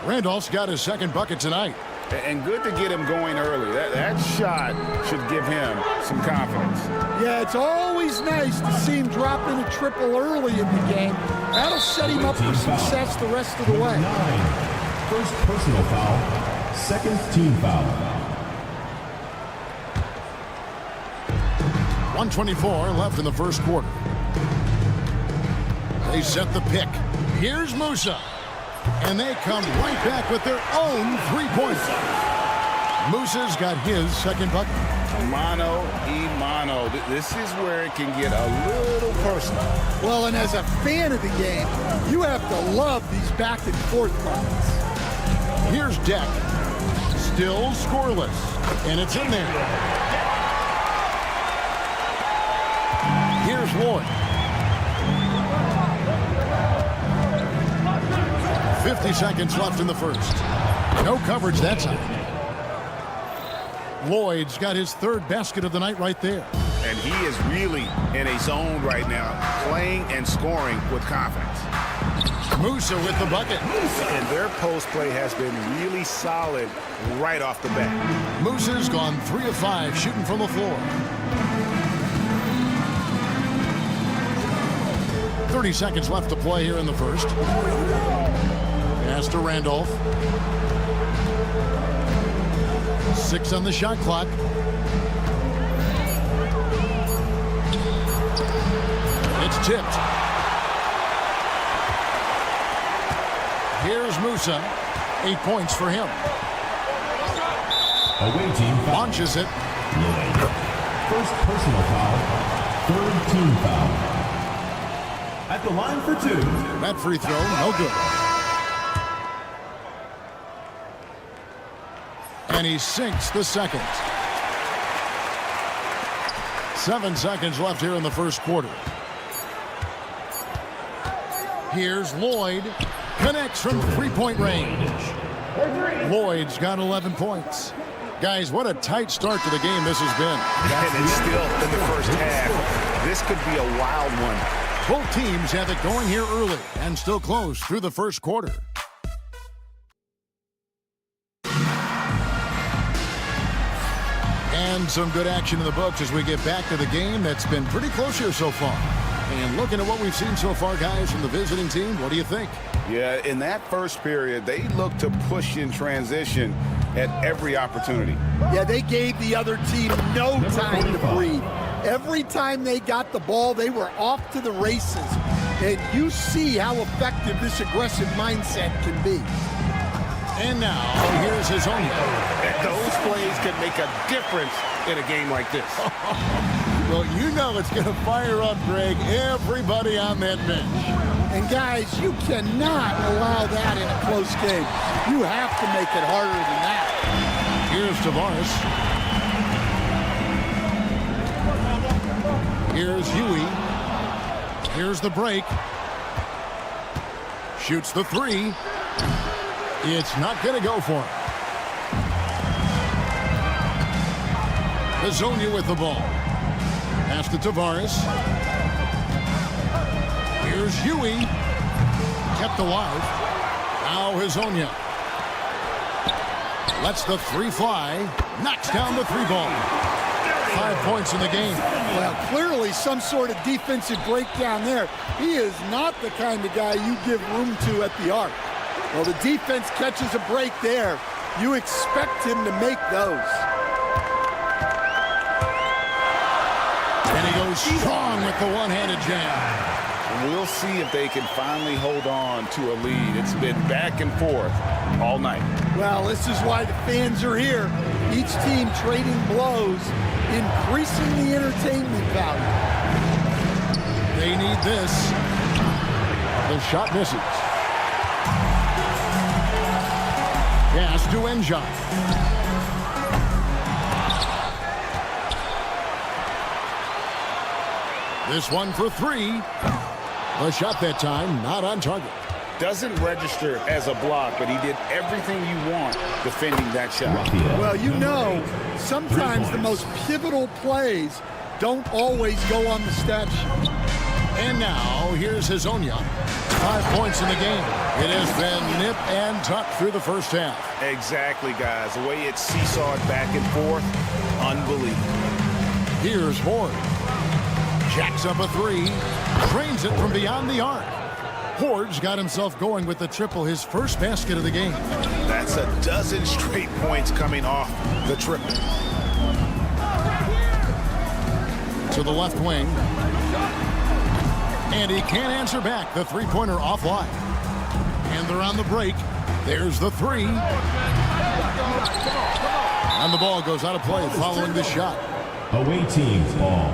Randolph's got his second bucket tonight. And good to get him going early. That shot should give him some confidence. Yeah, it's always nice to see him drop in a triple early in the game. That'll set him up for success the rest of the way. 9. First personal foul. Second team foul. 1:24 left in the first quarter. They set the pick. Here's Musa. And they come right back with their own three-pointer. Musa's got his second bucket. Mano y mano. This is where it can get a little personal. Well, and as a fan of the game, you have to love these back and forth moments. Here's Deck. Still scoreless. And it's in there. Here's Lloyd. 50 seconds left in the first. No coverage that time. Lloyd's got his third basket of the night right there. And he is really in a zone right now, playing and scoring with confidence. Musa with the bucket. And their post play has been really solid right off the bat. Musa's gone 3 of 5 shooting from the floor. 30 seconds left to play here in the first. Pass to Randolph. 6 on the shot clock. It's tipped. Here's Musa. 8 points for him. Away team launches it. First personal foul. Third team foul. At the line for 2. That free throw, no good. And he sinks the second. 7 seconds left here in the first quarter. Here's Lloyd. Connects from three-point range. Lloyd's got 11 points. Guys, what a tight start to the game this has been. And it's still in the first half. This could be a wild one. Both teams have it going here early and still close through the first quarter. And some good action in the books as we get back to the game that's been pretty close here so far. And looking at what we've seen so far, guys, from the visiting team, what do you think? Yeah, in that first period, they looked to push in transition at every opportunity. Yeah, they gave the other team no time to breathe. Every time they got the ball, they were off to the races. And you see how effective this aggressive mindset can be. And now, here's his own. Those plays can make a difference in a game like this. Well, you know it's going to fire up, Greg, everybody on that bench. And guys, you cannot allow that in a close game. You have to make it harder than that. Here's Tavares. Here's Huey. Here's the break. Shoots the three. It's not going to go for him. Hazonia with the ball. Pass to Tavares. Here's Huey. Kept alive. Now Hazonia. Lets the three fly. Knocks down the three ball. 5 points in the game. Well, clearly some sort of defensive breakdown there. He is not the kind of guy you give room to at the arc. Well, the defense catches a break there. You expect him to make those. And he goes strong with the one-handed jam. We'll see if they can finally hold on to a lead. It's been back and forth all night. Well, this is why the fans are here. Each team trading blows, increasing the entertainment value. They need this. The shot misses. Pass to Enjai. This one for three. The shot that time, not on target. Doesn't register as a block, but he did everything you want defending that shot. Well, you know, sometimes the most pivotal plays don't always go on the stat sheet. And now, here's Hazonia. 5 points in the game. It has been nip and tuck through the first half. Exactly, guys. The way it seesawed back and forth, unbelievable. Here's Horde. Jacks up a three. Trains it from beyond the arc. Horde's got himself going with the triple, his first basket of the game. That's a dozen straight points coming off the triple. To the left wing. And he can't answer back. The three-pointer offline. And they're on the break. There's the three. And the ball goes out of play following the shot. Away team's ball.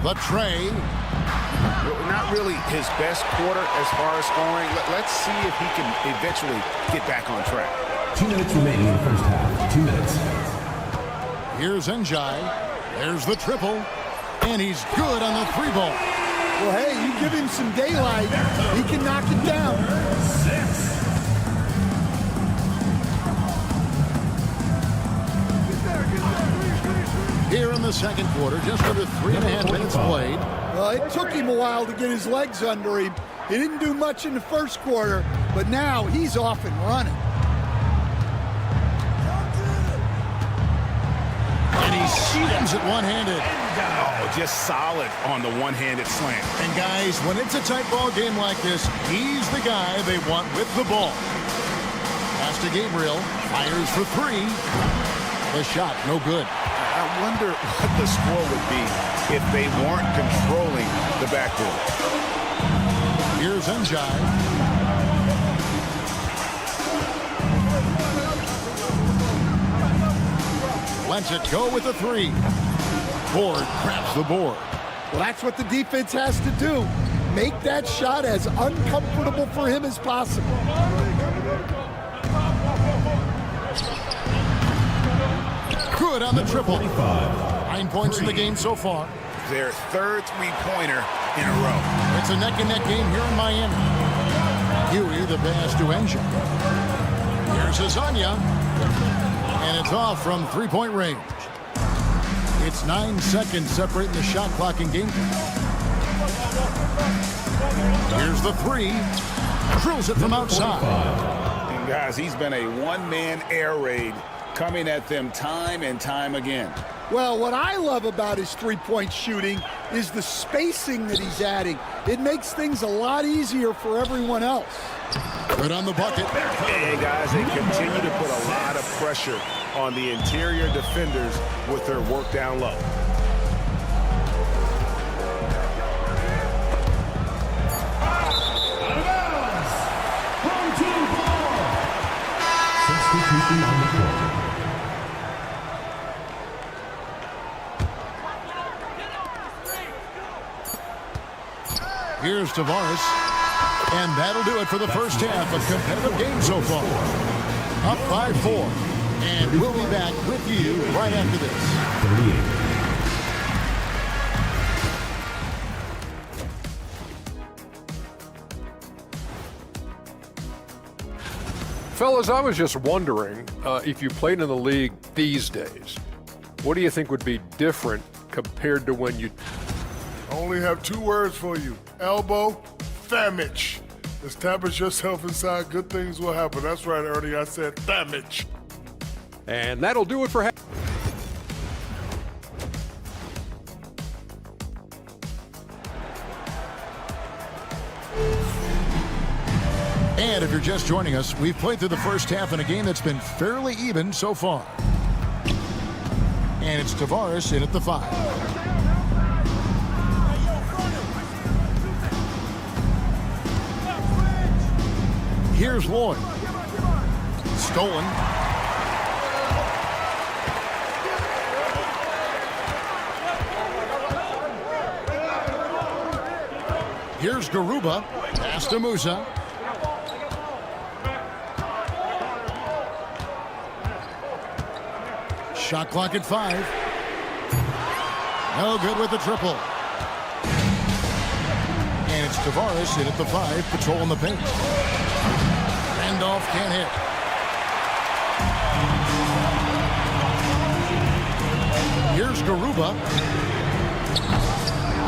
The tray. Not really his best quarter as far as scoring. Let's see if he can eventually get back on track. 2 minutes remaining in the first half. 2 minutes. Here's Enjai. There's the triple. And he's good on the three ball. Well, hey, you give him some daylight, he can knock it down. 6. second quarter. Just under 3.5 minutes played. Well, it took him a while to get his legs under him. He didn't do much in the first quarter, but now he's off and running. And he slams it one-handed. Oh, just solid on the one-handed slam. And guys, when it's a tight ball game like this, he's the guy they want with the ball. Pass to Gabriel, fires for three. The shot, no good. I wonder what the score would be if they weren't controlling the backboard. Here's Njai. Lets it go with the three. Ford grabs the board. Well, that's what the defense has to do. Make that shot as uncomfortable for him as possible. Good on the triple. 9 points in the game so far. Their third three-pointer in a row. It's a neck-and-neck game here in Miami. Huey, the pass to Njai. Here's Azania. And it's off from three-point range. It's 9 seconds separating the shot clock and game time. Here's the three. Drills it from outside. And guys, he's been a one-man air raid coming at them time and time again. Well, what I love about his three-point shooting is the spacing that he's adding. It makes things a lot easier for everyone else. Good on the bucket. Hey, guys, they continue to put a lot of pressure on the interior defenders with their work down low. Here's Tavares. And that'll do it for the first half. A competitive game so far. Up 5-4. And we'll be back with you right after this. 38. Fellas, I was just wondering if you played in the league these days, what do you think would be different compared to when you... I only have 2 words for you. Elbow, damage. Establish yourself inside, good things will happen. That's right, Ernie, I said damage. And that'll do it for... And if you're just joining us, we've played through the first half in a game that's been fairly even so far. And it's Tavares in at the 5. Here's Lloyd. Stolen. Here's Garuba. Pass to Musa. Shot clock at 5. No good with the triple. And it's Tavares in at the 5, patrolling the paint. Randolph can't hit. Here's Garuba.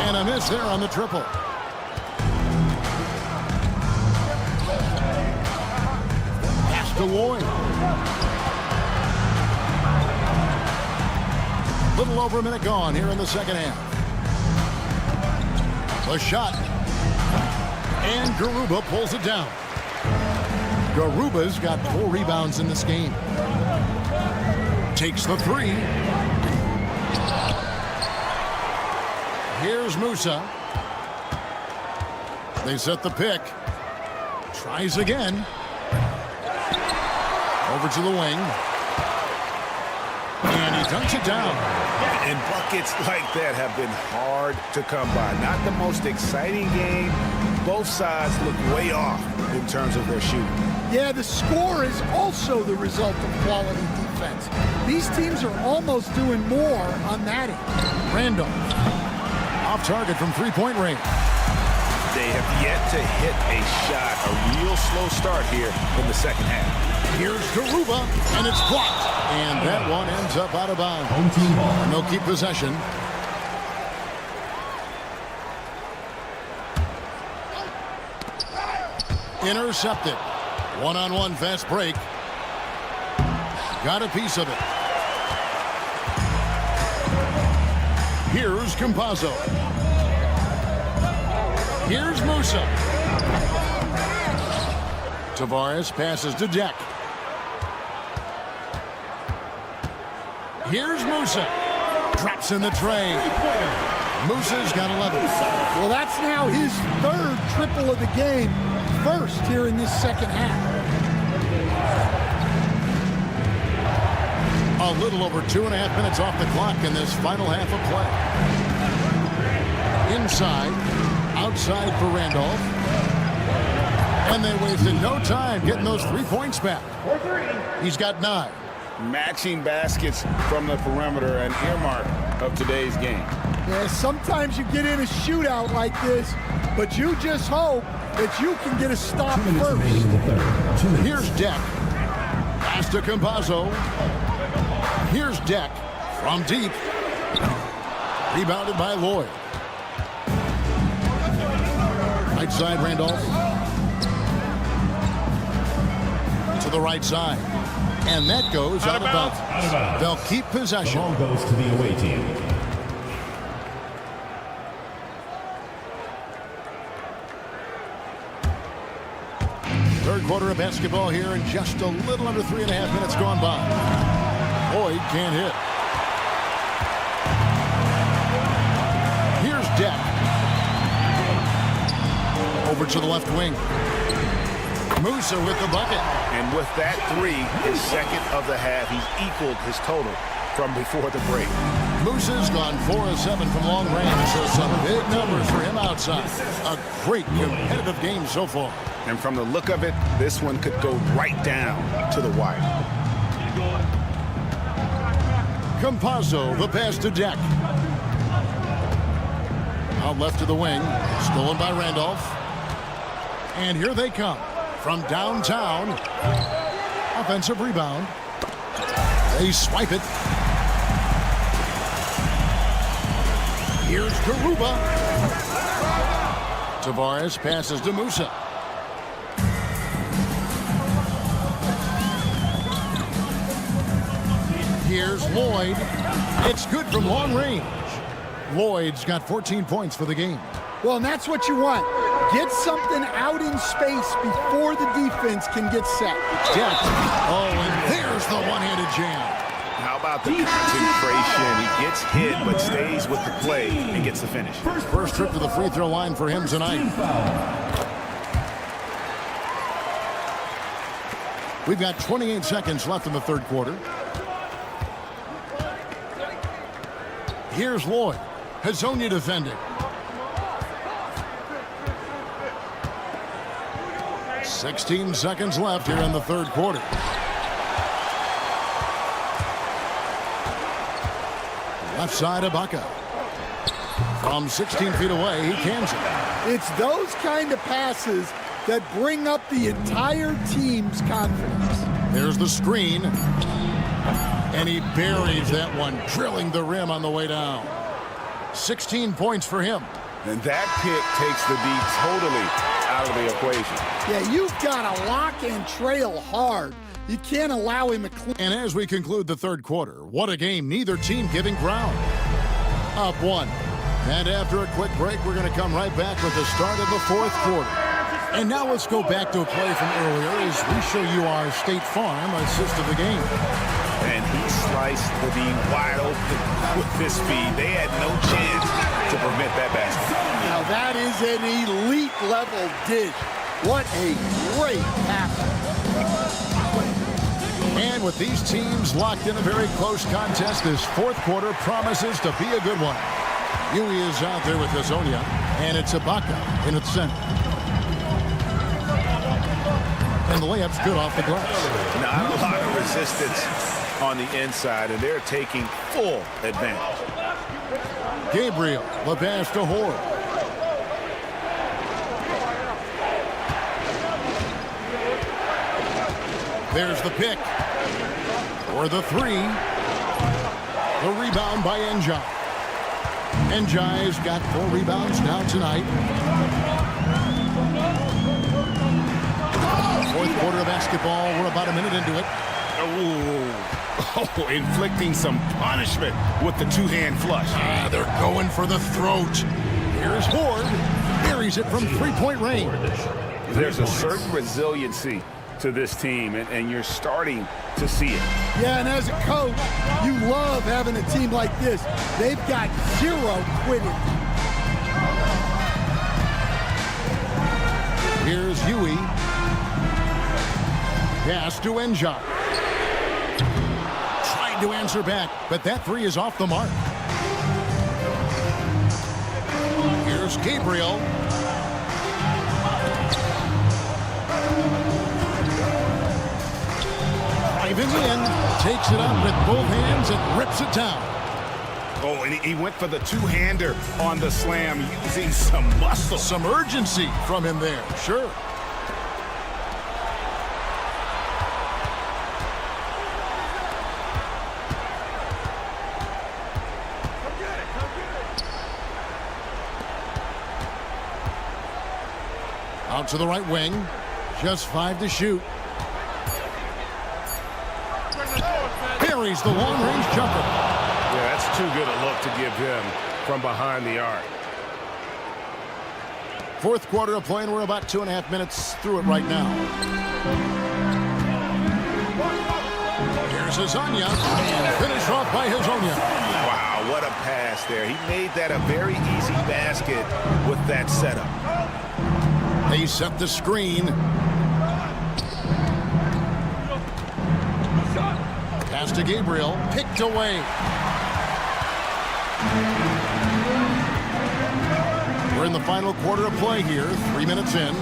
And a miss there on the triple. Pass to Lloyd. Little over a minute gone here in the second half. The shot. And Garuba pulls it down. Garuba's got 4 rebounds in this game. Takes the 3. Here's Musa. They set the pick. Tries again. Over to the wing. And he dunks it down. And buckets like that have been hard to come by. Not the most exciting game. Both sides look way off in terms of their shooting. Yeah, the score is also the result of quality defense. These teams are almost doing more on that end. Randolph. Off target from three-point range. They have yet to hit a shot. A real slow start here in the second half. Here's Garuba, and it's blocked. And that one ends up out of bounds. And they'll keep possession. Intercepted. One-on-one fast break. Got a piece of it. Here's Campazzo. Here's Musa. Tavares passes to Deck. Here's Musa. Drops in the tray. Musa's got 11. Well, that's now his third triple of the game. First here in this second half. A little over 2.5 minutes off the clock in this final half of play. Inside. Outside for Randolph. And they wasted no time getting those 3 points back. He's got 9. Matching baskets from the perimeter, an earmark of today's game. Yeah, sometimes you get in a shootout like this, but you just hope that you can get a stop first. Here's Deck. Pass to Campazzo. Here's Deck from deep. Rebounded by Lloyd. Right side, Randolph. To the right side. And that goes out of bounds. They'll keep possession. The ball goes to the away team. Third quarter of basketball here, and just a little under 3.5 minutes gone by. Lloyd can't hit. Here's Deck. Over to the left wing. Musa with the bucket. And with that three, his second of the half, he's equaled his total from before the break. Musa's gone 4 of 7 from long range, so some big numbers for him outside. A great competitive game so far. And from the look of it, this one could go right down to the wire. Campazzo, the pass to Deck. Out left to the wing. Stolen by Randolph. And here they come from downtown. Offensive rebound. They swipe it. Here's Garuba. Tavares passes to Musa. Here's Lloyd. It's good from long range. Lloyd's got 14 points for the game. Well, and that's what you want. Get something out in space before the defense can get set. Deck. Oh, and there's the one-handed jam. How about the concentration? He gets hit, but stays with the play and gets the finish. First trip to the free throw line for him tonight. We've got 28 seconds left in the third quarter. Here's Lloyd. Hazonia defending. 16 seconds left here in the third quarter. Left side, Ibaka. From 16 feet away, he cans it. It's those kind of passes that bring up the entire team's confidence. There's the screen. And he buries that one, drilling the rim on the way down. 16 points for him. And that pick takes the D totally out of the equation. Yeah, you've got to lock and trail hard. You can't allow him to clean. And as we conclude the third quarter, what a game. Neither team giving ground. Up 1. And after a quick break, we're going to come right back with the start of the fourth quarter. And now let's go back to a play from earlier as we show you our State Farm assist of the game. And he sliced the D wide open with this speed. They had no chance to prevent that basket. Now that is an elite level dish. What a great pass. And with these teams locked in a very close contest, this fourth quarter promises to be a good one. Huey is out there with Hazonia, and it's Ibaka in its center. And the layup's good off the glass. Not a lot of resistance on the inside, and they're taking full advantage. Gabriel, the pass to Hoare. There's the pick. For the three. The rebound by Njai. Njai's got 4 rebounds now tonight. Fourth quarter of basketball. We're about a minute into it. Oh, inflicting some punishment with the two-hand flush. They're going for the throat. Here's Ford. Carries it from three-point range. There's a certain resiliency to this team, and you're starting to see it. Yeah, and as a coach, you love having a team like this. They've got 0 quitting. Here's Huey. Pass to Njai. Tried to answer back, but that three is off the mark. Here's Gabriel. Driving in, takes it up with both hands and rips it down. Oh, and he went for the two-hander on the slam, using some muscle. Some urgency from him there, sure. Out to the right wing. Just 5 to shoot. Carries the long-range jumper. Yeah, that's too good a look to give him from behind the arc. Fourth quarter of play, and we're about 2.5 minutes through it right now. Here's Hazonia, and finished off by Hazonia. Wow, what a pass there. He made that a very easy basket with that setup. They set the screen. Pass to Gabriel, picked away. We're in the final quarter of play here, 3 minutes in.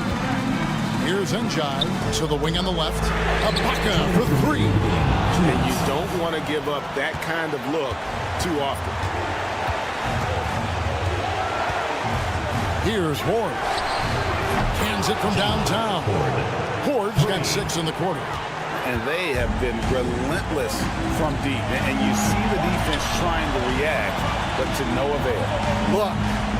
Here's Njai to the wing on the left. Ibaka for 3. And you don't want to give up that kind of look too often. Here's Horde. Cans it from downtown. Horde's got 6 in the quarter. And they have been relentless from deep. And you see the defense trying to react, but to no avail. Look,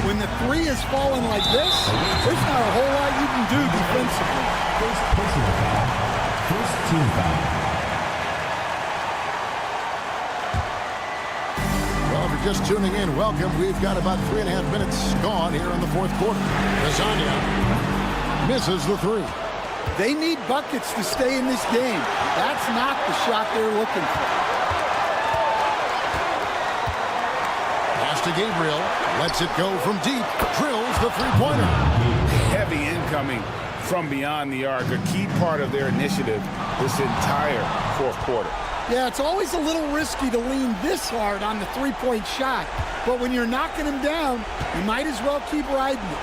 when the three is falling like this, there's not a whole lot you can do defensively. First personal foul. First team foul. Well, if you're just tuning in, welcome. We've got about 3.5 minutes gone here in the fourth quarter. Hazonia misses the 3. They need buckets to stay in this game. That's not the shot they're looking for. Pass to Gabriel. Lets it go from deep. Drills the three-pointer. Heavy incoming from beyond the arc. A key part of their initiative this entire fourth quarter. Yeah, it's always a little risky to lean this hard on the three-point shot. But when you're knocking him down, you might as well keep riding it.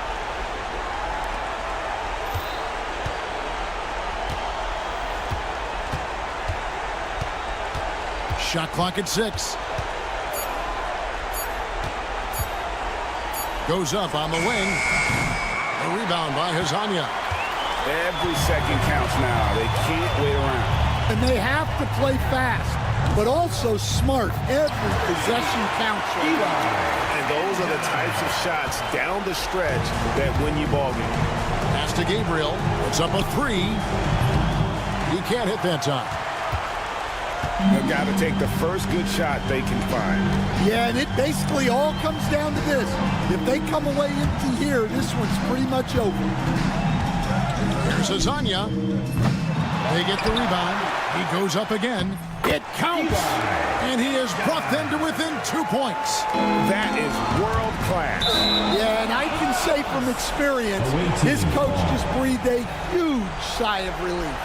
Shot clock at 6. Goes up on the wing. A rebound by Hazonia. Every second counts now. They can't wait around. And they have to play fast, but also smart. Every possession counts. And those are the types of shots down the stretch that win you ball games. Pass to Gabriel. It's up a 3. He can't hit that time. They've got to take the first good shot they can find. Yeah, and it basically all comes down to this. If they come away empty here, this one's pretty much over. Here's Hazonia. They get the rebound. He goes up again. It counts. And he has brought them to within 2 points. That is world class. Yeah, and I can say from experience, his coach just breathed a huge sigh of relief.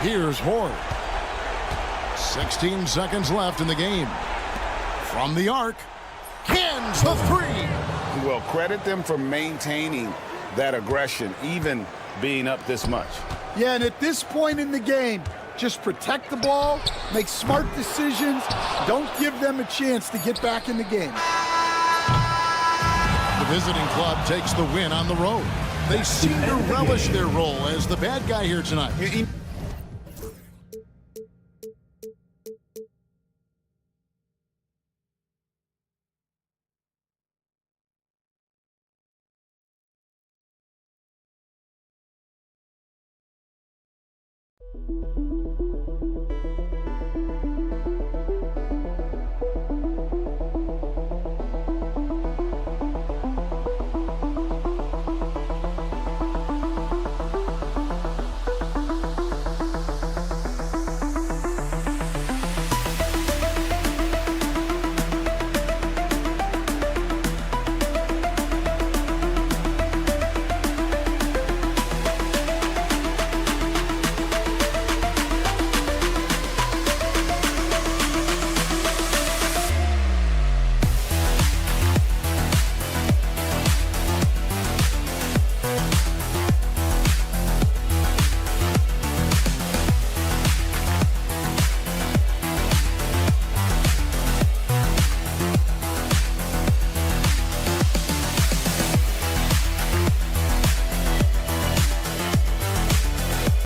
Here's Horde. 16 seconds left in the game. From the arc, cans the 3. Well, credit them for maintaining that aggression, even being up this much. Yeah, and at this point in the game, just protect the ball, make smart decisions, don't give them a chance to get back in the game. The visiting club takes the win on the road. They seem to relish their role as the bad guy here tonight.